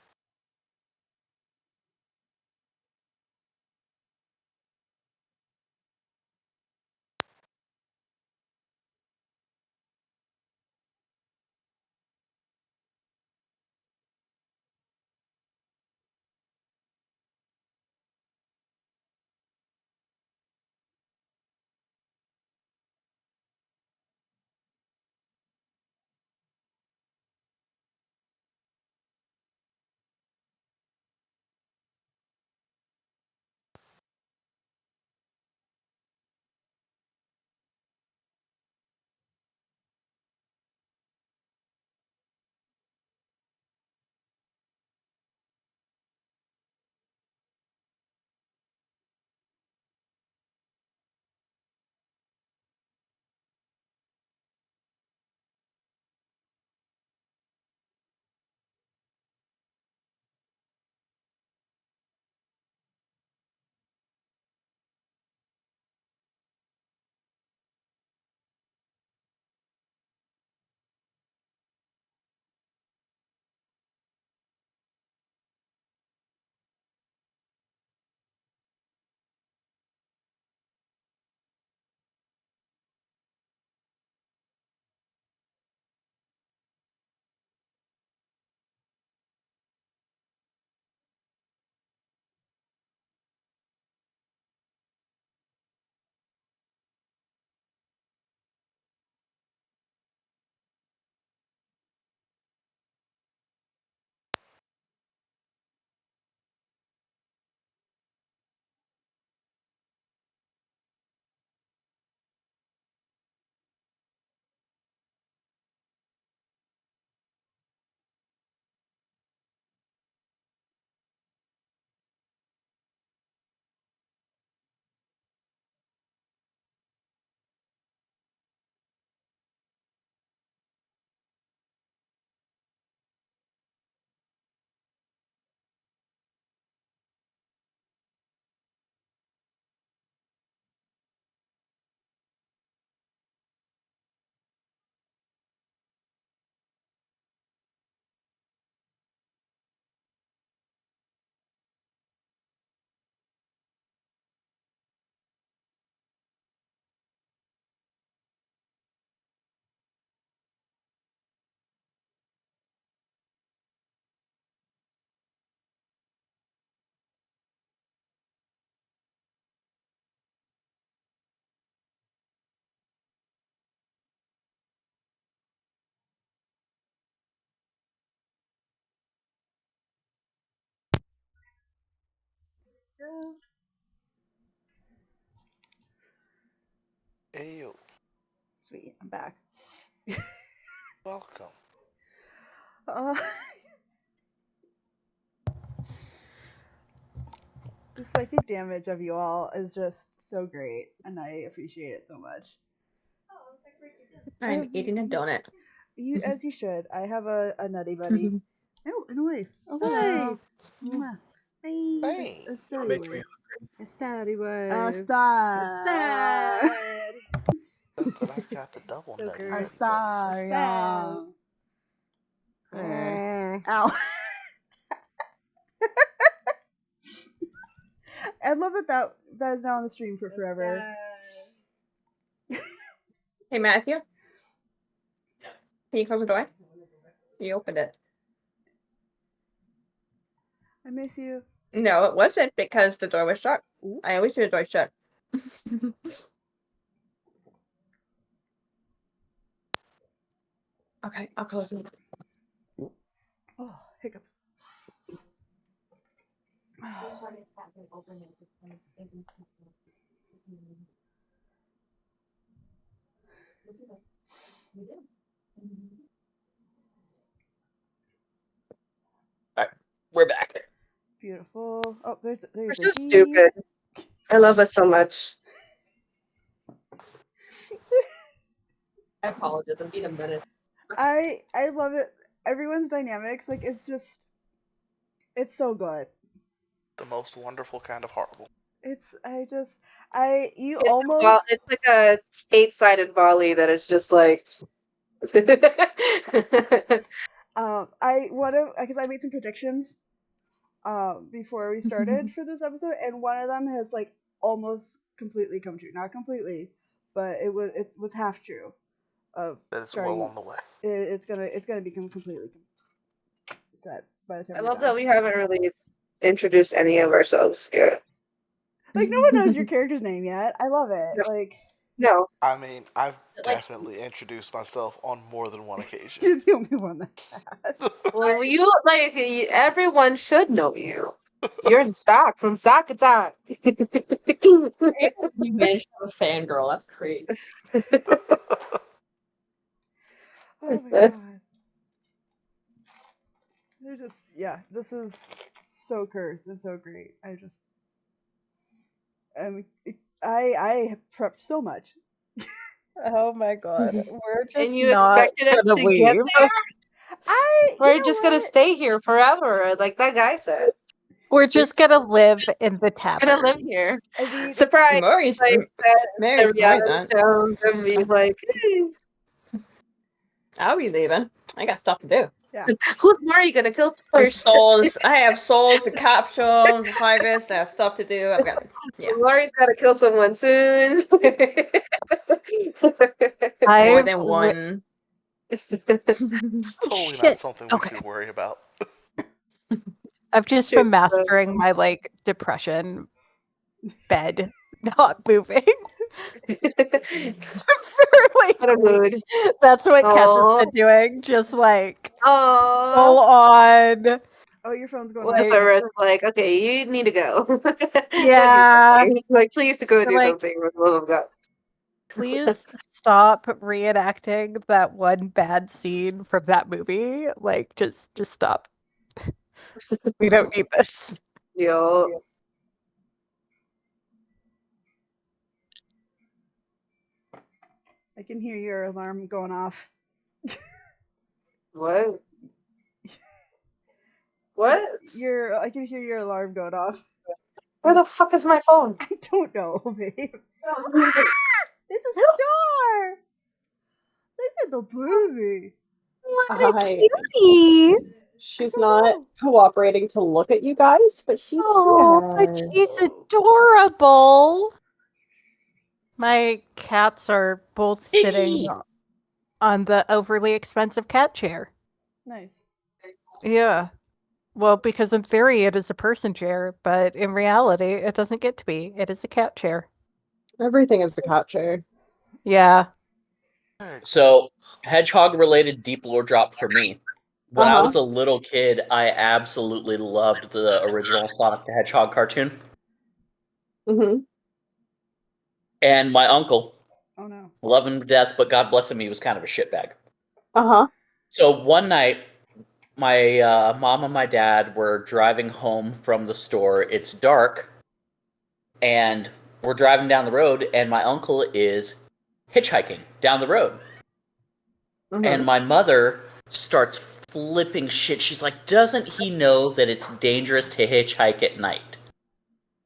Ayo, Sweet, I'm back. welcome. Uh, the psychic damage of you all is just so great, and I appreciate it so much. I'm eating a donut. You, as you should. I have a nutty buddy. Oh, and a wife. Oh, hi. Mwah. Hi. Hey, A study Make me wife. A study word. A star. but I got the double So nutty gross. A buddy. star. Yeah. Ow. I love that is now on the stream for forever. Hey, Matthew. Can you close the door? You opened it. I miss you. No, it wasn't because the door was shut. Ooh. I always leave the door shut. Okay, I'll close it. Oh, hiccups. Alright, we're back. Beautiful. Oh, there's We're a so D. stupid. I love us so much. I apologize. I'm being a menace. I love it. Everyone's dynamics, like it's so good. The most wonderful kind of horrible. It's you It's almost it's like a 8-sided volley that is just like. because I made some predictions before we started for this episode, and one of them has like almost completely come true. Not completely, but it was half true. Of That's starting, well on the way. It's gonna become completely set by the time I we're love done. that we haven't really introduced any of ourselves yet. Like no one knows your character's name yet. I love it. No. Like No. I mean, I've Like- definitely introduced myself on more than one occasion. you're the only one that has. Well, you like everyone should know you. You're Zach from Zack Attack. You managed to have a fangirl. That's crazy. Oh my god. They're just this is so cursed and so great. I have prepped so much. Oh my god. We're just And you not expected us gonna to leave. get there? We're You know just gonna what? stay here forever, like that guy said. We're just gonna live in the Gonna live tavern. here. I mean, Surprise! Murray's Like that, Mary's the reality aunt. show gonna be like, I'll be leaving. I got stuff to do. who's Murray gonna kill first? Souls. I have souls to capture, to harvest. I have stuff to do. I've got. Yeah. Murray's gotta kill someone soon. More than one. It's totally not Shit. something we Okay. should worry about. I've just been mastering my like depression bed not moving. For like What a mood. weeks. That's what Kess has Aw. been doing. Just like Aww. full on. oh, your phone's going Like, off. Lazarus is like, okay, you need to go. Go do yeah. something. Like, please to go do Like- something for the love of God. Please stop reenacting that one bad scene from that movie. Like, just stop. We don't need this. Yo. I can hear your alarm going off. What? What? I can hear your alarm going off. Where the fuck is my phone? I don't know, babe. It's a star. Look at the baby. What a Hi. cutie! She's not cooperating to look at you guys, but she's Oh, but here. she's adorable. My cats are both sitting on the overly expensive cat chair. Nice. Yeah. Well, because in theory it is a person chair, but in reality it doesn't get to be. It is a cat chair. Everything is the cat chair. Yeah. So, hedgehog-related deep lore drop for me. When I Uh-huh. was a little kid, I absolutely loved the original Sonic the Hedgehog cartoon. Mm-hmm. And my uncle, Oh no. love him to death, but God bless him, he was kind of a shitbag. Uh-huh. So one night, my mom and my dad were driving home from the store. It's dark, and we're driving down the road, and my uncle is hitchhiking down the road. Mm-hmm. And my mother starts flipping shit. She's like, doesn't he know that it's dangerous to hitchhike at night?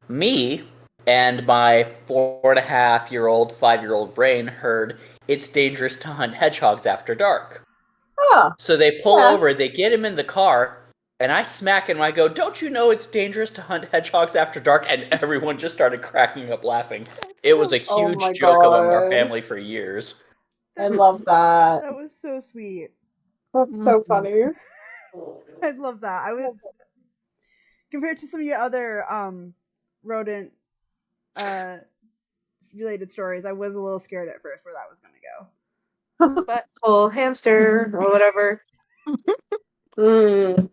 Me and my 4.5-year-old, 5-year-old brain heard it's dangerous to hunt hedgehogs after dark. Oh, So they pull yeah. over, they get him in the car, and I smack him. I go, don't you know it's dangerous to hunt hedgehogs after dark? And everyone just started cracking up laughing. It was a Oh huge my joke among our God. family for years. I love that. That was so sweet. That's so funny. I love that. I would, compared to some of your other rodent related stories, I was a little scared at first where that was going to go. Butthole hamster or whatever. Mm.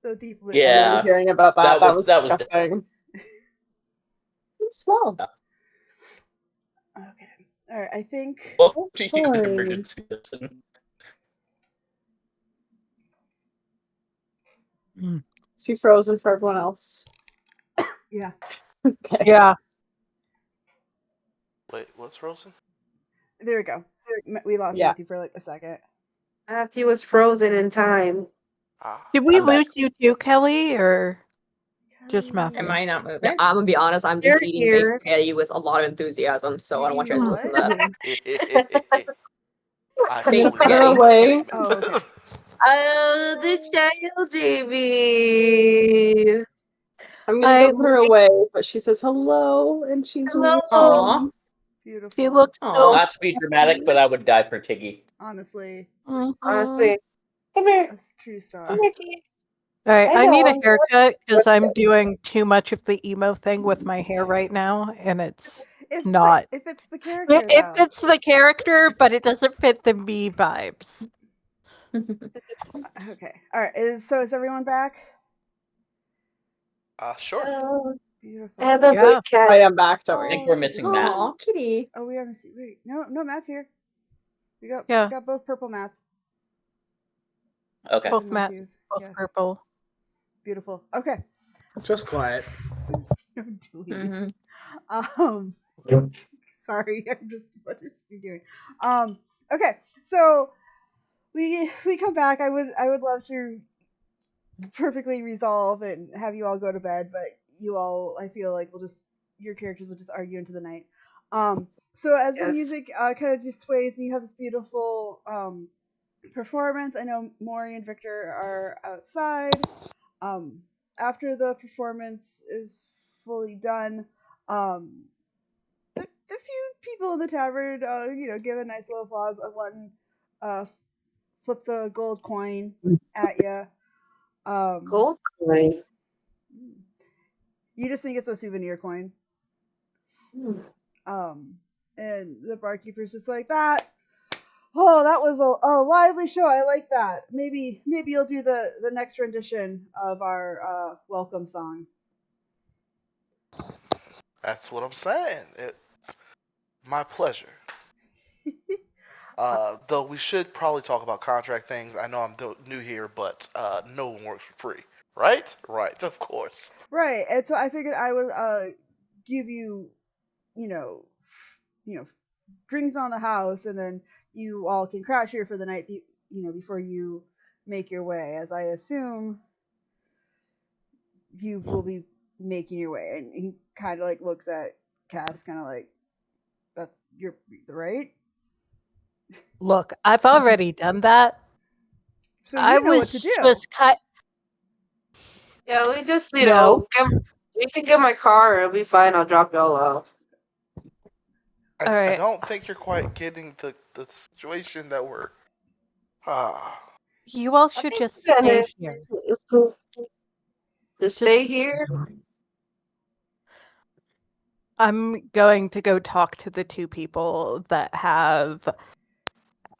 So deeply. I remember Yeah, hearing about that. That was that was disgusting. Smell. Okay. All right. I think. Welcome to Fine. Human Emergency Medicine. Is he frozen for everyone else? Yeah. Okay. Yeah. Wait, what's frozen? There we go. We lost Yeah. Matthew for like a second. Matthew was frozen in time. Ah, Did we I'm back. lose you too, Kelly, or just Matthew? Am I not moving? Yeah, I'm gonna be honest. I'm just You're eating baked here. spaghetti with a lot of enthusiasm, so I don't want you guys to listen to that. I Baked fully spaghetti. second that away. statement. Oh, okay. Oh, the child baby. I'm gonna I go put her away, but she says hello and she's Hello. warm. Beautiful. He looks so Not to be dramatic, but I would die for Tiggy. Honestly, Honestly, come here. a true star. Come here, Tiggy. All right, I I need a know. haircut because I'm doing too much of the emo thing with my hair right now, and it's not. If it's the character It though. fits the character, but it doesn't fit the me vibes. Okay. All right. Is everyone back? Sure. Oh, Beautiful. I have a Yeah. big cat. I am back, don't I worry. think we're missing Matt. Aw, kitty. Oh, we haven't seen. Wait, no, Matt's here. We Yeah. got both purple mats. Okay. Both And Matt, Matthews. both Yes. purple. Beautiful. Okay. Just quiet. Don't do it. Mhm. Sorry, I'm just what is she doing? Okay, so we come back. I would love to perfectly resolve and have you all go to bed, but you all, I feel like, will just your characters will just argue into the night. So as the Yes. music kind of just sways and you have this beautiful performance, I know Maury and Victor are outside. After the performance is fully done, the few people in the tavern, give a nice little applause. One uh, flips a gold coin at you. Gold coin. You just think it's a souvenir coin. Hmm. And the barkeeper's just like that. Oh, that was a lively show. I like that. Maybe you'll do the next rendition of our welcome song. That's what I'm saying. It's my pleasure. Though we should probably talk about contract things. I know I'm new here, but no one works for free, right? Right, of course. Right, and so I figured I would give you, drinks on the house, and then you all can crash here for the night. Before you make your way, as I assume you will be making your way. And he kind of like looks at Cass, kind of like, "That's you're right." Look, I've already done that. So I you know what was to do. just Yeah, we just, No. we can get my car. It'll be fine. I'll drop y'all off. I Alright. don't think you're quite getting the situation that we're. Ah, You all I should think just we're stay gonna here. to stay Just here. I'm going to go talk to the two people that have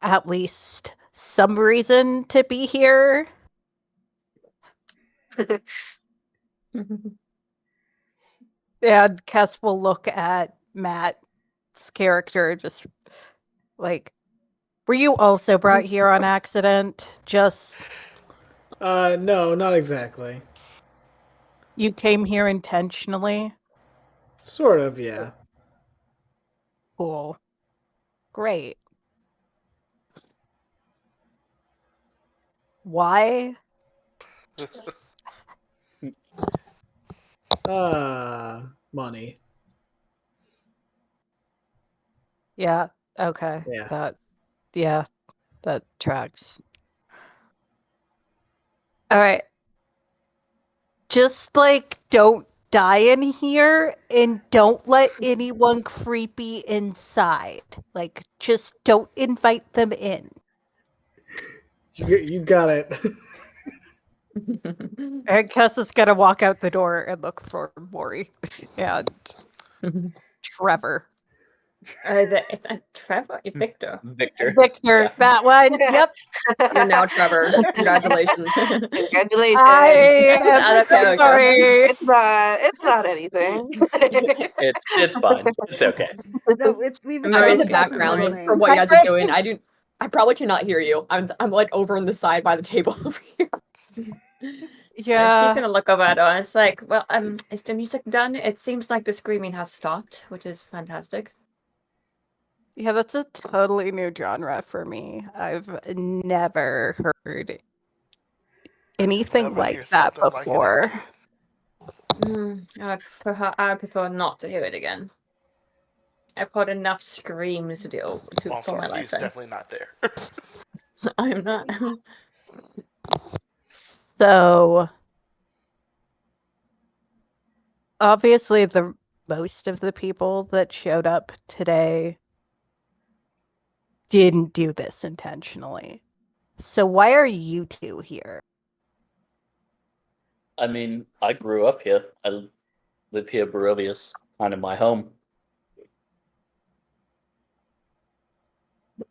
at least some reason to be here. And Kess will look at Matt's character, just like, were you also brought here on accident? Just No, not exactly. you came here intentionally? Sort of, yeah. Cool. Great. Why? Money. Yeah. Okay. Yeah. That tracks. All right. Just like don't die in here and don't let anyone creepy inside. Like just don't invite them in. You got it. And Kess is gonna walk out the door and look for Maury and Trevor. It's Trevor, Victor. Victor. Victor, Yeah. that one. Yep. You're now Trevor. Congratulations. Congratulations. That's his am out of so character. sorry. It's not anything. It's fine. It's okay. No, we've I'm sorry, established the Kess's middle background for name. what you guys are doing. I probably cannot hear you. I'm like over on the side by the table over here. Yeah. She's gonna look over at her. It's like, well, is the music done? It seems like the screaming has stopped, which is fantastic. Yeah, that's a totally new genre for me. I've never heard anything Never like hear that something like it before. again. I prefer not to hear it again. I've heard enough screams to Oh, I'm for my sorry. He's lifetime. definitely not there. I'm not. So obviously the most of the people that showed up today didn't do this intentionally. So why are you two here? I mean, I grew up here. I live here. Barovia's kind of my home.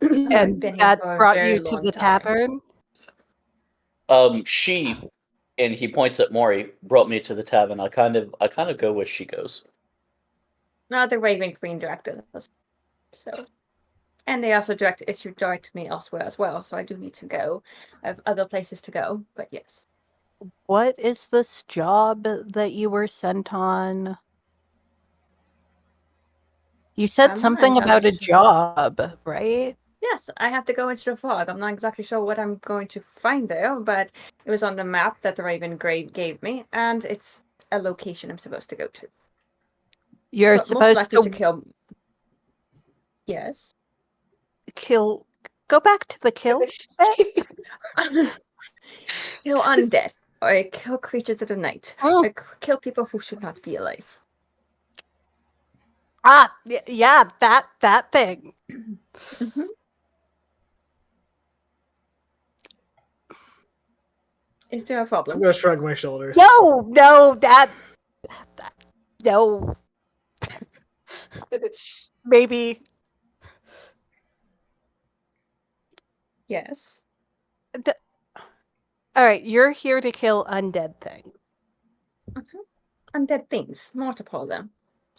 And been here that for a brought very you to long the time. tavern? She, and he points at Maury, brought me to the tavern. I kind of go where she goes. No, the Raven Queen directed us. So, and they also directed me elsewhere as well. So I do need to go. I have other places to go, but yes. What is this job that you were sent on? You said I'm not something entirely about a sure. job, right? Yes, I have to go into the fog. I'm not exactly sure what I'm going to find there, but it was on the map that the Raven Grave gave me, and it's a location I'm supposed to go to. You're So, most supposed likely to to kill. Yes. kill. Go back to the kill. Kill undead, or kill creatures of the night, or kill people who should not be alive. Yeah, that thing. Mm-hmm. Is there a I'm problem? gonna shrug my shoulders. No, no. Maybe. Yes. All right, you're here to kill undead things. Mm-hmm. Undead things, multiple of them.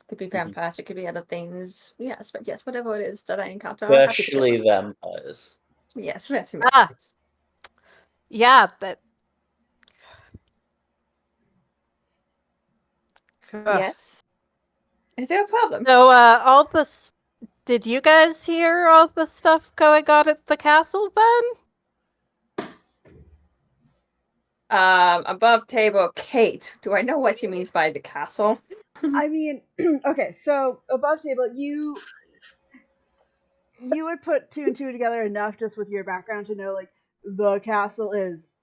Could be vampires, it could be other things. Yes, but yes, whatever it is that I encounter, I'm happy to kill Especially them. vampires. Yes, vampires. Yeah, that. Yes. Is there a problem? So, all this. Did you guys hear all the stuff going on at the castle then? Above table, Kate. Do I know what she means by the castle? I mean, okay, so above table, you would put two and two together enough just with your background to know like the castle is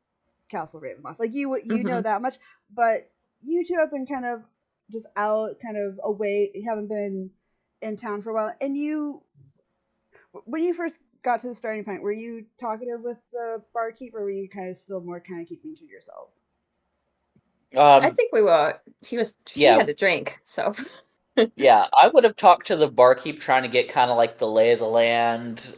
Castle Ravenloft. Like you know that much, but you two have been kind of just out, kind of away, haven't been in town for a while. And when you first got to the starting point, were you talkative with the barkeep, or were you kind of still more kind of keeping to yourselves? I think we were. She Yeah. had a drink, so. Yeah, I would have talked to the barkeep trying to get kind of like the lay of the land,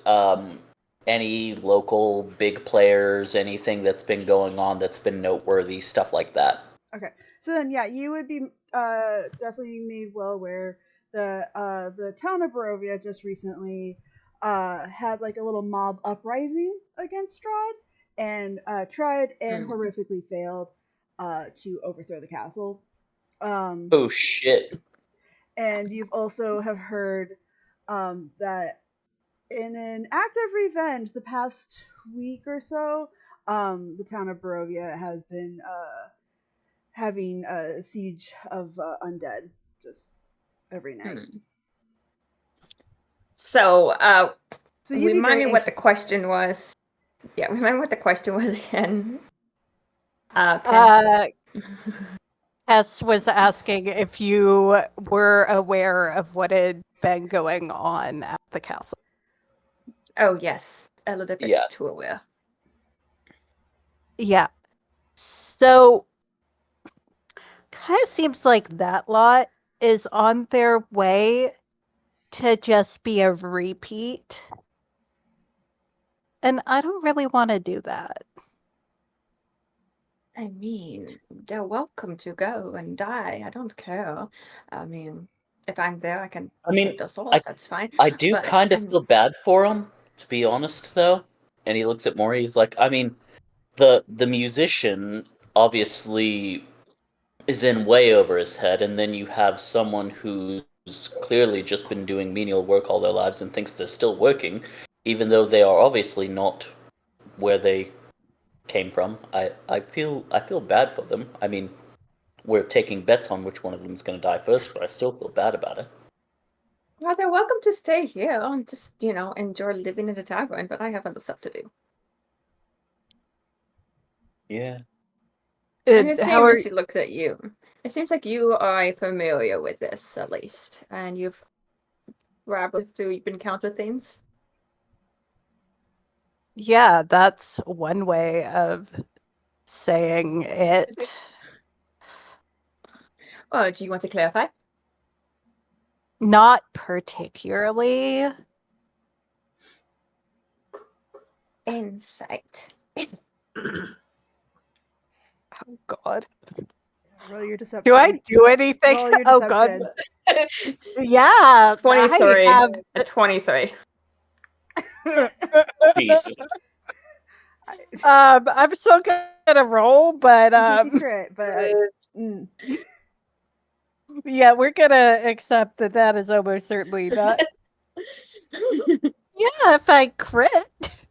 any local big players, anything that's been going on that's been noteworthy, stuff like that. Okay, so then yeah, you would be definitely made well aware that the town of Barovia just recently had like a little mob uprising against Strahd, and tried and Hmm. horrifically failed to overthrow the castle. Um, Oh shit. and you've also have heard that in an act of revenge, the past week or so, the town of Barovia has been having a siege of undead just every night. Hmm. So, So you'd be remind very me what the anxious about question was. Yeah, remind me what the question was again. Pen. Hess was asking if you were aware of what had been going on at the castle. Oh yes, a little bit Yeah. too aware. Yeah. So, kind of seems like that lot is on their way to just be a repeat. And I don't really want to do that. I mean, they're welcome to go and die. I don't care. I mean, if I'm there, I can I mean, take their souls. That's fine. I do But kind of feel bad for him, to be honest, though. And he looks at Maury. He's like, I mean, the musician obviously is in way over his head, and then you have someone who's clearly just been doing menial work all their lives and thinks they're still working, even though they are obviously not where they came from. I feel bad for them. I mean, we're taking bets on which one of them is going to die first, but I still feel bad about it. well, they're welcome to stay here and just, enjoy living in the tavern. But I have other stuff to do. Yeah. And it How are seems, she looks at you. It seems like you are familiar with this, at least, and you've you've encountered things. Yeah, that's one way of saying it. Oh, do you want to clarify? Not particularly. Insight. Oh God. roll your deception. Do I do anything? Roll your Oh God. deception. Yeah. 23. I have A 23. Jesus. I'm still gonna roll, but You think you crit, but yeah, we're gonna accept that that is almost certainly not. Yeah, if I crit.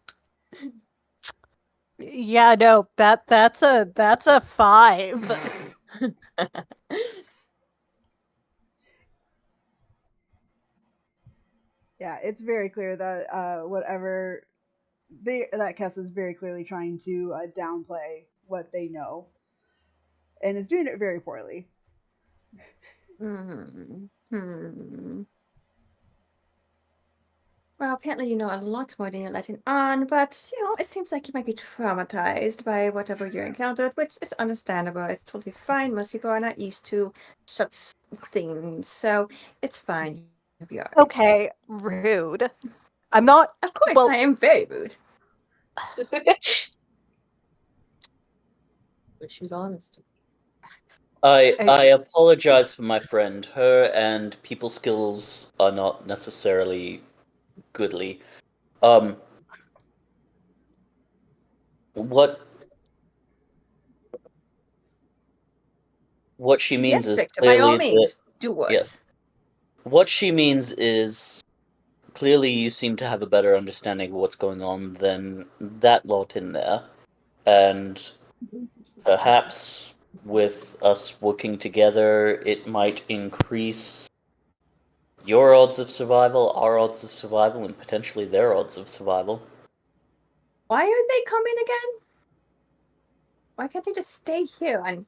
Yeah, no, that's a 5. yeah, it's very clear that whatever that Kess is very clearly trying to downplay what they know, and is doing it very poorly. Well, apparently you know a lot more than you're letting on, but it seems like you might be traumatized by whatever you encountered, which is understandable. It's totally fine. Most people are not used to such things, so it's fine. You'll be alright. Okay, rude. I'm not. Of course, Well, I am very rude. But she's honest. I apologize for my friend. Her and people skills are not necessarily goodly. What she means Yes, is Victor, by all clearly that means, do words. yes. What she means is clearly you seem to have a better understanding of what's going on than that lot in there, and perhaps with us working together, it might increase your odds of survival, our odds of survival, and potentially their odds of survival. Why are they coming again? Why can't they just stay here? And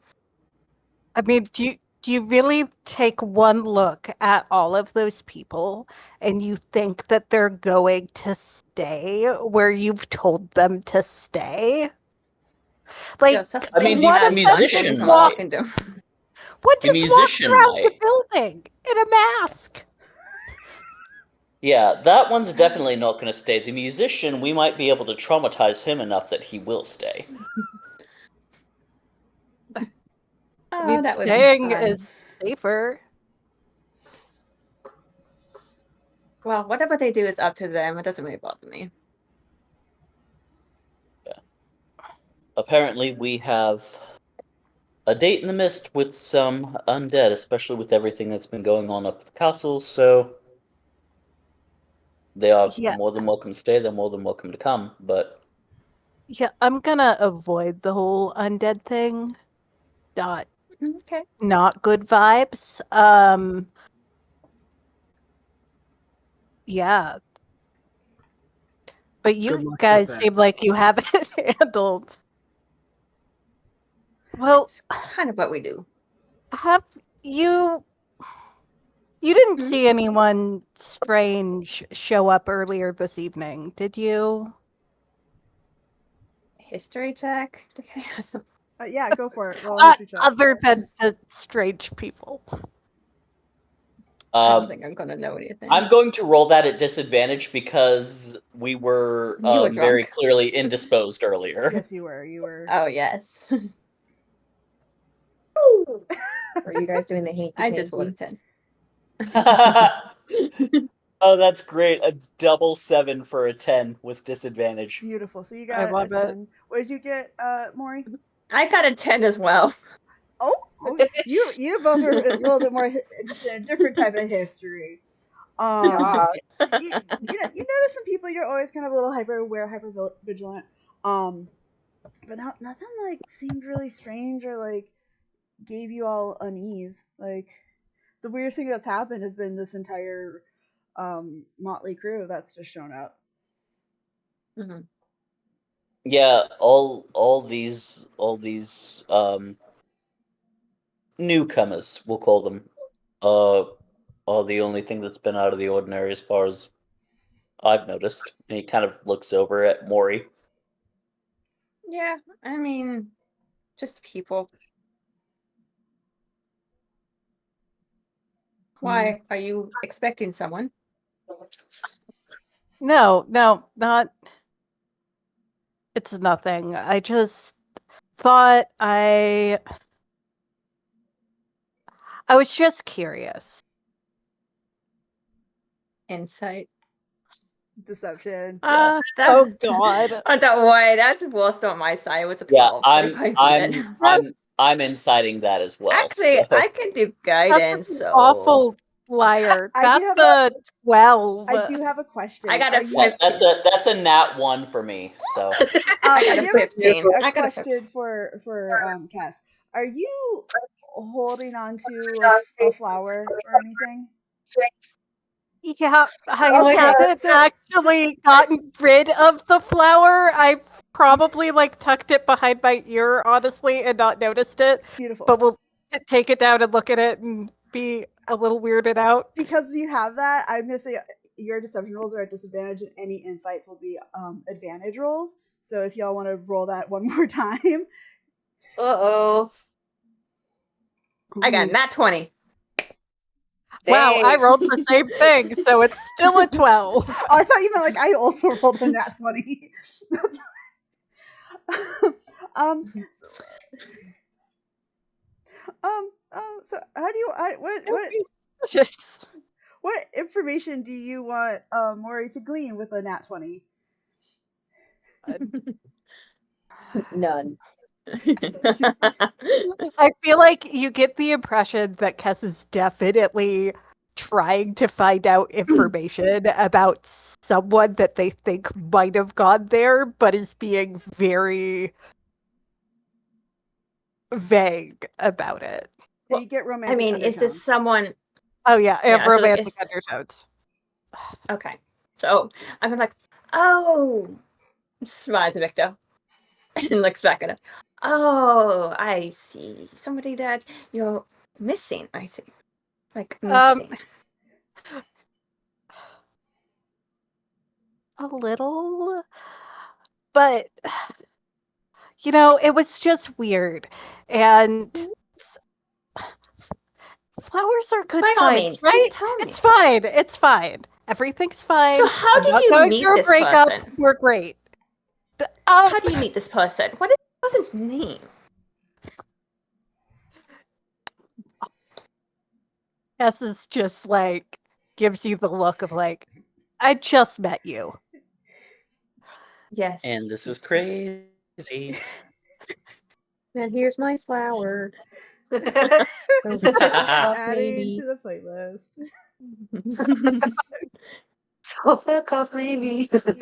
I mean, do you really take one look at all of those people and you think that they're going to stay where you've told them to stay? Like, just that's I mean, one the of them musician just I'm might. walked. walking them. What The just walked musician around the might. building in a mask? Yeah, that one's definitely not going to stay. The musician, we might be able to traumatize him enough that he will stay. I mean, that would be staying fun. is safer. Well, whatever they do is up to them. It doesn't really bother me. Apparently, we have a date in the mist with some undead, especially with everything that's been going on up at the castle, so they are Yeah. more than welcome to stay, they're more than welcome to come, but Yeah, I'm gonna avoid the whole undead thing. Okay. Not good vibes. Yeah. But you Good luck with guys that. seem like you have it handled. Well, It's kind of what we do. have you didn't Mhm. see anyone strange show up earlier this evening, did you? History check. Yeah, go for it. Roll a history check. Other than the strange people. I don't think I'm gonna know anything. I'm going to roll that at disadvantage because we were You were very drunk. clearly indisposed earlier. Yes, you were. You were. Oh yes. Are you guys doing the hanky I just rolled a panky? 10. Oh, that's great. A double 7 for a 10 with disadvantage. Beautiful. So you I got love a it. 10. What did you get, Maury? I got a 10 as well. Oh, you both are a little bit more interested in a different type of history. God. You notice some people you're always kind of a little hyper aware, hyper vigilant. But nothing like seemed really strange or like gave you all unease. Like the weirdest thing that's happened has been this entire motley crew that's just shown up. Mhm. Yeah, all these newcomers, we'll call them, are the only thing that's been out of the ordinary as far as I've noticed. And he kind of looks over at Maury. Yeah, I mean, just people. Why? Are you expecting someone? No, not. It's nothing. I just thought I was just curious. Insight. Deception. Oh That, God. don't worry, that's worse on my side. It was a Yeah, 12. So if I beat it. I'm inciting that as well. Actually, So. I can do That's guidance, an so awful liar. I do That's have a 12. I do have a question. I got Are a you? Yeah, 15. that's a nat 1 for me. So I got I a do have 15. a I got a 15. question for Cass. Are you holding on to like a flower or anything? Yeah, I Okay, haven't so actually gotten rid of the flower. I've probably like tucked it behind my ear, honestly, and not noticed it. beautiful. But we'll take it down and look at it and be a little weirded out. Because you have that, I'm gonna say your deception rolls are at disadvantage, and any insights will be advantage rolls. So if y'all want to roll that one more time, Uh-oh. I got nat 20. Wow, I Dang. rolled the same thing, so it's still a 12. oh, I thought you meant like I also rolled a nat 20. um, so how do you Just what information do you want Maury to glean with a nat 20? None. I feel like you get the impression that Kess is definitely trying to find out information about someone that they think might have gone there, but is being very vague about it. And you get I romantic mean, is this undertones. someone? Oh yeah, I have Yeah, so romantic undertones. Okay. So I'm like, oh, smiles at Victor and looks back at it. Oh, I see. Somebody that you're missing. I see. Like missing. A little, but you know, it was just weird, and flowers are good By all signs, means, right? just tell me. It's fine. It's fine. Everything's fine. So how I'm did not you going meet through a this breakup. person? We're great. How do you meet this person? What is this person's name? Cass is just like gives you the look of like, I just met you. Yes. And this is crazy. And here's my flower. Go fuck off, Adding maybe. to the playlist. So fuck off, maybe. So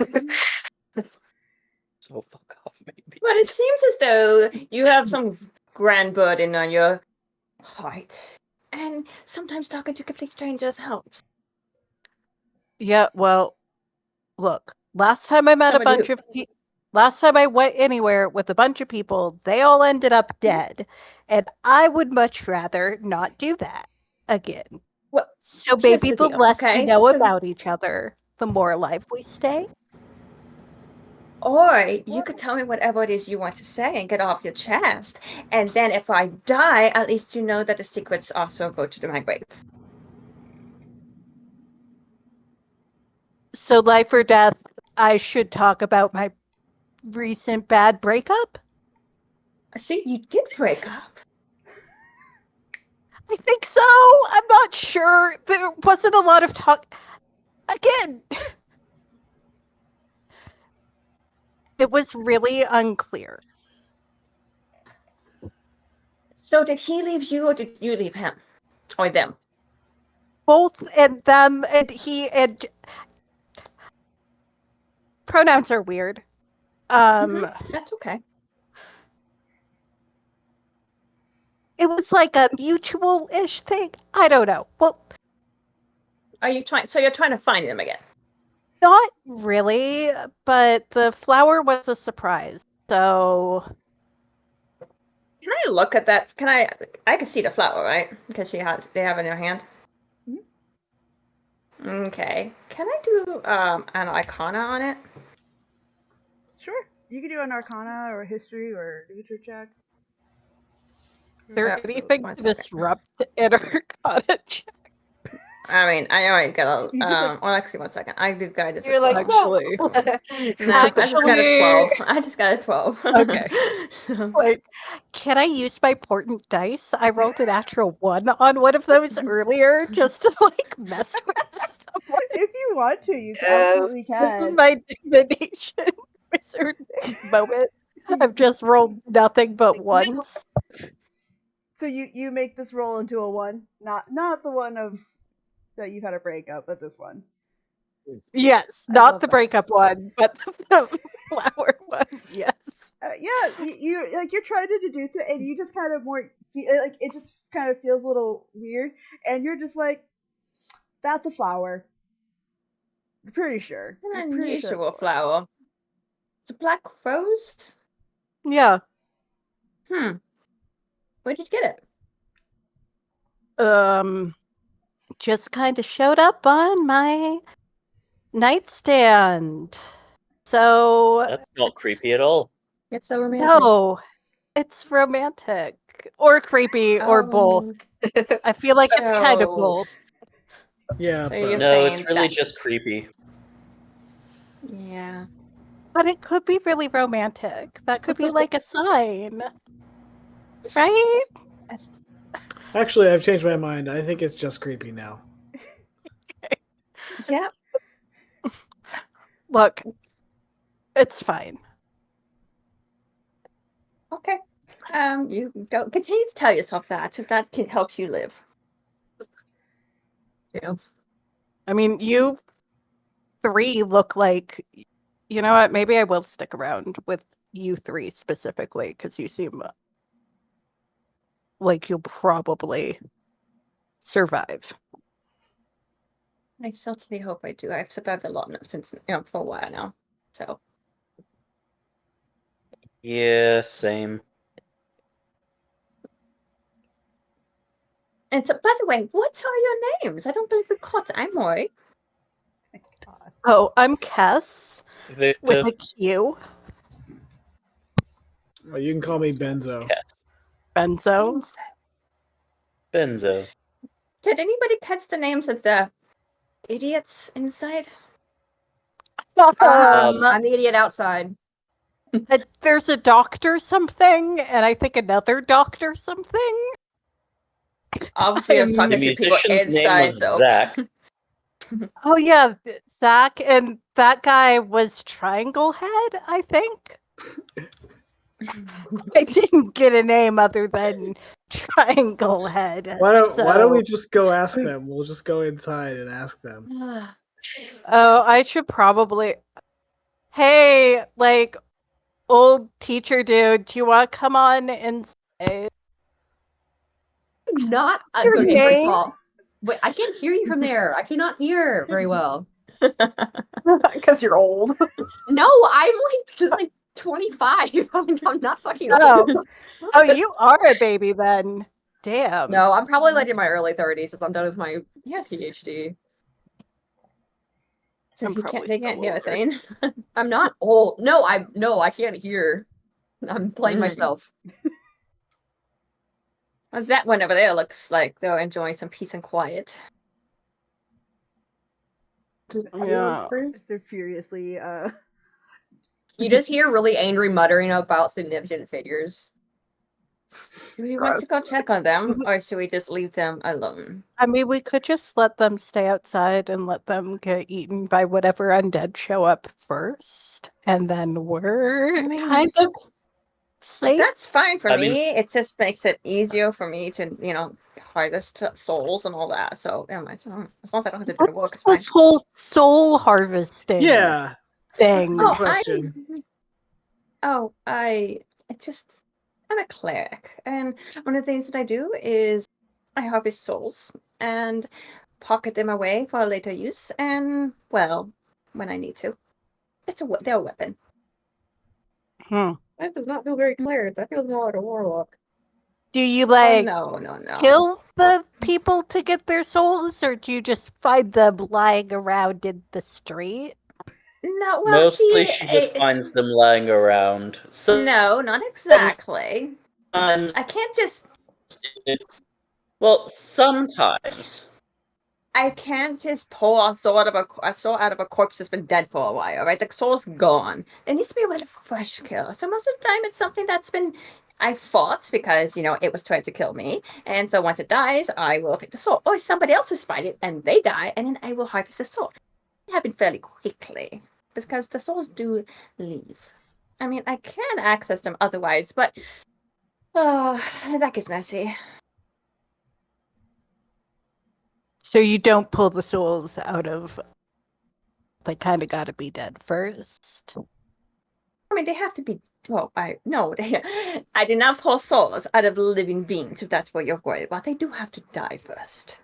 fuck off, maybe. But it seems as though you have some grand burden on your heart. And sometimes talking to complete strangers helps. Yeah, well, look, last time I met a Somebody bunch of people, last time I went anywhere with a bunch of people, they all ended up dead. And I would much rather not do that again. Well, So here's maybe the the deal, less we okay? know So- about each other, the more alive we stay. Or you could tell me whatever it is you want to say and get off your chest. And then if I die, at least you know that the secrets also go to my grave. So life or death, I should talk about my recent bad breakup? I see you did break up. I think so. I'm not sure. There wasn't a lot of talk. Again, it was really unclear. So did he leave you or did you leave him? Or them? Both and them and he and pronouns are weird. That's okay. It was like a mutual-ish thing. I don't know. Well, Are you trying? So you're trying to find them again? not really, but the flower was a surprise. So Can I look at that? Can I? I can see the flower, right? Because they have it in her hand. Okay. Can I do an Arcana on it? Sure. You can do an Arcana or a history or a nature check. is there anything 1 to second. disrupt an Arcana check? I mean, I already got a. You just, like- Well, actually, 1 second. I do guidance You're as well. like, Actually. no. No, I just got a Actually- 12. I just got a 12. Okay. So, Like, can I use my portent dice? I rolled a natural 1 on one of those earlier just to like mess with someone. If you want to, you Yes. absolutely This is can. my divination wizard moment. I've just rolled nothing but ones. So you make this roll into a 1, not the one of that you've had a breakup, but this one. Yes, I not love the that. breakup one, but the flower one. Yes. Yeah, you like you're trying to deduce it, and you just kind of like it just kind of feels a little weird, and you're just like, that's a flower. I'm pretty sure. an I'm pretty sure it's unusual flower. It's a black rose? Yeah. Where did you get it? Just kind of showed up on my nightstand. So That's not creepy at all. It's so romantic. no, it's romantic or creepy or both. I feel like it's kind of So- both. Yeah, So but you're No, it's saying really that- just creepy. Yeah. But it could be really romantic. That could be like a sign. Right? Yes. actually, I've changed my mind. I think it's just creepy now. Yeah. Look, it's fine. Okay. You go continue to tell yourself that if that can help you live. Yeah. I mean, you 3 look like, you know what? Maybe I will stick around with you 3 specifically because you seem like you'll probably survive. I certainly hope I do. I've survived a lot since for a while now. So Yeah, same. and so by the way, what are your names? I don't believe we caught Amoy. Oh, I'm Kess Victor, with a Q. Well, you can call me Benzo. Benzo. Benzo. Did anybody catch the names of the idiots inside? I'm the idiot outside. There's a doctor something, and I think another doctor something. Obviously, I was I'm- talking The to people musician's name inside, was so. Zach. Oh yeah, Zach, and that guy was Triangle Head, I think. I didn't get a name other than Triangle Head. Why don't we so- just go ask them? We'll just go inside and ask them. Oh, I should probably. Hey, like old teacher dude, do you want to come on and say Not a your good first of name? all. Wait, I can't hear you from there. I cannot hear very well. Because you're old. No, I'm like 25. I'm not fucking Oh, old. oh, you are a baby then. Damn. No, I'm probably like in my early 30s since I'm done with my Yes. PhD. So I'm he probably can't. They still can't hear a older. thing. I'm not old. No, I can't hear. I'm playing Mm. myself. Well, that one over there looks like they're enjoying some peace and quiet. Yeah. They're furiously You just hear really angry muttering about significant figures. Do we want to go Gross. check on them, or should we just leave them alone? I mean, we could just let them stay outside and let them get eaten by whatever undead show up first, and then we're I mean, kind of safe. That's fine for I mean, me. It just makes it easier for me to, harvest souls and all that. So, as long as I don't have to do the work, What's it's fine. this whole soul harvesting Yeah, thing? good question. I'm a cleric, and one of the things that I do is I harvest souls and pocket them away for later use, and well, when I need to, they're a weapon. Hmm. That does not feel very clear. That feels more like a warlock. Do you Oh like no. kill the people to get their souls, or do you just find them lying around in the street? No, well, mostly see, she just finds them lying around. no, not exactly. Sometimes I can't just. well, sometimes. I can't just pull a soul out of a corpse that's been dead for a while, right? The soul's gone. There needs to be a way to fresh kill. So most of the time, it's something that's been I fought because it was trying to kill me, and so once it dies, I will take the soul. Or somebody else is fighting and they die, and then I will harvest the soul. It happened fairly quickly because the souls do leave. I mean, I can access them otherwise, but that gets messy. So you don't pull the souls out of. They kind of got to be dead first. I mean, they have to be. Well, I did not pull souls out of living beings. If that's what you're worried about, they do have to die first.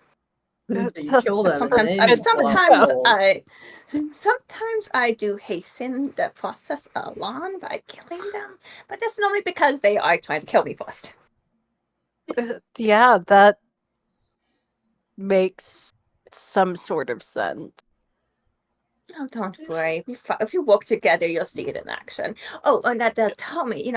So you kill them. Sometimes and then good. you pull out Sometimes souls. sometimes I do hasten the process along by killing them, but that's normally because they are trying to kill me first. Yeah, that makes some sort of sense. Oh, don't worry. If you work together, you'll see it in action. Oh, and that does tell me,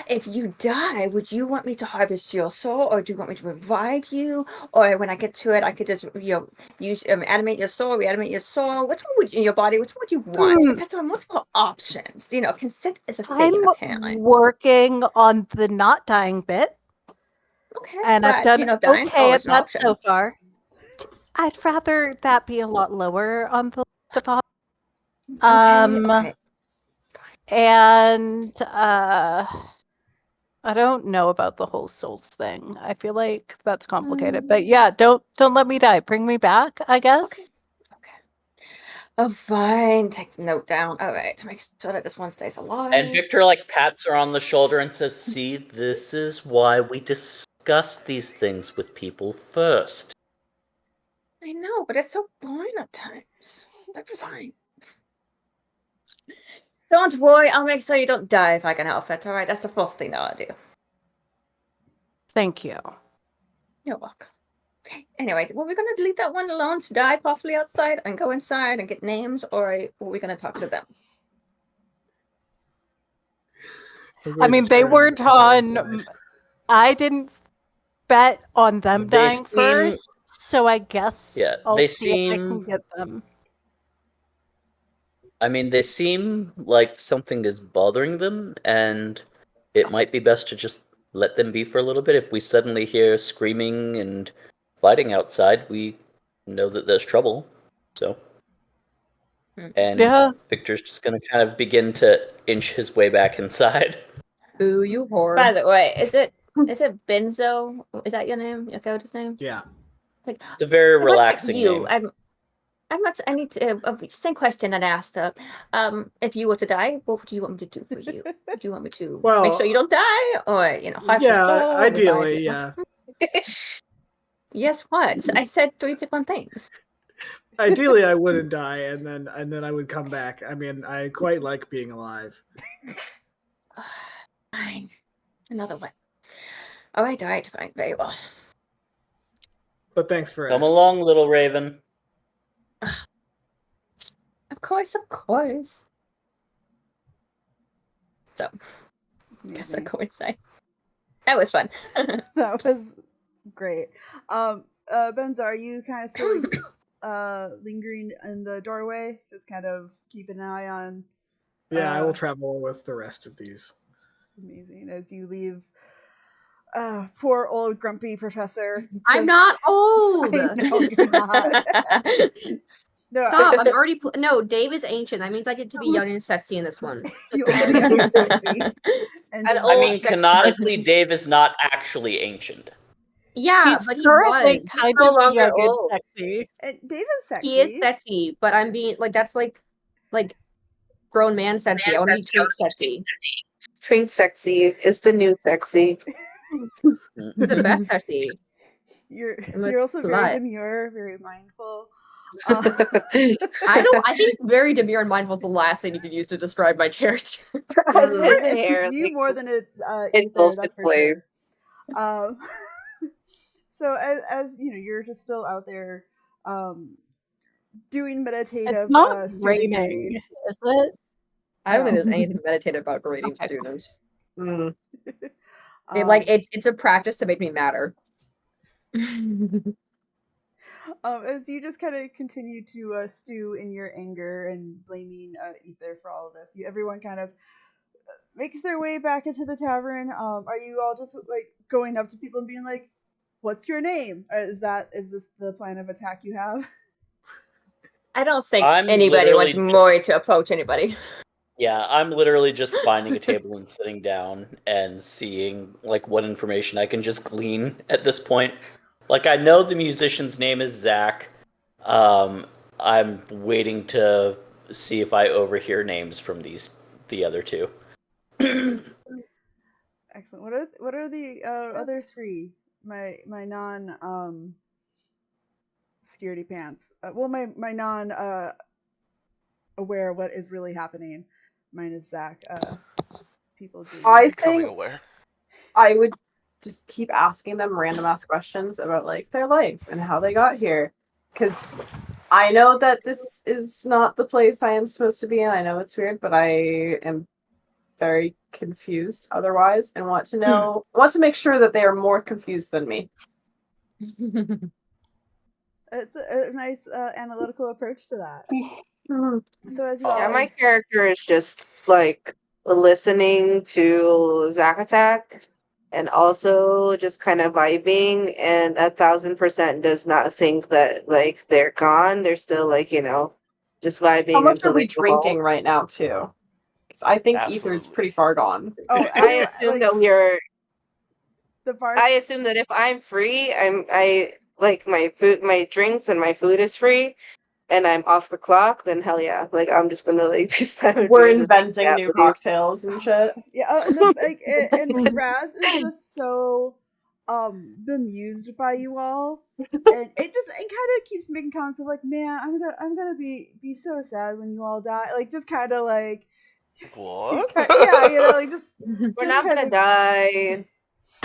if you die, would you want me to harvest your soul, or do you want me to revive you? Or when I get to it, I could just, use animate your soul, reanimate your soul. Which one would in your body? Which one would you want? Because there are multiple options. Consent is a thing, I'm apparently. working on the not dying bit, Okay, and I've but done dying's okay always at an that option. so far. I'd rather that be a lot lower on the list of Okay. and I don't know about the whole souls thing. I feel like that's complicated. But yeah, don't let me die. Bring me back, I guess. Okay. Oh, fine. Take the note down. All right, to make sure that this one stays alive. And Victor pats her on the shoulder and says, "See, this is why we discuss these things with people first." I know, but it's so boring at times. That's fine. Don't worry, I'll make sure you don't die if I can help it. All right, that's the first thing that I'll do. Thank you. You're welcome. Anyway, were we going to leave that one alone to die possibly outside and go inside and get names, or were we going to talk to them? I mean, they weren't on. I didn't bet on them They dying seem- first, so I guess Yeah, I'll they see if I seem. can get them. I mean, they seem like something is bothering them, and it might be best to just let them be for a little bit. If we suddenly hear screaming and fighting outside, we know that there's trouble. So, and Yeah. Victor's just gonna kind of begin to inch his way back inside. Boo, you whore. By the way, is it Benzo? Is that your name? Your character's name? Yeah. Like, It's a very what about relaxing you? name. I'm not. I need to. Same question that I asked her. If you were to die, what would you want me to do for you? Would you want me to make sure you don't die, or half your Yeah, soul? ideally, yeah. Yes. What? I said 3 different things. Ideally, I wouldn't die, and then I would come back. I mean, I quite like being alive. Fine. Another one. All right. Fine. Very well. But thanks for Come asking. along, little Raven. Of course. So, guess I'll go inside. That was fun. That was great. Benza, are you kind of still lingering in the doorway? Just kind of keeping an eye on. Yeah, I will travel with the rest of these. Amazing. As you leave, poor old grumpy professor. I'm not old. I know you're not. No, Stop! I'm already. No, Dave is ancient. That means I get to be young and sexy in this one. You are young and sexy. And An I old mean, sexy canonically, person. Dave is not actually ancient. Yeah, He's but he currently was. kind no of longer young and old. sexy. And Dave is sexy. He is sexy, but I'm being like that's like grown man sexy. I want to be twink sexy. Twink sexy is the new sexy. It's the best sexy. You're also very demure, very mindful. I think very demure and mindful is the last thing you could use to describe my character. It's you more than it's Ether, that's for sure. So as you know, you're just still out there doing meditative It's not student raining, duties. is it? I don't think there's anything meditative about grading students. Cool. It's a practice to make me matter. As you just kind of continue to stew in your anger and blaming Ether for all of this, everyone kind of makes their way back into the tavern. Are you all just like going up to people and being like, "What's your name?" Is this the plan of attack you have? I don't think I'm anybody wants literally more to approach anybody. Yeah, I'm literally just finding a table and sitting down and seeing like what information I can just glean at this point. Like I know the musician's name is Zach. I'm waiting to see if I overhear names from the other two. Excellent. What are the other three? My non security pants. My non aware of what is really happening. Mine is Zach. People do. I Becoming think aware. I would just keep asking them random ass questions about like their life and how they got here. Because I know that this is not the place I am supposed to be in. I know it's weird, but I am very confused otherwise and want to make sure that they are more confused than me. It's a nice analytical approach to that. So as you Yeah, my character is just like listening to Zack Attack and also just kind of vibing, and 1,000% does not think that like they're gone. They're still like, just vibing How much until are we they go home. drinking right now too? Because I think Ether's Absolutely. pretty far gone. Oh, I assume that we're. the bar. I assume that if I'm free, I like my food, my drinks, and my food is free, and I'm off the clock. Then hell yeah, like I'm just gonna like be slamming We're beers and taking inventing nap new with you. cocktails and shit. Yeah, and Raz is just so bemused by you all, and it kind of keeps making comments of like, man, I'm gonna be so sad when you all die, like just kind of like What? yeah, like just We're not gonna die.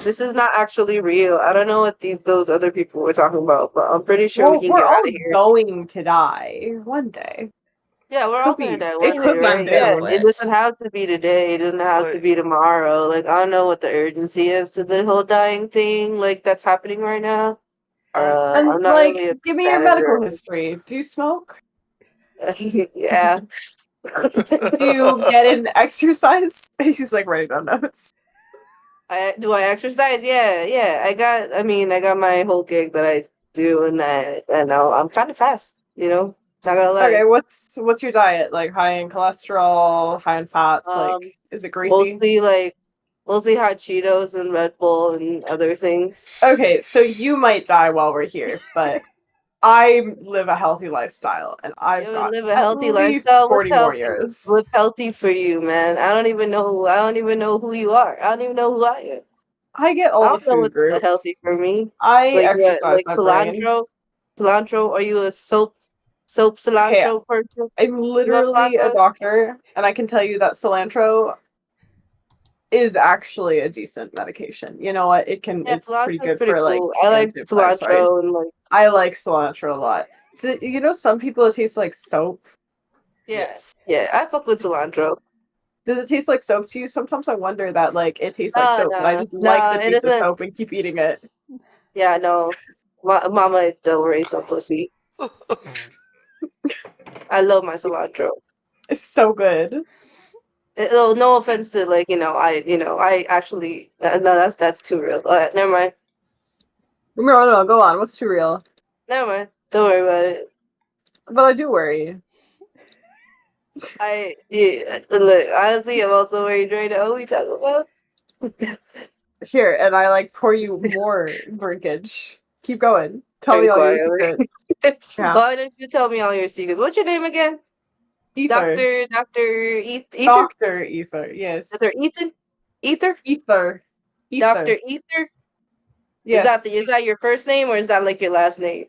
This is not actually real. I don't know what those other people were talking about, but I'm pretty sure we can We're get out all of here. going to die one day. Yeah, we're all gonna die one It could day, be right? Yeah, soon. it doesn't have to be today. It doesn't have to be tomorrow. Like I don't know what the urgency is to the whole dying thing, like that's happening right now. And I'm not like, really a give me your fan of medical it. history. Do you smoke? Yeah. Do you get in exercise? He's like writing down notes. Do I exercise? Yeah, yeah. I got my whole gig that I do, and I know I'm kind of fast. Not gonna Okay, lie. what's your diet? Like high in cholesterol, high in fats, like Um, is it greasy? mostly hot Cheetos and Red Bull and other things. Okay, so you might die while we're here, but I live a healthy lifestyle and I've You got live a at healthy least lifestyle. What's 40 more healthy? years. What's healthy for you, man? I don't even know who you are. I don't even know who I am. I get I all the don't know food what's healthy groups. for me. I Like what? exercise Like my brain. cilantro? Cilantro? Are you a soap Okay, cilantro person? I'm You know what literally a cilantro is? doctor, and I can tell you that cilantro is actually a decent medication. You know what? Yeah, It's pretty cilantro is good pretty for like cool. I like anti-inflammatory. cilantro and like I like cilantro a lot. You know, some people it tastes like soap. yeah, Yes. yeah. I fuck with cilantro. Does it taste like soap to you? Sometimes I wonder that like it tastes like Nah, soap, but I nah, just like nah. the It taste of doesn't. soap and keep eating it. Yeah, no. Mama don't raise no pussy. I love my cilantro. It's so good. Oh, no offense to like I actually no that's too real. Never mind, No, no, go on. What's too real? never mind. Don't worry about it. But I do worry. Look, honestly, I'm also very drained. What we talk about? Here, and I like pour you more drinkage. Keep going. Tell Very me all your quietly. secrets. Yeah. Why don't you tell me all your secrets? What's your name again? Ether. Doctor Ether. Doctor Ether. Yes. Doctor Ethan. Ether. Ether. Ether. Doctor Ether. Yes. Is that your first name or is that like your last name?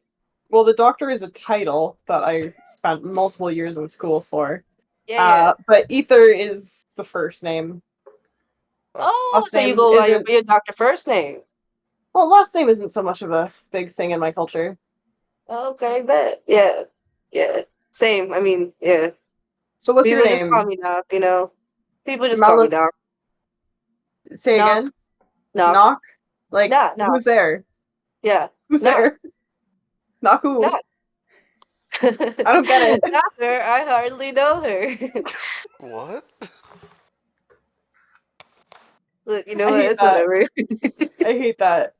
Well, the doctor is a title that I spent multiple years in school for. Yeah, yeah. But Ether is the first name. Oh, Last so you name go by isn't. your doctor first name. Well, last name isn't so much of a big thing in my culture. Okay, bet. Yeah. Yeah. Same. I mean, yeah. So, what's your People just call name? me Knock. People just call me Mal- Knock. Say Knock. again. Knock. Knock. Like Knock. who's there? Yeah. Who's Knock. there? Knock who? Knock. I don't get it. Knock her. I hardly know her. What? Look, you know I what? hate It's that. whatever. I hate that.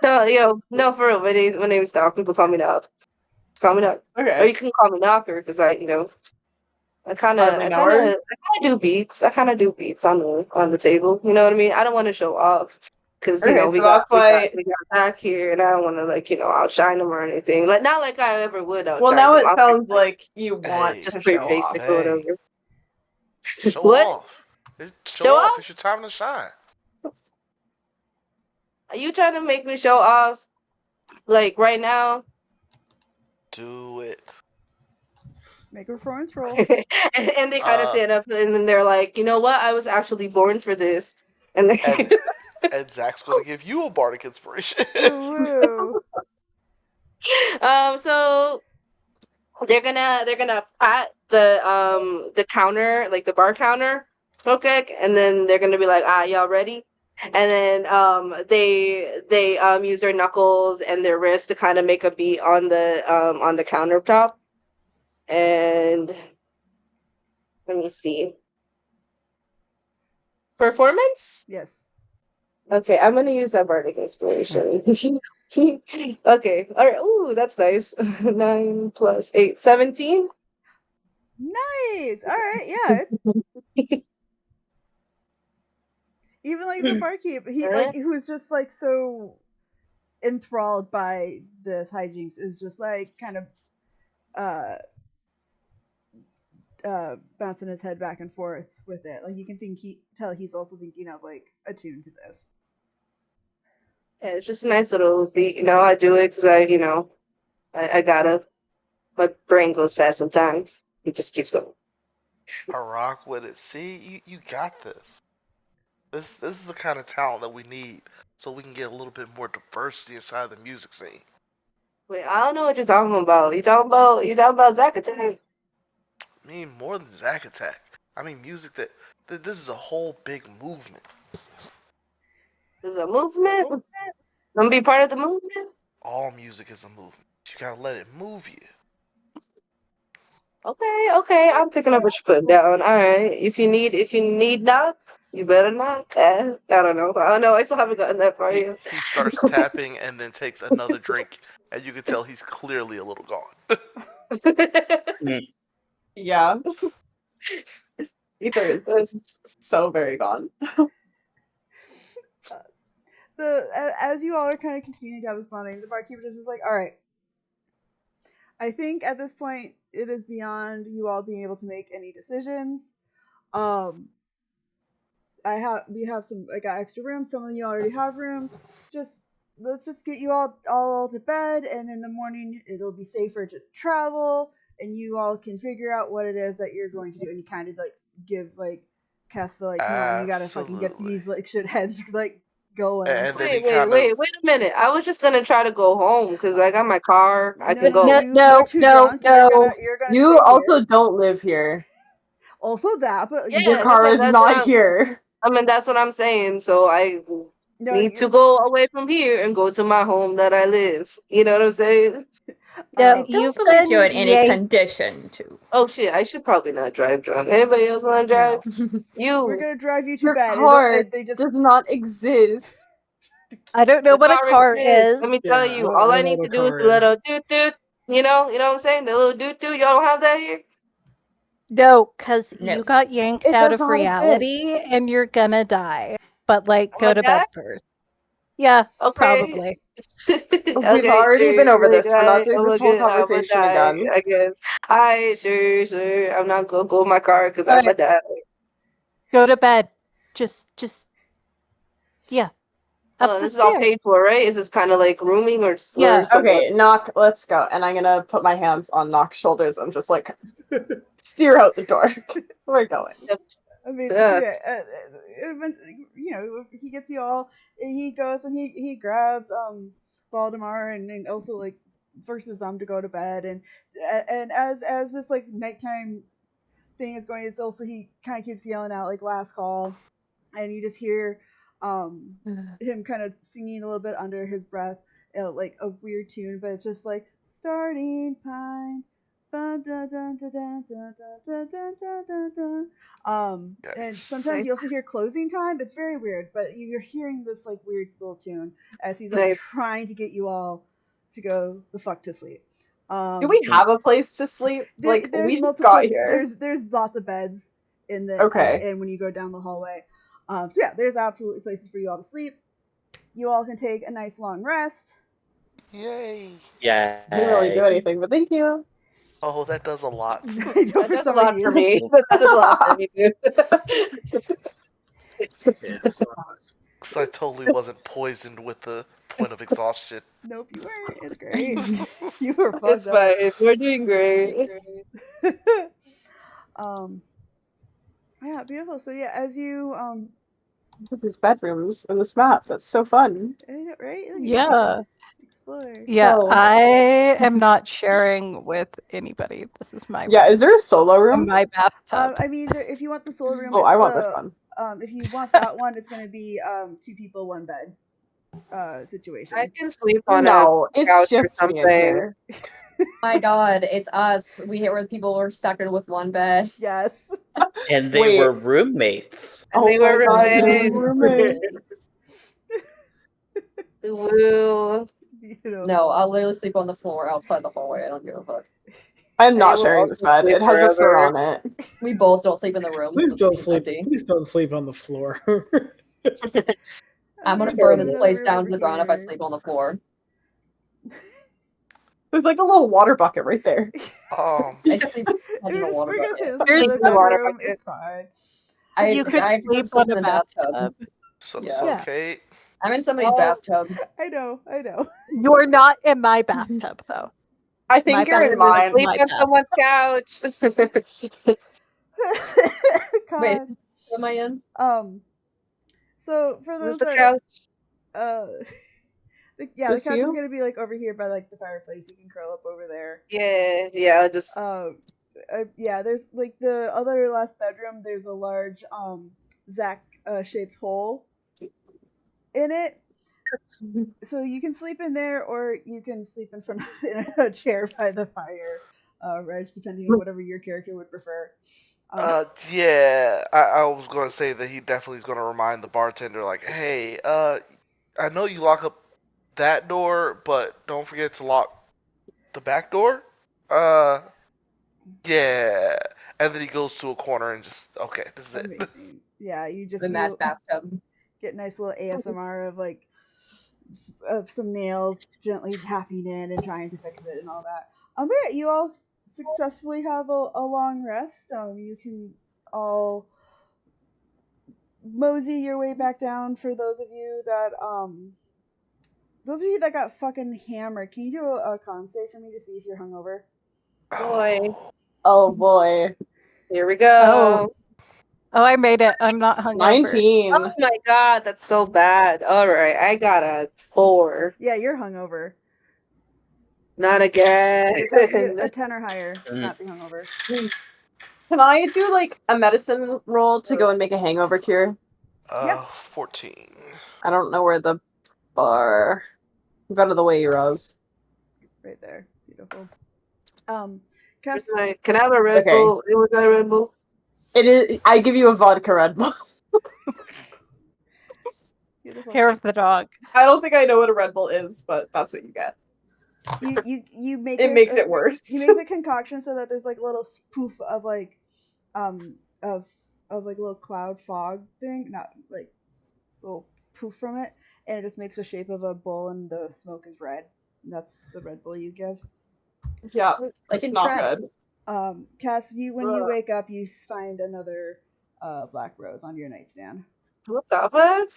No, no, for real. My name's Knock. People call me Knock. Call me Knock. Or Okay. you can call me Knocker because Hardly know her. I kind of do beats. I kind of do beats on the table. You know what I mean? I don't want to show off because Okay, so that's why. we got Zach here, and I don't want to outshine him or anything. Like not like I ever would Well, outshine now him. it I'm sounds like you want Hey, to just pretty show hey, off. basic or hey. whatever. Show What? off. Show Show off. off? It's your time to shine. Are you trying to make me show off like right now? Do it. Make a performance roll. And they kind of Uh, stand up and then they're like, you know what? I was actually born for this. And then and and Zach's gonna give you a bardic inspiration. Woo woo. so they're gonna pat the counter, like the bar counter, real quick, and then they're gonna be like, y'all ready? And then they use their knuckles and their wrists to kind of make a beat on the countertop. And let me see. Performance? Yes. Okay, I'm gonna use that bardic inspiration. Okay, all right. Ooh, that's nice. 9 plus 8, 17. Nice. All right. Yeah. Even like the barkeep, he was just like so enthralled by this hijinks is just like kind of uh bouncing his head back and forth with it. Like you can tell he's also thinking of like attuned to this. Yeah, it's just a nice little beat. I do it because I gotta. My brain goes fast sometimes. It just keeps going. I rock with it. See, you got this. This is the kind of talent that we need, so we can get a little bit more diversity inside the music scene. Wait, I don't know what you're talking about. You talking about Zacatau? I mean, more than Zack Attack. I mean, music that this is a whole big movement. There's a movement. I'm gonna be part of the movement. All music is a movement. You gotta let it move you. Okay, I'm picking up what you're putting down. All right. If you need knock, you better knock. I don't know. I still haven't gotten that far yet. He starts tapping and then takes another drink, and you can tell he's clearly a little gone. Yeah. Ether is just so very gone. As you all are kind of continuing to have this bonding, the barkeeper just is like, all right. I think at this point it is beyond you all being able to make any decisions. Um, we have some. I got extra rooms. Some of you already have rooms. Let's just get you all to bed, and in the morning it'll be safer to travel, and you all can figure out what it is that you're going to do. And he kind of like gives like Kessa like, come on, you gotta fucking get Absolutely. these like shitheads like going. And then he Wait kind of a minute. I was just gonna try to go home because I got my car. I can No, go. you're too drunk. You're gonna You stay also here. don't live here. Also that, but Yeah, Your car is that's what not here. I mean, that's what I'm saying. So I no, need to go away from here and go to my home that I live. You know what I'm saying? No, I don't you've believe you're been in any condition to. Oh shit! I should probably not drive drunk. Anybody else want to drive? We're You. gonna drive you to Your bed. car They just does not exist. I don't know The what a car car exists. Let me is. tell Yeah, you. I All I don't know need what to a do is car the is. little doot doot. You know what I'm saying? The little doot doot. Y'all don't have that here. No, because No. you got yanked It out does of not reality exist. and you're gonna die. But like, I'm go gonna to bed die. first. Yeah, Okay. probably. We've Okay, already been sure. over Like, this. We're not doing I'm this whole gonna conversation die. again. I guess. Alright, sure. I'm not gonna go in my car because I'm Okay. gonna die. Go to bed. Yeah, Hold up on, the this is all stairs. paid for, right? Is this kind of like rooming or Yeah. something? Okay, Knock, let's go. And I'm gonna put my hands on Knock's shoulders and just like steer out the door. We're going. I mean, Yeah. yeah, he gets you all. He goes and he grabs Valdemar and also like forces them to go to bed and as this like nighttime thing is going, it's also he kind of keeps yelling out like last call, and you just hear him kind of singing a little bit under his breath, like a weird tune, but it's just like starting Pint. And sometimes Nice. you also hear closing time. It's very weird, but you're hearing this like weird little tune as he's like Nice. trying to get you all to go the fuck to sleep. Do we have a place to sleep? Like There's we multiple. got here. There's lots of beds in the Okay. and when you go down the hallway. So yeah, there's absolutely places for you all to sleep. You all can take a nice long rest. Yay. Yeah. I didn't really do anything, but thank you. Oh, that does a lot. I know That for does a some lot of for you. me. That does a lot for me too. Yeah, so Because I totally wasn't poisoned with the point of exhaustion. Nope, you weren't. It's great. You were It's fucked up. fine. We're doing great. um, yeah, beautiful. So yeah, as you There's bedrooms in this map. That's so fun. right, Yeah. explore. Yeah, Oh. I am not sharing with anybody. This is my Yeah, room. is there a solo room? My bathtub. I mean, if you want the soul room, Oh, it's I want this one. if you want that one, it's going to be 2 people, 1 bed situation. I can sleep on a No, it's couch or just me in something. here. My God, it's us. We hit where people were stuck in with one bed. Yes. And they Wait. were roommates. And Oh they my were god, they roommates. were roommates. Woo. No, I'll literally sleep on the floor outside the hallway. I don't give a fuck. I'm I not will sharing this also bed. sleep It has the fur forever. on it. We both don't sleep in the rooms. please The don't room's sleep. empty. Please don't sleep on the floor. I'm gonna Sorry. burn this place down to the ground if I sleep on the floor. There's like a little water bucket right there. I sleep in a water We're gonna say bucket. this is There's another the water bedroom. bucket. It's fine. You could I sleep sleep on in a the bathtub. bathtub. So, Yeah. so Kate, I'm in somebody's Oh. bathtub. I know. You're not in my bathtub, though. I think My you're in bathtub is mine. Sleep my on bath. someone's couch. Wait, God. who am I in? So for Who's those the that couch? the This couch is you? gonna be like over here by like the fireplace. You can curl up over there. Yeah, I'll just Yeah, there's like the other last bedroom. There's a large Zach shaped hole in it, so you can sleep in there, or you can sleep in front of in a chair by the fire. Reg, depending on whatever your character would prefer. Yeah, I was gonna say that he definitely is gonna remind the bartender, like, hey, I know you lock up that door, but don't forget to lock the back door. Uh, yeah. And then he goes to a corner and just, okay, this is it. Amazing. Yeah, you just The mass bathtub. get nice little ASMR of like of some nails gently tapping in and trying to fix it and all that. But yeah, you all successfully have a long rest. You can all mosey your way back down. For those of you that got fucking hammered, can you do a con save for me to see if you're hungover? Boy, Oh boy. here we go. Oh, I made it. I'm not hungover. 19. Oh my god, that's so bad. Alright, I got a 4. Yeah, you're hungover. Not again. A 10 or higher, not be hungover. Can I do like a medicine roll to go and make a hangover cure? Yep. 14. I don't know where the bar. Move out of the way, Roz. Right there. Beautiful. Where's Cass, can I have a Red Okay. Bull? Anyone got a Red Bull? It is. I give you a vodka Red Bull. beautiful. Hair of the dog. I don't think I know what a Red Bull is, but that's what you get. You make It makes it worse. You make the concoction so that there's like a little poof of like of like a little cloud fog thing, not like little poof from it, and it just makes the shape of a bull and the smoke is red. And that's the Red Bull you give. Yeah, Like it's in not Strahd. good. Cass, when you wake up, you find another black rose on your nightstand. What the fuck?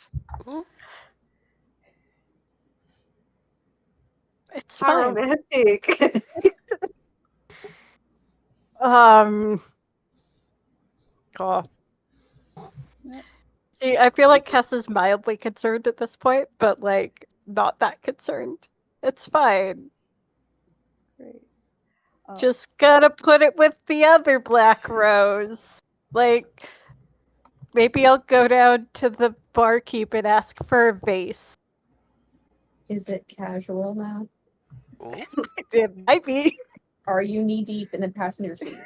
It's How fine. romantic. Oh. See, I feel like Cass is mildly concerned at this point, but like not that concerned. It's fine. Great. Just gotta put it with the other black rose. Like, maybe I'll go down to the barkeep and ask for a vase. Is it casual now? It might be. Are you knee deep in the passenger seat?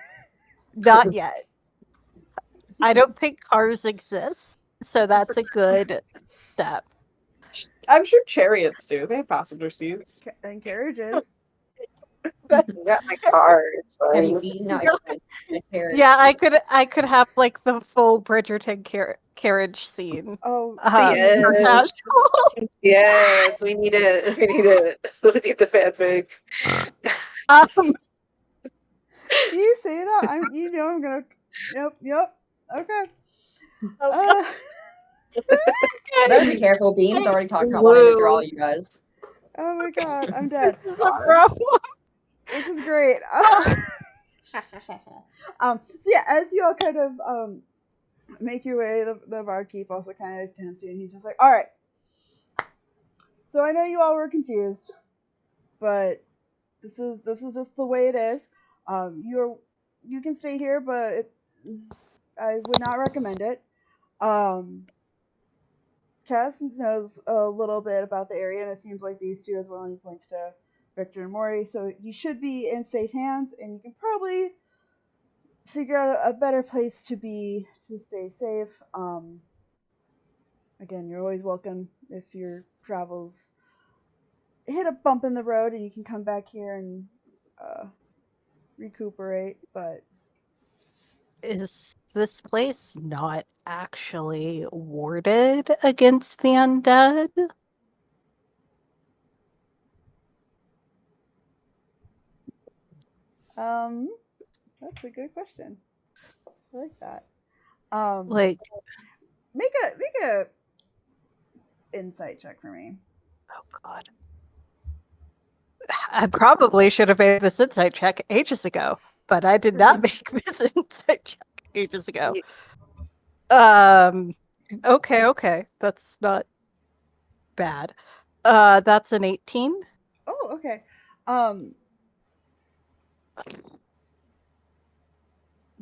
Not yet. I don't think cars exist, so that's a good step. I'm sure chariots do. They have passenger seats. And carriages. You got my card. Have you eaten out your carriage? Yeah, I could have like the full Bridgerton carriage scene. Oh, yes. Yes, we need it. We need it. We need the fanfic. Do you say that? I'm gonna. Yep. Okay. Better be careful, Bean. He's already talking about wanting to draw you guys. Oh my god, I'm dead. This is a problem. This is great. So yeah, as you all kind of make your way, the barkeep also kind of tends to, and he's just like, all right. So I know you all were confused, but this is just the way it is. You can stay here, but I would not recommend it. Cass knows a little bit about the area, and it seems like these two as well, and he points to Victor and Maury. So you should be in safe hands, and you can probably figure out a better place to be to stay safe. Again, you're always welcome if your travels hit a bump in the road, and you can come back here and recuperate. But is this place not actually warded against the undead? That's a good question. I like that. Like, make a insight check for me. oh god. I probably should have made this insight check ages ago, but I did not make this insight check ages ago. Okay. That's not bad. That's an 18. Oh, okay.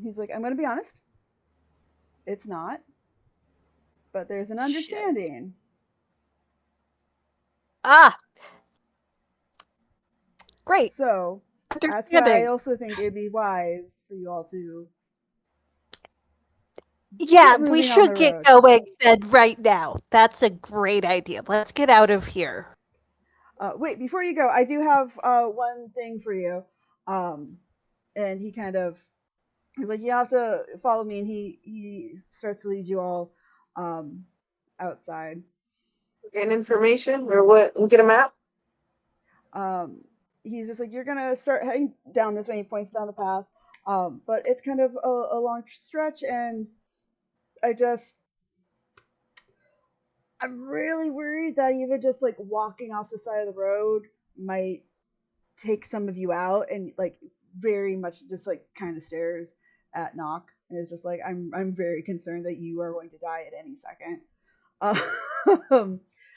He's like, I'm gonna be honest. It's not. But there's an understanding. Ah! Great. So That's why I understanding. also think it'd be wise for you all to Yeah, get we moving on the should get road. going then right now. That's a great idea. Let's get out of here. Wait, before you go, I do have one thing for you. And he kind of he's like, you have to follow me, and he starts to lead you all outside. Get information or what? Get a map. Um, he's just like, you're gonna start heading down this way. He points down the path, but it's kind of a long stretch, and I'm really worried that even just like walking off the side of the road might take some of you out, and like very much just like kind of stares at Knock and is just like, I'm very concerned that you are going to die at any second.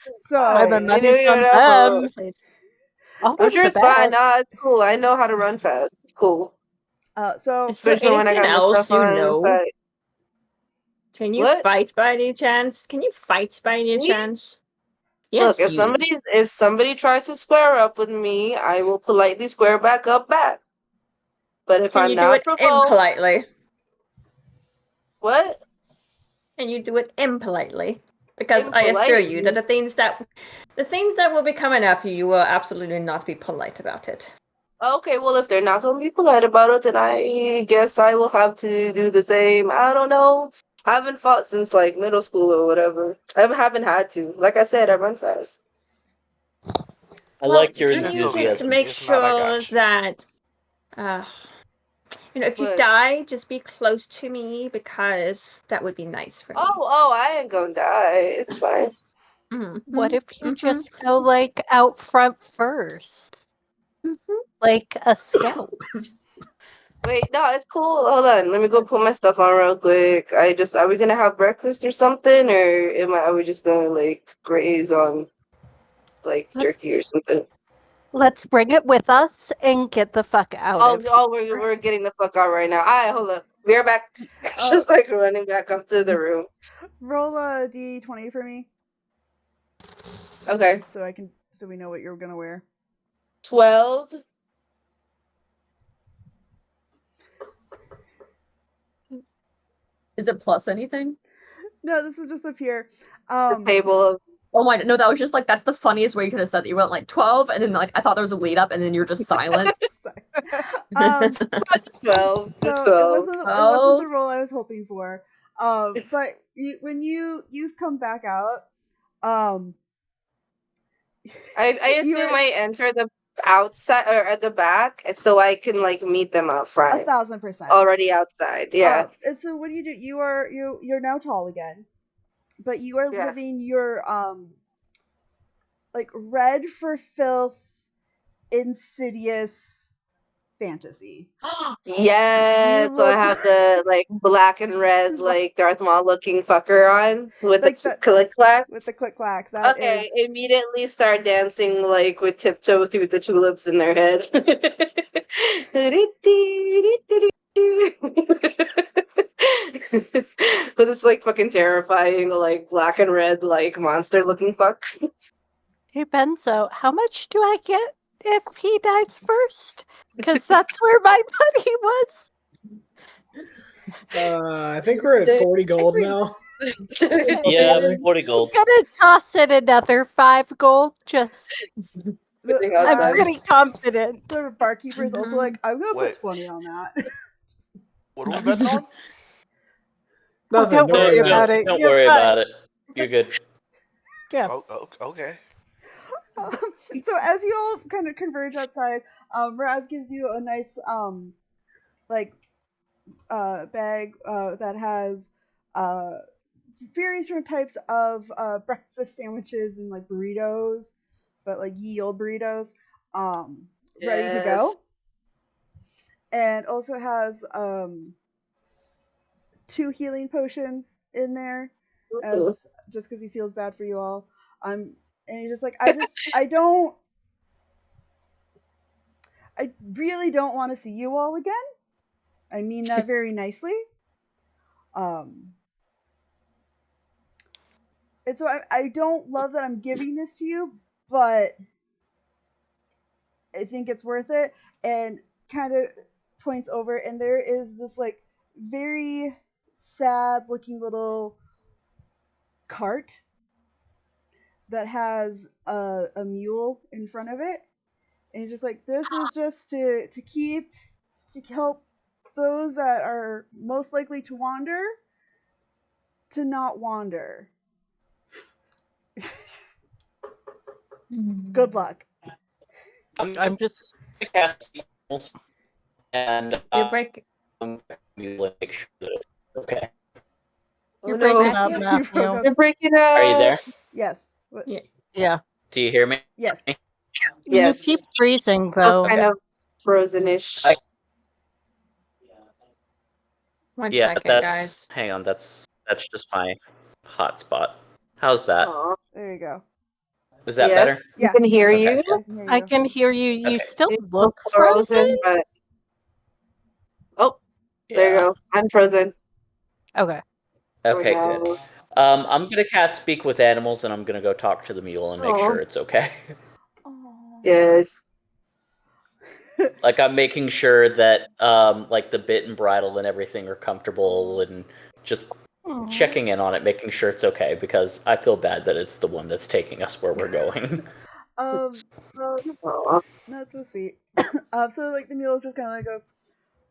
So That's why my I knew money's you on would ever. them. Please. I'll I'm work sure the it's fine. best. Nah, it's cool. I know how to run fast. It's cool. So Is there Especially when I anything got my else stuff you on. know? But Can you what? fight by any chance? Can you fight by any Me? chance? Look, Yes, you. if somebody tries to square up with me, I will politely square back up back. But if Can I'm you do not it provoked, impolitely? what? Can you do it impolitely? Because I assure you that Impolitely. the things that will be coming after you will absolutely not be polite about it. Okay, well, if they're not gonna be polite about it, then I guess I will have to do the same. I don't know. I haven't fought since like middle school or whatever. I haven't had to. Like I said, I run fast. I Well, like your can you just enthusiasm. make If not, I sure got you. that if you But die, just be close to me because that would be nice for me. oh, I ain't gonna die. It's fine. What if you Mm-hmm. just go like out front first, Mm-hmm. like a scout? Wait, no, it's cool. Hold on, let me go put my stuff on real quick. Are we gonna have breakfast or something, or are we just gonna like graze on like Let's jerky or something? let's bring it with us and get the fuck out Oh, of oh, we're getting the fuck out right now. All right, hold up. We're back. uh, Just like running back up to the room. roll a d20 for me, Okay, so we know what you're gonna wear. 12. Is it plus anything? No, this is just up here. The table of Oh my, no, that was just like, that's the funniest way you could have said that. You went like 12, and then like, I thought there was a lead up, and then you're just silent. um, 12. It's so 12. it wasn't the 12. role I was hoping for. But when you've come back out, um, I you're assume I enter the outside or at the back so I can like meet them out front. 1,000%. Already outside, yeah. And so what do? You're now tall again, but you are Yes. living your like red for filth, insidious fantasy. Yeah, You so I look have the like black and red like Darth Maul looking fucker on with like the that click clack. with the click clack. That Okay, is immediately start dancing like with tiptoe through the tulips in their head. But it's like fucking terrifying, like black and red, like monster looking fuck. Hey Benzo, how much do I get if he dies first? Because that's where my money was. I think we're at 40 gold now. Yeah, Altogether. 40 gold. Gonna toss in another 5 gold. Just Everything I'm outside. pretty confident. the barkeeper is also like, I'm gonna Wait, put 20 on that. what are we betting on? Oh, Nothing. don't Don't worry worry about about it. it. Don't You're worry fine. about it. You're good. Yeah. Oh, okay. So as you all kind of converge outside, Raz gives you a nice like bag that has various different types of breakfast sandwiches and like burritos, but like ye old burritos, ready to Yes. go, and also has 2 healing potions in there, Ooh. as just because he feels bad for you all. And he's just like, I really don't want to see you all again. I mean that very nicely. And so I don't love that I'm giving this to you, but I think it's worth it. And kind of points over, and there is this like very sad looking little cart that has a mule in front of it, and he's just like, this is just to help those that are most likely to wander to not wander. Good luck. I'm just gonna cast Animals, and You're break. I'm gonna make sure that it's okay. Oh you're no, breaking up, Matthew? You broke Matthew. up. you're breaking Are you there? up. Yes. What? Yeah. Yeah. Do you hear me? Yes. You keep Yes, freezing still though. kind of frozenish. I- One Yeah, second, that's. guys. Hang on, that's just my hotspot. How's that? Aw. There you go. Is that Yes, better? we Yeah. can hear Okay. you. I can hear I you. can hear you. You Okay. still It's still look frozen. but oh, there you Yeah. go. Unfrozen. Okay. There we Okay, good. go. I'm gonna cast Speak with Animals, and I'm gonna go talk to the mule and make Aw. sure it's okay. Oh. Yes. Like I'm making sure that like the bit and bridle and everything are comfortable, and just Aw. checking in on it, making sure it's okay, because I feel bad that it's the one that's taking us where we're going. Aw. That's so sweet. So like the mule's just kind of like go,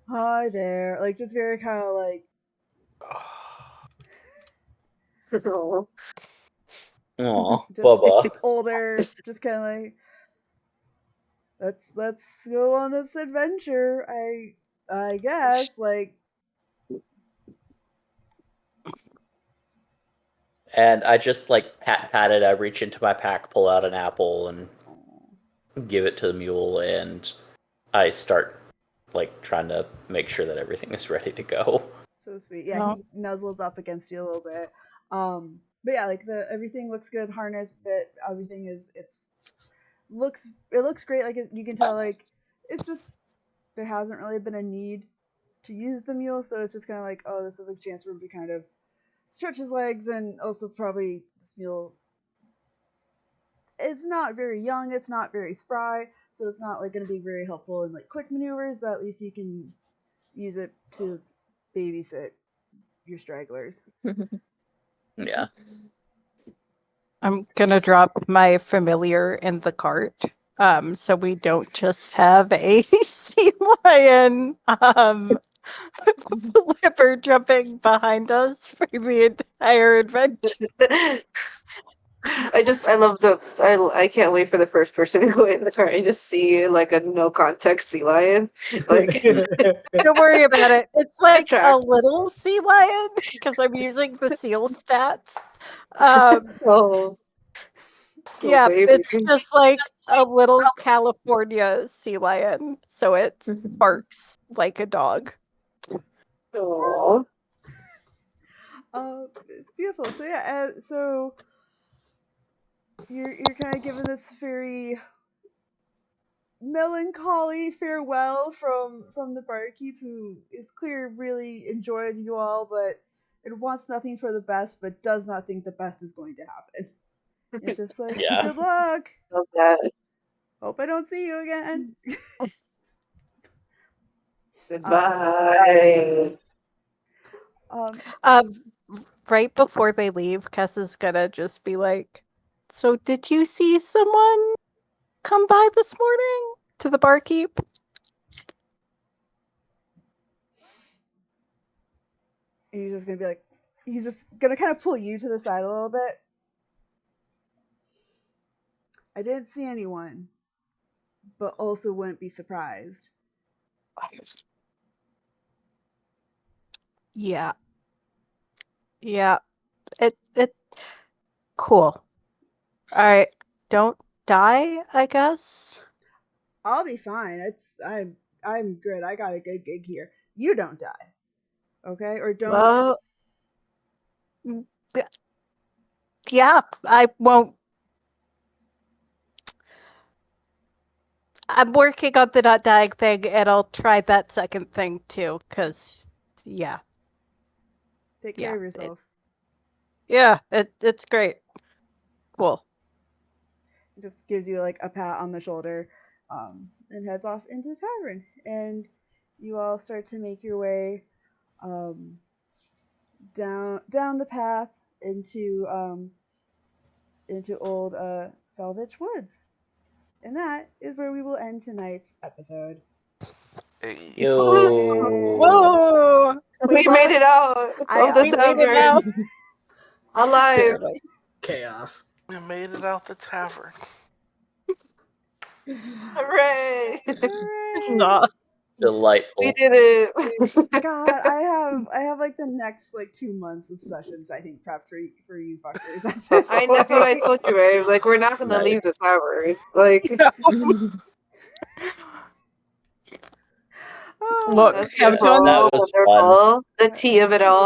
hi there, like just very kind of like Aw. Aw, just Bubba. older, just kind of like let's go on this adventure. I guess like And I just like pat it. I reach into my pack, pull out an apple, and give it to the mule, and I start like trying to make sure that everything is ready to go. so sweet. Yeah, he nuzzles up against you a little bit. But yeah, like the everything looks good, harness bit, everything is it looks great. Like you can tell, like it's just there hasn't really been a need to use the mule, so it's just kind of like, oh, this is a chance for him to kind of stretch his legs, and also probably this mule it's not very young, it's not very spry, so it's not like going to be very helpful in like quick maneuvers, but at least you can use it to babysit your stragglers. Yeah. I'm gonna drop my familiar in the cart. So we don't just have a sea lion flipper jumping behind us for the entire adventure. I love I can't wait for the first person to go in the car and just see like a no context sea lion. Like Don't worry about it. It's like a attract. little sea lion because I'm using the seal stats. Um, Oh, yeah, baby. it's just like a little California sea lion, so it barks like a dog. Oh. It's beautiful. So yeah, so you're kind of given this very melancholy farewell from the barkeep, who is clear really enjoyed you all, but it wants nothing for the best, but does not think the best is going to happen. It's just like, Yeah. good luck. Love that. Hope I don't see you again. Goodbye. Um, Right before they leave, Kess is gonna just be like, "So, did you see someone come by this morning?" To the barkeep. and he's just gonna be like, he's just gonna kind of pull you to the side a little bit. I didn't see anyone, but also wouldn't be surprised. Yeah. Yeah. It cool. Alright. Don't die, I guess. I'll be fine. I'm good. I got a good gig here. You don't die, okay? Or don't. Well, yeah, I won't. I'm working on the not dying thing, and I'll try that second thing too, because, yeah. Take care of yourself. It's great. Cool. Just gives you like a pat on the shoulder. and heads off into the tavern. And you all start to make your way down the path into old Salvage Woods. And that is where we will end tonight's episode. Hey. Yo. Whoa! We made it out I- of the We made it out. tavern. Alive. Barely. Chaos. We made it out the tavern. Hooray. Stop. Delightful. We did it. God, I have like the next like 2 months of sessions I think prepped for you fuckers at this That's what I point. told you, babe. Like, we're not gonna Nice. leave the tavern. Like, Oh, Look, that's have done beautiful, That was fun. wonderful. The tea of it all.